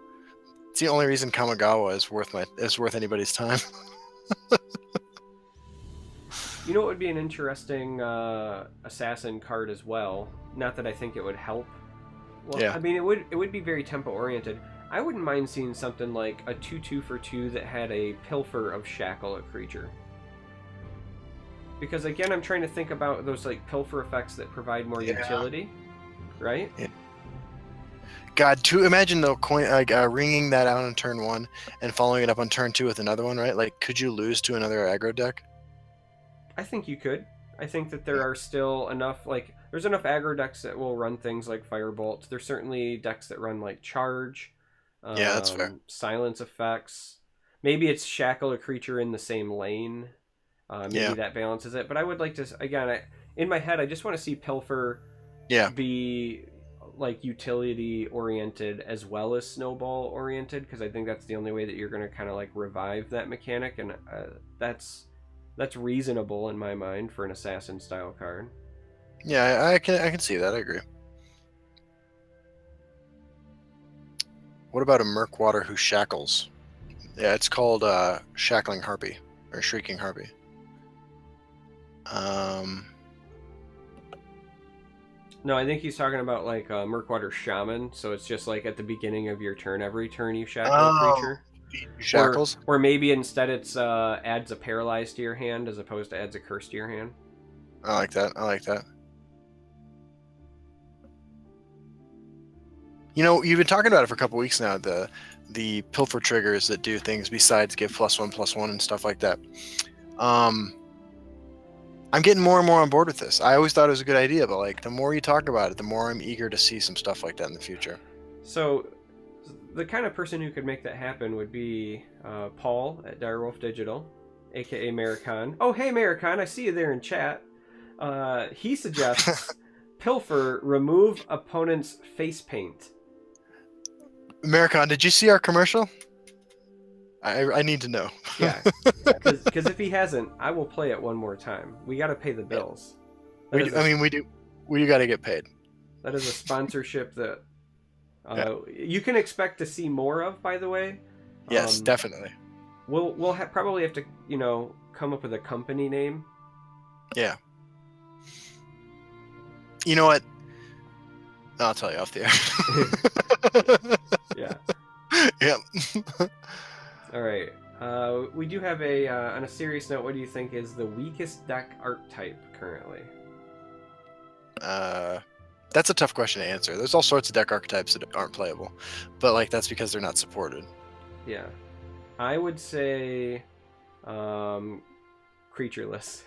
It's the only reason Kamigawa is worth anybody's time. You know what would be an interesting assassin card as well? Not that I think it would help. Well, yeah. I mean, it would be very tempo oriented. I wouldn't mind seeing something like a 2/2 for 2 that had a Pilfer of Shackle a creature. Because again, I'm trying to think about those like Pilfer effects that provide more utility, right? Yeah. God, imagine though, ringing that out on turn 1 and following it up on turn 2 with another one, right? Like, could you lose to another aggro deck? I think you could. I think that there are still enough, like, there's enough aggro decks that will run things like Firebolt. There's certainly decks that run like Charge. Yeah, that's fair. Silence effects. Maybe it's Shackle a creature in the same lane. Maybe that balances it. But I would like to, again, in my head, I just want to see Pilfer be like utility oriented as well as snowball oriented, because I think that's the only way that you're going to kind of like revive that mechanic, and that's reasonable in my mind for an assassin style card. Yeah, I can see that. I agree. What about a Murkwater who shackles? Yeah, it's called Shackling Harpy or Shrieking Harpy. No, I think he's talking about like Murkwater Shaman. So it's just like at the beginning of your turn, every turn you shackle a Oh, creature. shackles. Or maybe instead it's adds a paralyze to your hand as opposed to adds a curse to your hand. I like that. I like that. You know, you've been talking about it for a couple weeks now. The pilfer triggers that do things besides give +1/+1 and stuff like that. I'm getting more and more on board with this. I always thought it was a good idea, but like the more you talk about it, the more I'm eager to see some stuff like that in the future. So, the kind of person who could make that happen would be Paul at Direwolf Digital, aka Maricon. Oh, hey Maricon, I see you there in chat. He suggests Pilfer remove opponent's face paint. Americon, did you see our commercial? I need to know. Yeah, because if he hasn't, I will play it one more time. We got to pay the bills. We do got to get paid. That is a sponsorship that you can expect to see more of. By the way, Yes, definitely. We'll probably have to come up with a company name. Yeah. You know what? I'll tell you off the air. Yeah. Yep. All right. We do have on a serious note, what do you think is the weakest deck archetype currently? That's a tough question to answer. There's all sorts of deck archetypes that aren't playable, but like that's because they're not supported. Yeah. I would say creatureless.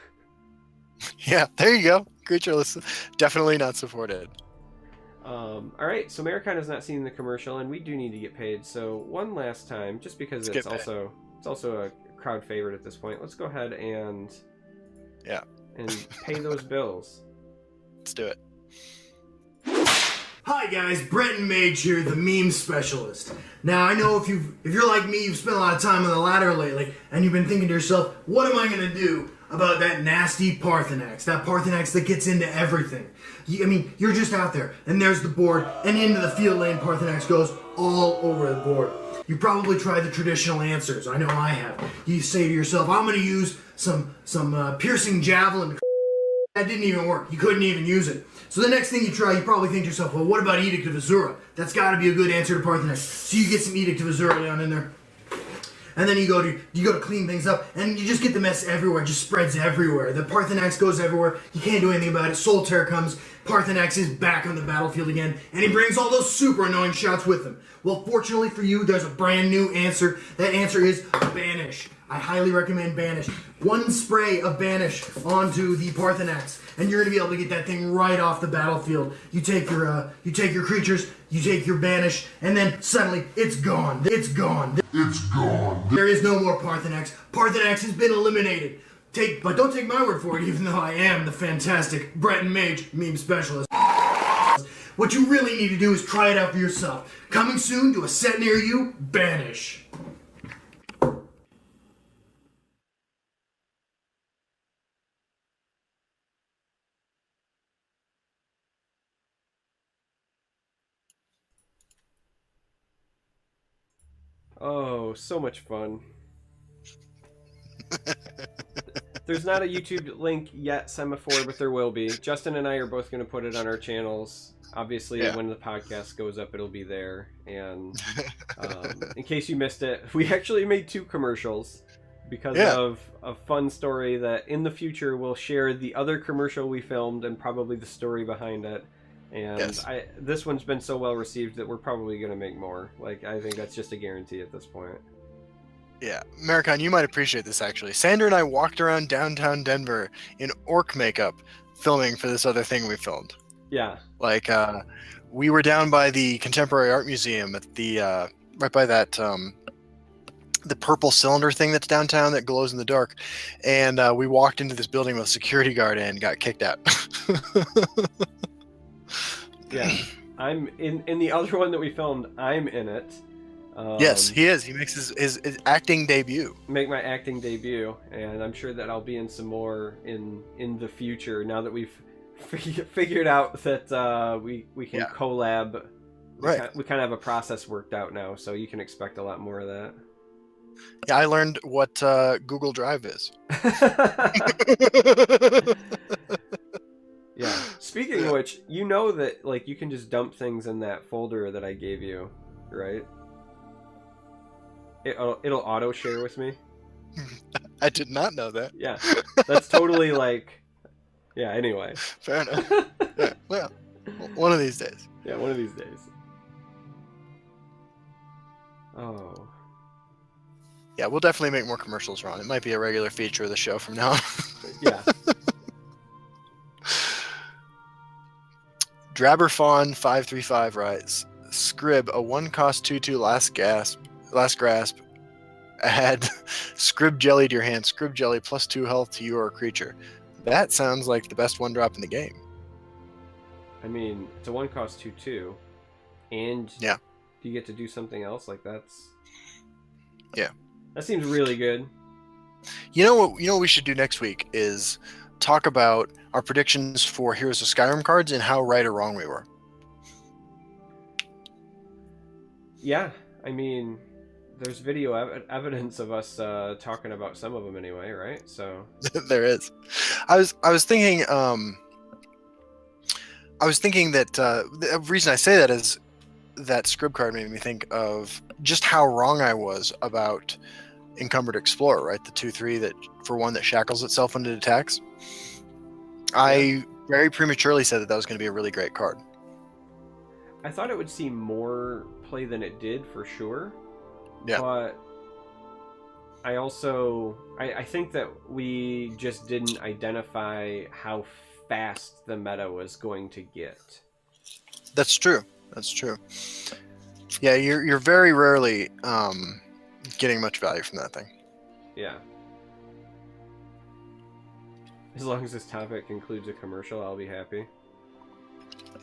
Yeah, there you go. Creatureless, definitely not supported. All right, so Maricon has not seen the commercial, and we do need to get paid. So one last time, just because it's also a crowd favorite at this point, let's go ahead and pay those bills. Let's do it. Hi guys, Brenton Mage here, the meme specialist. Now I know if you're like me, you've spent a lot of time on the ladder lately, and you've been thinking to yourself, what am I gonna do about that nasty Parthenax? That Parthenax that gets into everything. You're just out there, and there's the board, and into the field lane Parthenax goes all over the board. You probably tried the traditional answers. I know I have. You say to yourself, I'm gonna use some piercing javelin. That didn't even work. You couldn't even use it. So the next thing you try, you probably think to yourself, well, what about Edict of Azura? That's got to be a good answer to Parthenax. So you get some Edict of Azura down in there. And then you go to clean things up, and you just get the mess everywhere. It just spreads everywhere. The Parthenax goes everywhere. You can't do anything about it. Soul Tear comes. Parthenax is back on the battlefield again, and he brings all those super annoying shots with him. Well, fortunately for you, there's a brand new answer. That answer is Banish. I highly recommend Banish. One spray of Banish onto the Parthenax, and you're gonna be able to get that thing right off the battlefield. You take your creatures, you take your Banish, and then suddenly it's gone. It's gone. It's gone. There is no more Parthenax. Parthenax has been eliminated. But don't take my word for it, even though I am the fantastic Brenton Mage meme specialist. What you really need to do is try it out for yourself. Coming soon to a set near you, Banish. Oh, so much fun. There's not a YouTube link yet, Semaphore, but there will be. Justin and I are both going to put it on our channels. Obviously, when the podcast goes up, it'll be there. And in case you missed it, we actually made 2 commercials because of a fun story that in the future we'll share the other commercial we filmed and probably the story behind it. And this one's been so well received that we're probably going to make more. Like, I think that's just a guarantee at this point. Yeah, Maricon, you might appreciate this actually. Sandra and I walked around downtown Denver in orc makeup filming for this other thing we filmed. Yeah. Like, we were down by the Contemporary Art Museum at the, right by that, the purple cylinder thing that's downtown that glows in the dark. And we walked into this building with a security guard and got kicked out. Yeah. I'm in the other one that we filmed, I'm in it. Yes, he is. He makes his acting debut. Make my acting debut, and I'm sure that I'll be in some more in the future now that we've figured out that we can collab. Right. We kind of have a process worked out now, so you can expect a lot more of that. Yeah, I learned what Google Drive is. Yeah. Speaking of which, you know that like you can just dump things in that folder that I gave you, right? It'll auto share with me. I did not know that. Yeah, that's totally like. Yeah. Anyway. Fair enough. Yeah, well, one of these days. Yeah, one of these days. Oh. Yeah, we'll definitely make more commercials, Ron. It might be a regular feature of the show from now on. Yeah. Drabberfawn535 writes, Scrib, a 1-cost 2/2 last grasp, add Scrib jelly to your hand. Scrib jelly plus 2 health to you or a creature. That sounds like the best 1-drop in the game. I mean, it's a 1-cost 2/2, and Yeah. you get to do something else. Like that's. Yeah. That seems really good. You know what we should do next week is talk about our predictions for Heroes of Skyrim cards and how right or wrong we were. Yeah, I mean, there's video evidence of us talking about some of them anyway, right? So There is. I was thinking that the reason I say that is that Scrib card made me think of just how wrong I was about Encumbered Explorer, right? The 2/3 that for one that shackles itself when it attacks. I very prematurely said that was going to be a really great card. I thought it would see more play than it did for sure. Yeah. But I also I think that we just didn't identify how fast the meta was going to get. That's true. Yeah, you're very rarely getting much value from that thing. Yeah. As long as this topic includes a commercial, I'll be happy.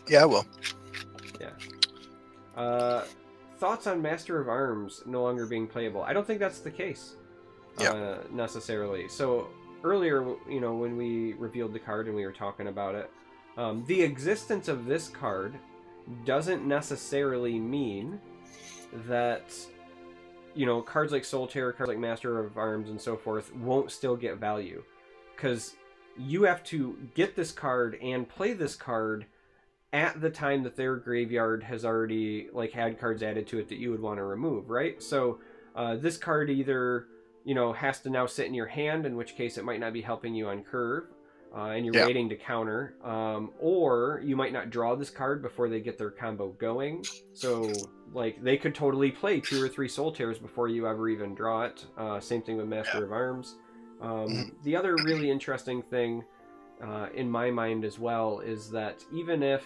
Yeah, I will. Yeah. Thoughts on Master of Arms no longer being playable? I don't think that's the case. Necessarily. So earlier, when we revealed the card and we were talking about it, the existence of this card doesn't necessarily mean that cards like Soul Terror, cards like Master of Arms and so forth won't still get value, because you have to get this card and play this card at the time that their graveyard has already had cards added to it that you would want to remove, right? So this card either has to now sit in your hand, in which case it might not be helping you on curve, and you're waiting to counter, or you might not draw this card before they get their combo going. So they could totally play 2 or 3 Soul Tears before you ever even draw it. Same thing with Master of Arms. The other really interesting thing in my mind as well is that even if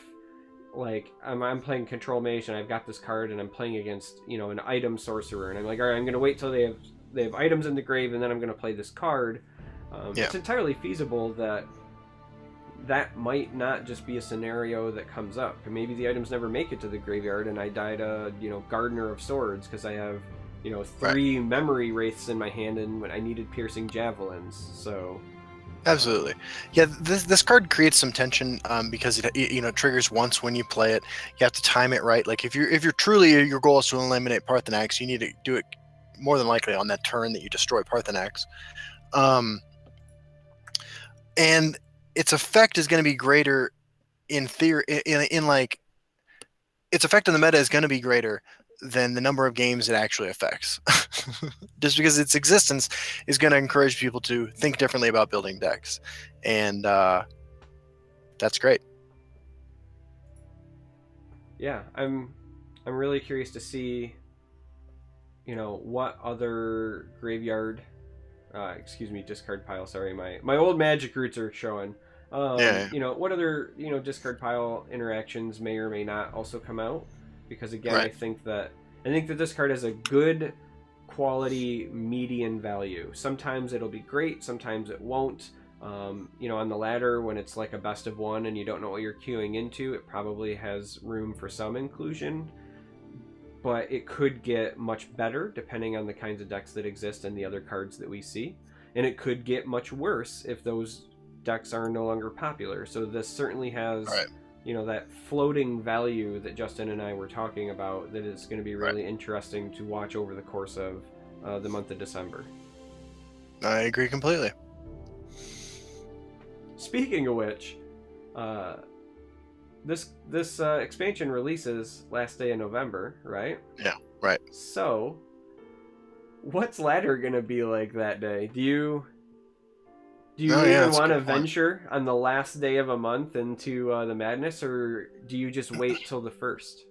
I'm playing Control Mage and I've got this card and I'm playing against an item sorcerer, and I'm like, all right, I'm gonna wait till they have items in the grave and then I'm gonna play this card. It's entirely feasible that might not just be a scenario that comes up. Maybe the items never make it to the graveyard and I died a Gardener of Swords because I have 3 memory wraiths in my hand and when I needed piercing javelins. So absolutely, yeah. This card creates some tension because it triggers once when you play it. You have to time it right. Like if you're truly your goal is to eliminate Parthenax, you need to do it more than likely on that turn that you destroy Parthenax. And its effect is going to be greater in theory. Its effect on the meta is going to be greater than the number of games it actually affects. Just because its existence is going to encourage people to think differently about building decks, and that's great. Yeah, I'm really curious to see what other graveyard discard pile, sorry, my old Magic roots are showing. What other discard pile interactions may or may not also come out, because again, I think that this card has a good quality median value. Sometimes it'll be great, sometimes it won't. On the ladder, when it's like a best of one and you don't know what you're queuing into, it probably has room for some inclusion, but it could get much better depending on the kinds of decks that exist and the other cards that we see, and it could get much worse if those decks are no longer popular. So this certainly has that floating value that Justin and I were talking about, that is going to be really interesting to watch over the course of the month of December. I agree completely. Speaking of which, this expansion releases last day of November, right? Yeah, right. So, what's ladder gonna be like that day? Do you Oh, yeah, even that's a want to good point. venture on the last day of a month into the madness, or do you just wait till the first?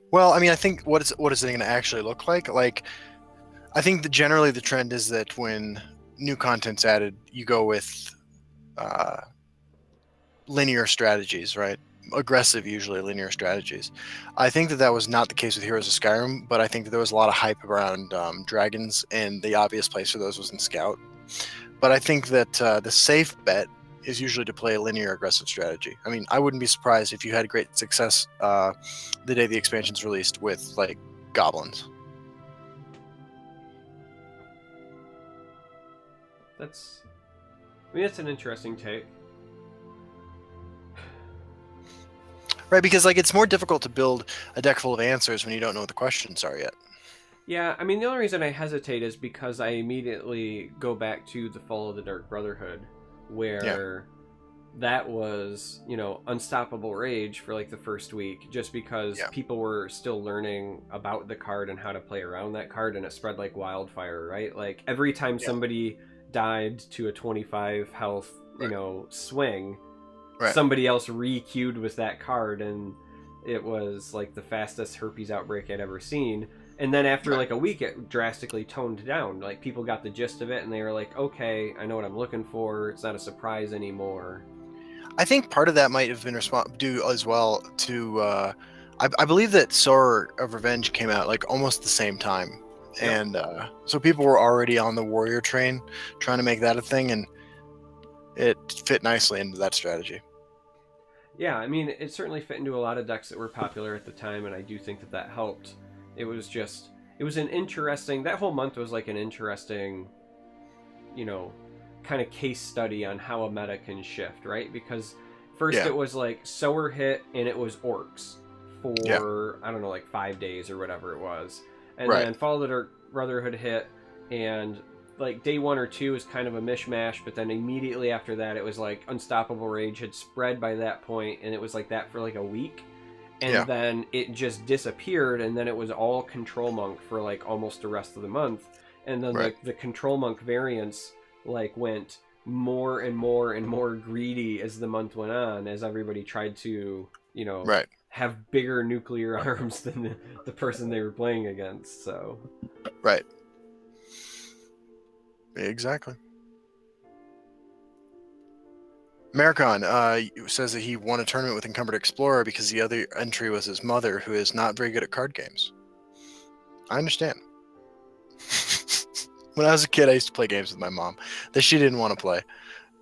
Well, I mean, I think what is it going to actually look like? Like, I think that generally the trend is that when new content's added, you go with uh, linear strategies, right? Aggressive, usually linear strategies. I think that was not the case with Heroes of Skyrim, but I think that there was a lot of hype around dragons, and the obvious place for those was in Scout. But I think that the safe bet is usually to play a linear aggressive strategy. I mean, I wouldn't be surprised if you had great success the day the expansion's released with like goblins. That's an interesting take. Right, because like it's more difficult to build a deck full of answers when you don't know what the questions are yet. Yeah, I mean, the only reason I hesitate is because I immediately go back to the Fall of the Dark Brotherhood, where that was, unstoppable rage for like the first week, just because people were still learning about the card and how to play around that card, and it spread like wildfire, right? Like every time somebody died to a 25 health, swing, somebody else re-queued with that card, and it was like the fastest herpes outbreak I'd ever seen. And then after like a week, it drastically toned down. Like people got the gist of it, and they were like, "Okay, I know what I'm looking for. It's not a surprise anymore." I think part of that might have been due as well to I believe that Sword of Revenge came out like almost the same time, and so people were already on the warrior train, trying to make that a thing, and it fit nicely into that strategy. Yeah, I mean, it certainly fit into a lot of decks that were popular at the time, and I do think that helped. It was an interesting, that whole month was like an interesting, kind of case study on how a meta can shift, right? Because first it was like Sower hit, and it was orcs for, I don't know, like 5 days or whatever it was. And then Fall of the Dark Brotherhood hit, and like day 1 or 2 is kind of a mishmash, but then immediately after that it was like Unstoppable Rage had spread by that point, and it was like that for like a week, and then it just disappeared, and then it was all Control Monk for like almost the rest of the month, and then the Control Monk variants like went more and more and more greedy as the month went on, as everybody tried to have bigger nuclear arms than the person they were playing against. So Exactly. Maricon says that he won a tournament with Encumbered Explorer because the other entry was his mother, who is not very good at card games. I understand. When I was a kid, I used to play games with my mom that she didn't want to play,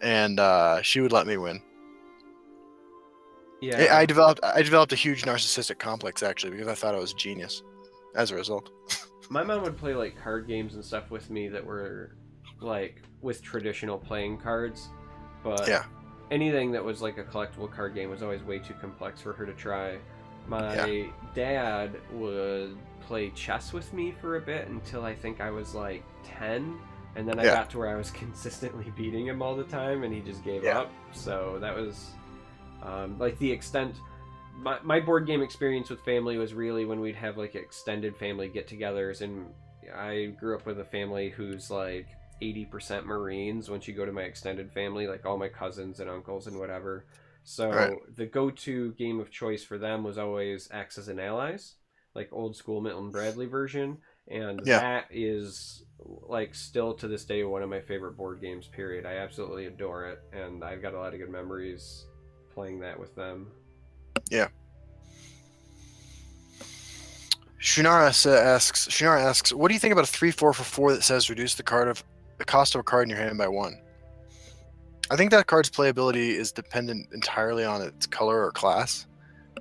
and she would let me win. Yeah, I developed a huge narcissistic complex, actually, because I thought I was a genius as a result. My mom would play like card games and stuff with me that were like with traditional playing cards, but anything that was like a collectible card game was always way too complex for her to try. My dad would play chess with me for a bit until I think I was like 10, and then I got to where I was consistently beating him all the time, and he just gave up. So that was like the extent. My board game experience with family was really when we'd have like extended family get-togethers, and I grew up with a family who's like 80% Marines. Once you go to my extended family, like all my cousins and uncles and whatever, so the go-to game of choice for them was always Axis and Allies, like old school Milton Bradley version, and that is like still to this day one of my favorite board games, period. I absolutely adore it, and I've got a lot of good memories playing that with them. Shunara asks, what do you think about a 3/4 for 4 that says reduce the cost of a card in your hand by 1? I think that card's playability is dependent entirely on its color or class,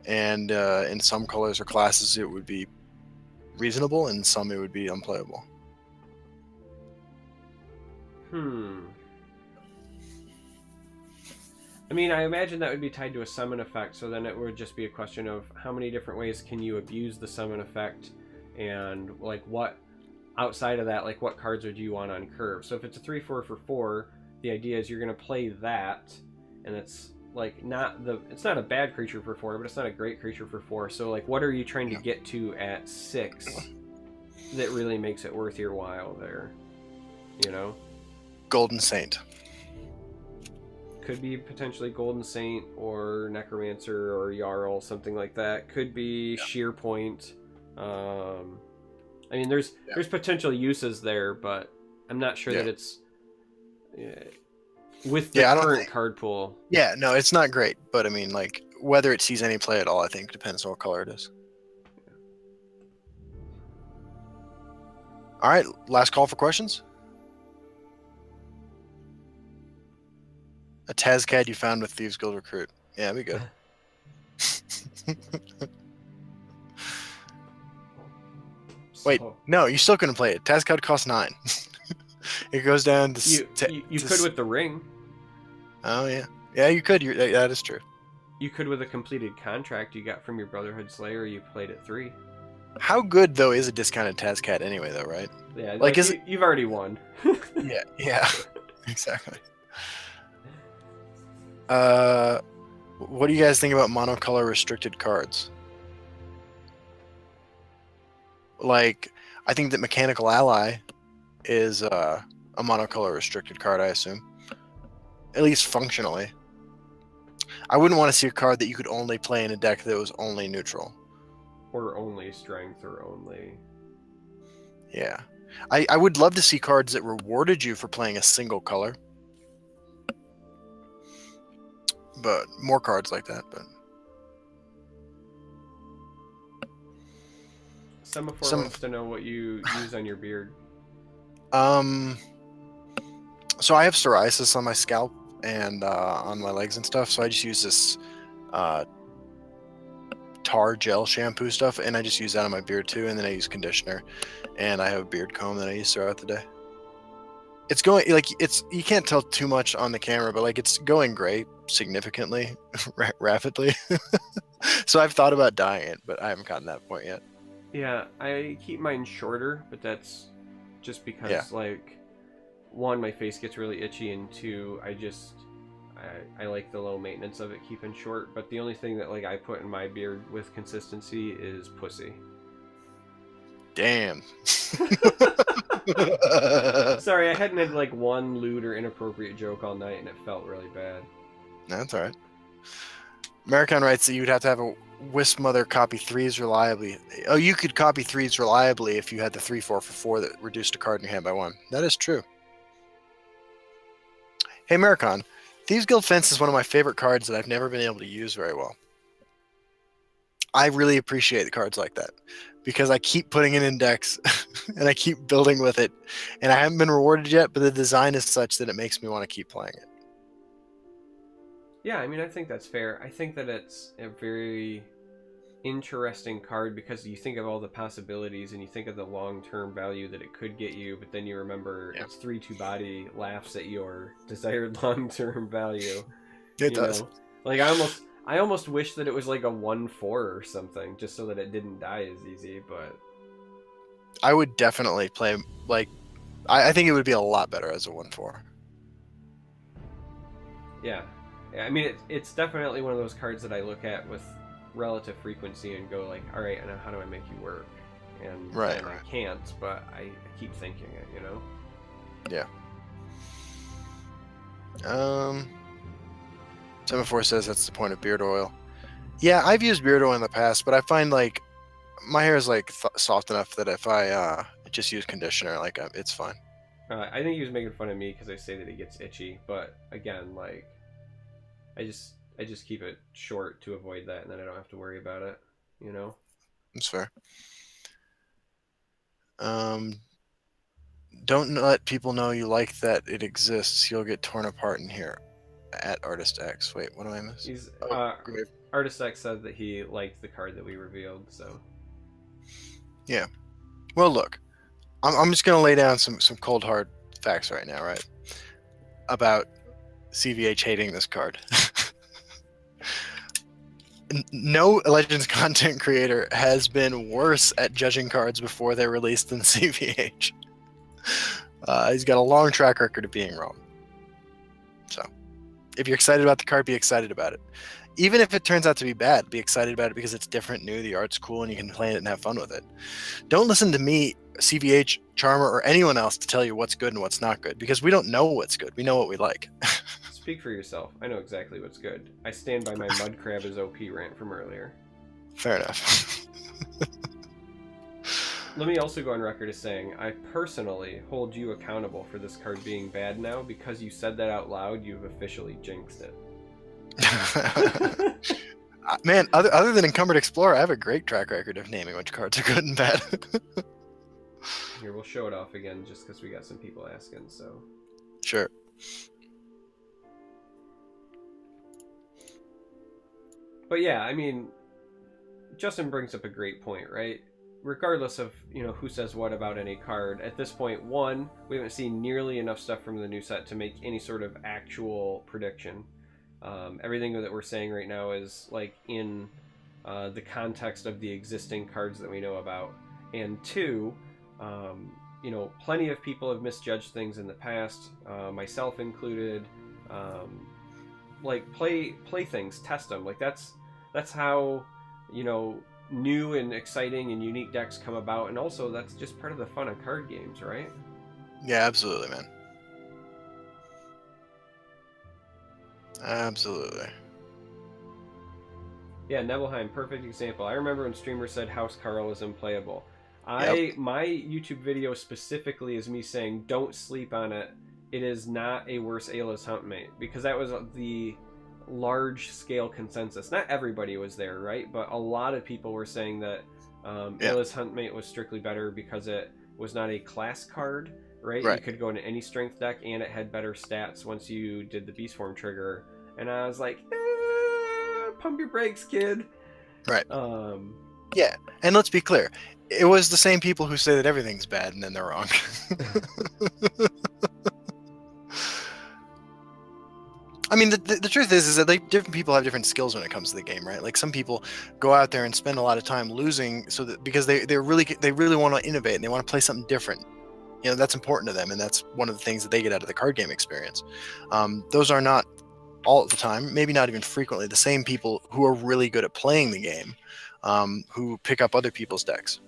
and in some colors or classes it would be reasonable, and in some it would be unplayable. I mean, I imagine that would be tied to a summon effect, so then it would just be a question of how many different ways can you abuse the summon effect, and like what outside of that, like what cards would you want on curve. So if it's a 3/4 for 4, the idea is you're going to play that, and it's like it's not a bad creature for 4, but it's not a great creature for 4. So like, what are you trying to get to at 6 that really makes it worth your while there? You know, Golden Saint. could be potentially Golden Saint or Necromancer or Jarl, something like that. Could be Sheer Point. I mean, there's potential uses there, but I'm not sure that it's with the current card pool. Yeah, no, it's not great, but I mean, like, whether it sees any play at all, I think depends on what color it is. All right, last call for questions. A Tazcad you found with Thieves Guild Recruit. Yeah, that'd be good. Wait, no, you still couldn't play it. Tazcad costs 9. It goes down to... You could with the ring. Oh, yeah. Yeah, you could. That is true. You could with a completed contract you got from your Brotherhood Slayer. You played at 3. How good, though, is a discounted Tazcad anyway, though, right? Yeah, like you've already won. yeah, exactly. What do you guys think about monocolor restricted cards? Like, I think that Mechanical Ally is a monocolor restricted card, I assume. At least functionally. I wouldn't want to see a card that you could only play in a deck that was only neutral. Or only strength, or only... Yeah. I would love to see cards that rewarded you for playing a single color. But more cards like that, but... Semaphore wants to know what you use on your beard. So I have psoriasis on my scalp and on my legs and stuff, so I just use this tar gel shampoo stuff, and I just use that on my beard too, and then I use conditioner, and I have a beard comb that I use throughout the day. It's going, like, you can't tell too much on the camera, but like it's going gray significantly, rapidly. So I've thought about dyeing it, but I haven't gotten that point yet. Yeah, I keep mine shorter, but that's just because, like, 1, my face gets really itchy, and 2, I like the low maintenance of it keeping short. But the only thing that, like, I put in my beard with consistency is pussy. Damn. Sorry, I hadn't had, like, one lewd or inappropriate joke all night, and it felt really bad. That's all right. Americon writes that you would have to have a Wisp Mother copy 3s reliably. Oh, you could copy 3s reliably if you had the 3/4 for 4 that reduced a card in your hand by 1. That is true. Hey, Americon, Thieves Guild Fence is one of my favorite cards that I've never been able to use very well. I really appreciate the cards like that because I keep putting it in decks and I keep building with it, and I haven't been rewarded yet, but the design is such that it makes me want to keep playing it. Yeah, I mean, I think that's fair. I think that it's a very interesting card because you think of all the possibilities and you think of the long-term value that it could get you, but then you remember its 3/2 body laughs at your desired long-term value. It does. Know? Like, I almost wish that it was like a 1/4 or something, just so that it didn't die as easy, but... I would definitely play, like... I think it would be a lot better as a 1/4. Yeah. I mean, it's definitely one of those cards that I look at with relative frequency and go like, all right, and how do I make you work? And I can't, but I keep thinking it, you know? Yeah. Semaphore says that's the point of beard oil. Yeah, I've used beard oil in the past, but I find like my hair is like soft enough that if I just use conditioner, like it's fine. I think he was making fun of me because I say that it gets itchy, but again, like I just keep it short to avoid that, and then I don't have to worry about it, you know? That's fair. Don't let people know you like that it exists. You'll get torn apart in here. At Artist X. Wait, what do I miss? He's Artist X said that he liked the card that we revealed, so... Yeah. Well, look. I'm just going to lay down some cold, hard facts right now, right? About CVH hating this card. No Legends content creator has been worse at judging cards before they're released than CVH. He's got a long track record of being wrong. So, If you're excited about the card, be excited about it. Even if it turns out to be bad, be excited about it because it's different, new, the art's cool, and you can play it and have fun with it. Don't listen to me, CVH, Charmer, or anyone else to tell you what's good and what's not good, because we don't know what's good. We know what we like. Speak for yourself. I know exactly what's good. I stand by my mud crab is OP rant from earlier. Fair enough. Let me also go on record as saying I personally hold you accountable for this card being bad now because you said that out loud. You've officially jinxed it. Man, other than Encumbered Explorer, I have a great track record of naming which cards are good and bad. Here, we'll show it off again just because we got some people asking. So Sure. But yeah, I mean, Justin brings up a great point, right? Regardless of, who says what about any card, at this point, one, we haven't seen nearly enough stuff from the new set to make any sort of actual prediction. Everything that we're saying right now is like in the context of the existing cards that we know about. And two, plenty of people have misjudged things in the past, myself included. Like play things, test them. Like that's how new and exciting and unique decks come about, and also that's just part of the fun of card games, right? Yeah, absolutely, man. Absolutely. Yeah, Nebelheim, perfect example. I remember when streamers said House Carl is unplayable. Yep. My YouTube video specifically is me saying don't sleep on it. It is not a worse Ayla's Huntmate, because that was the large scale consensus. Not everybody was there, right? But a lot of people were saying that Ayla's Huntmate was strictly better because it was not a class card, right? You could go into any strength deck and it had better stats once you did the Beast Form trigger. And I was like, pump your brakes, kid. Right. Yeah, and let's be clear. It was the same people who say that everything's bad and then they're wrong. I mean, the truth is that different people have different skills when it comes to the game, right? Like some people go out there and spend a lot of time losing, because they really want to innovate and they want to play something different. That's important to them, and that's one of the things that they get out of the card game experience. Those are not all the time, maybe not even frequently, the same people who are really good at playing the game, who pick up other people's decks.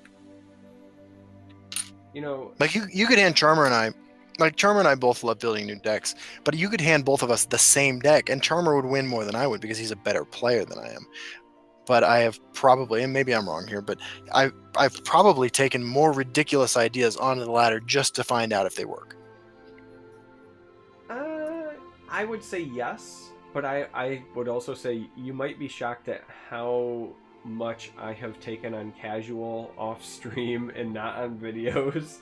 Like you could hand Charmer and I. Like, Charmer and I both love building new decks, but you could hand both of us the same deck, and Charmer would win more than I would because he's a better player than I am. But I have probably, and maybe I'm wrong here, but I've probably taken more ridiculous ideas onto the ladder just to find out if they work. I would say yes, but I would also say you might be shocked at how much I have taken on casual off stream and not on videos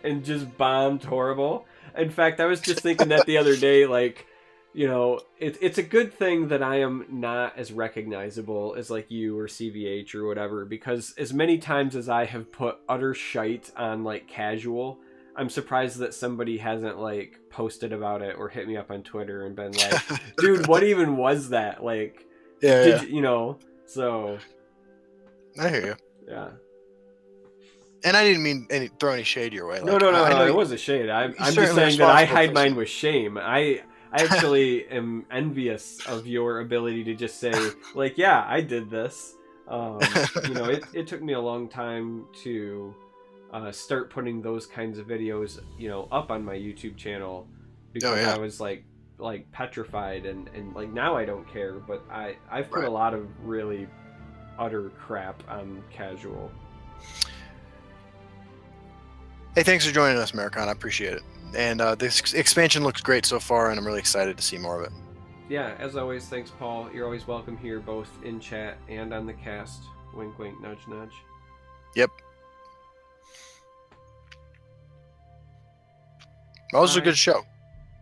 and just bombed horrible. In fact, I was just thinking that the other day, like, it's a good thing that I am not as recognizable as like you or CVH or whatever, because as many times as I have put utter shite on like casual, I'm surprised that somebody hasn't like posted about it or hit me up on Twitter and been like, dude, what even was that? Like, so I hear you. Yeah. And I didn't mean throw any shade your way. Like, no, it wasn't shade. I'm just saying that I hide mine with shame. I actually am envious of your ability to just say, like, yeah, I did this. It took me a long time to start putting those kinds of videos, up on my YouTube channel, because I was like petrified, and like now I don't care, but I've put a lot of really utter crap on casual. Hey, thanks for joining us, Maricon. I appreciate it. And this expansion looks great so far, and I'm really excited to see more of it. Yeah, as always, thanks, Paul. You're always welcome here, both in chat and on the cast. Wink, wink, nudge, nudge. Yep. That was a good show.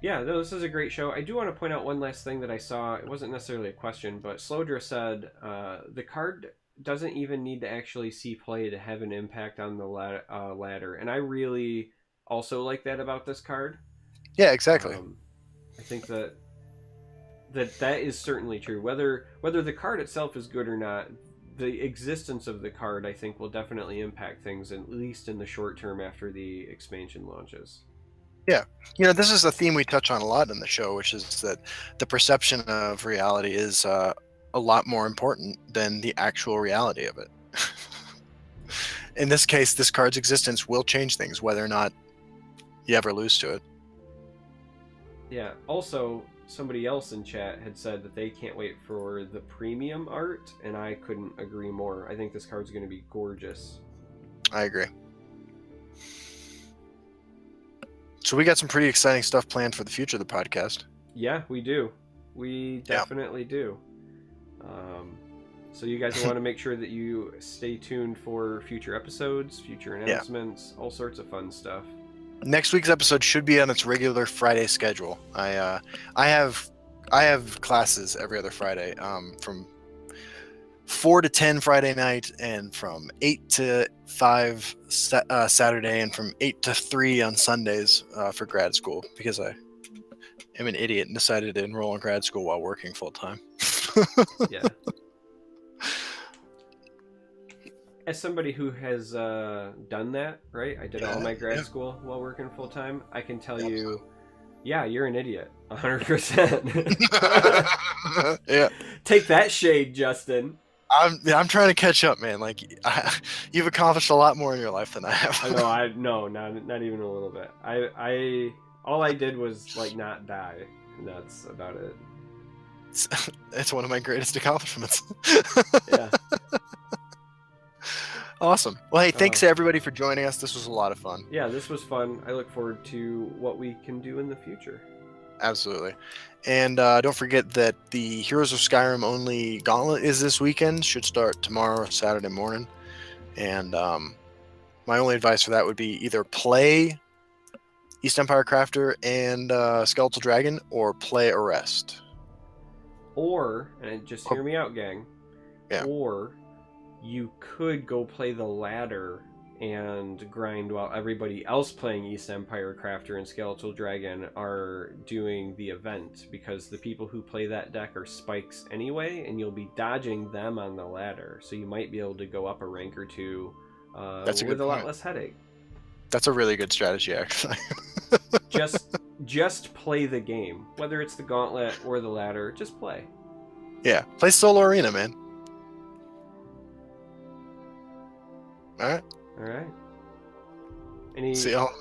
Yeah, this is a great show. I do want to point out one last thing that I saw. It wasn't necessarily a question, but Slowdra said the card doesn't even need to actually see play to have an impact on the ladder. And I really also like that about this card. Yeah, exactly. I think that is certainly true. Whether the card itself is good or not, the existence of the card, I think, will definitely impact things, at least in the short term after the expansion launches. This is a theme we touch on a lot in the show, which is that the perception of reality is a lot more important than the actual reality of it. In this case, this card's existence will change things, whether or not you ever lose to it. Yeah. Also, somebody else in chat had said that they can't wait for the premium art, and I couldn't agree more. I think this card's going to be gorgeous. I agree. So we got some pretty exciting stuff planned for the future of the podcast. Yeah, we do. We definitely do. So you guys want to make sure that you stay tuned for future episodes, future announcements, all sorts of fun stuff. Next week's episode should be on its regular Friday schedule. I have classes every other Friday, from 4 to 10 Friday night, and from 8 to 5 Saturday, and from 8 to 3 on Sundays for grad school, because I am an idiot and decided to enroll in grad school while working full time. Yeah. As somebody who has done that, right? I did all my grad school while working full time. I can tell you, yeah, you're an idiot, 100%. Yeah. Take that shade, Justin. I'm trying to catch up, man. Like, you've accomplished a lot more in your life than I have. I know, not even a little bit. I all I did was like not die, and that's about it. It's one of my greatest accomplishments. Yeah. Awesome. Well, hey, thanks to everybody for joining us. This was a lot of fun. Yeah, this was fun. I look forward to what we can do in the future. Absolutely. And don't forget that the Heroes of Skyrim only gauntlet is this weekend. Should start tomorrow, Saturday morning. And my only advice for that would be either play East Empire Crafter and Skeletal Dragon, or play Arrest. Or, and just hear me out, gang. Yeah. Or you could go play the ladder and grind while everybody else playing East Empire Crafter and Skeletal Dragon are doing the event, because the people who play that deck are spikes anyway, and you'll be dodging them on the ladder, so you might be able to go up a rank or two with a lot less headache. That's a really good strategy, actually. just play the game, whether it's the gauntlet or the ladder. Just play. Yeah, play Solo Arena, man. All right. All right. See y'all.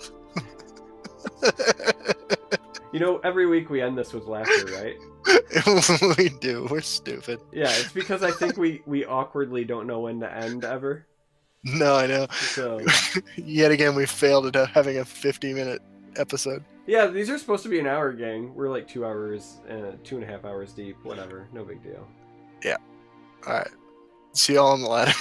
Every week we end this with laughter, right? We do. We're stupid. Yeah, it's because I think we awkwardly don't know when to end ever. No, I know. So yet again, we failed at having a 50-minute episode. Yeah, these are supposed to be an hour, gang. We're like 2 hours, 2.5 hours deep. Whatever, no big deal. Yeah. All right. See y'all on the ladder.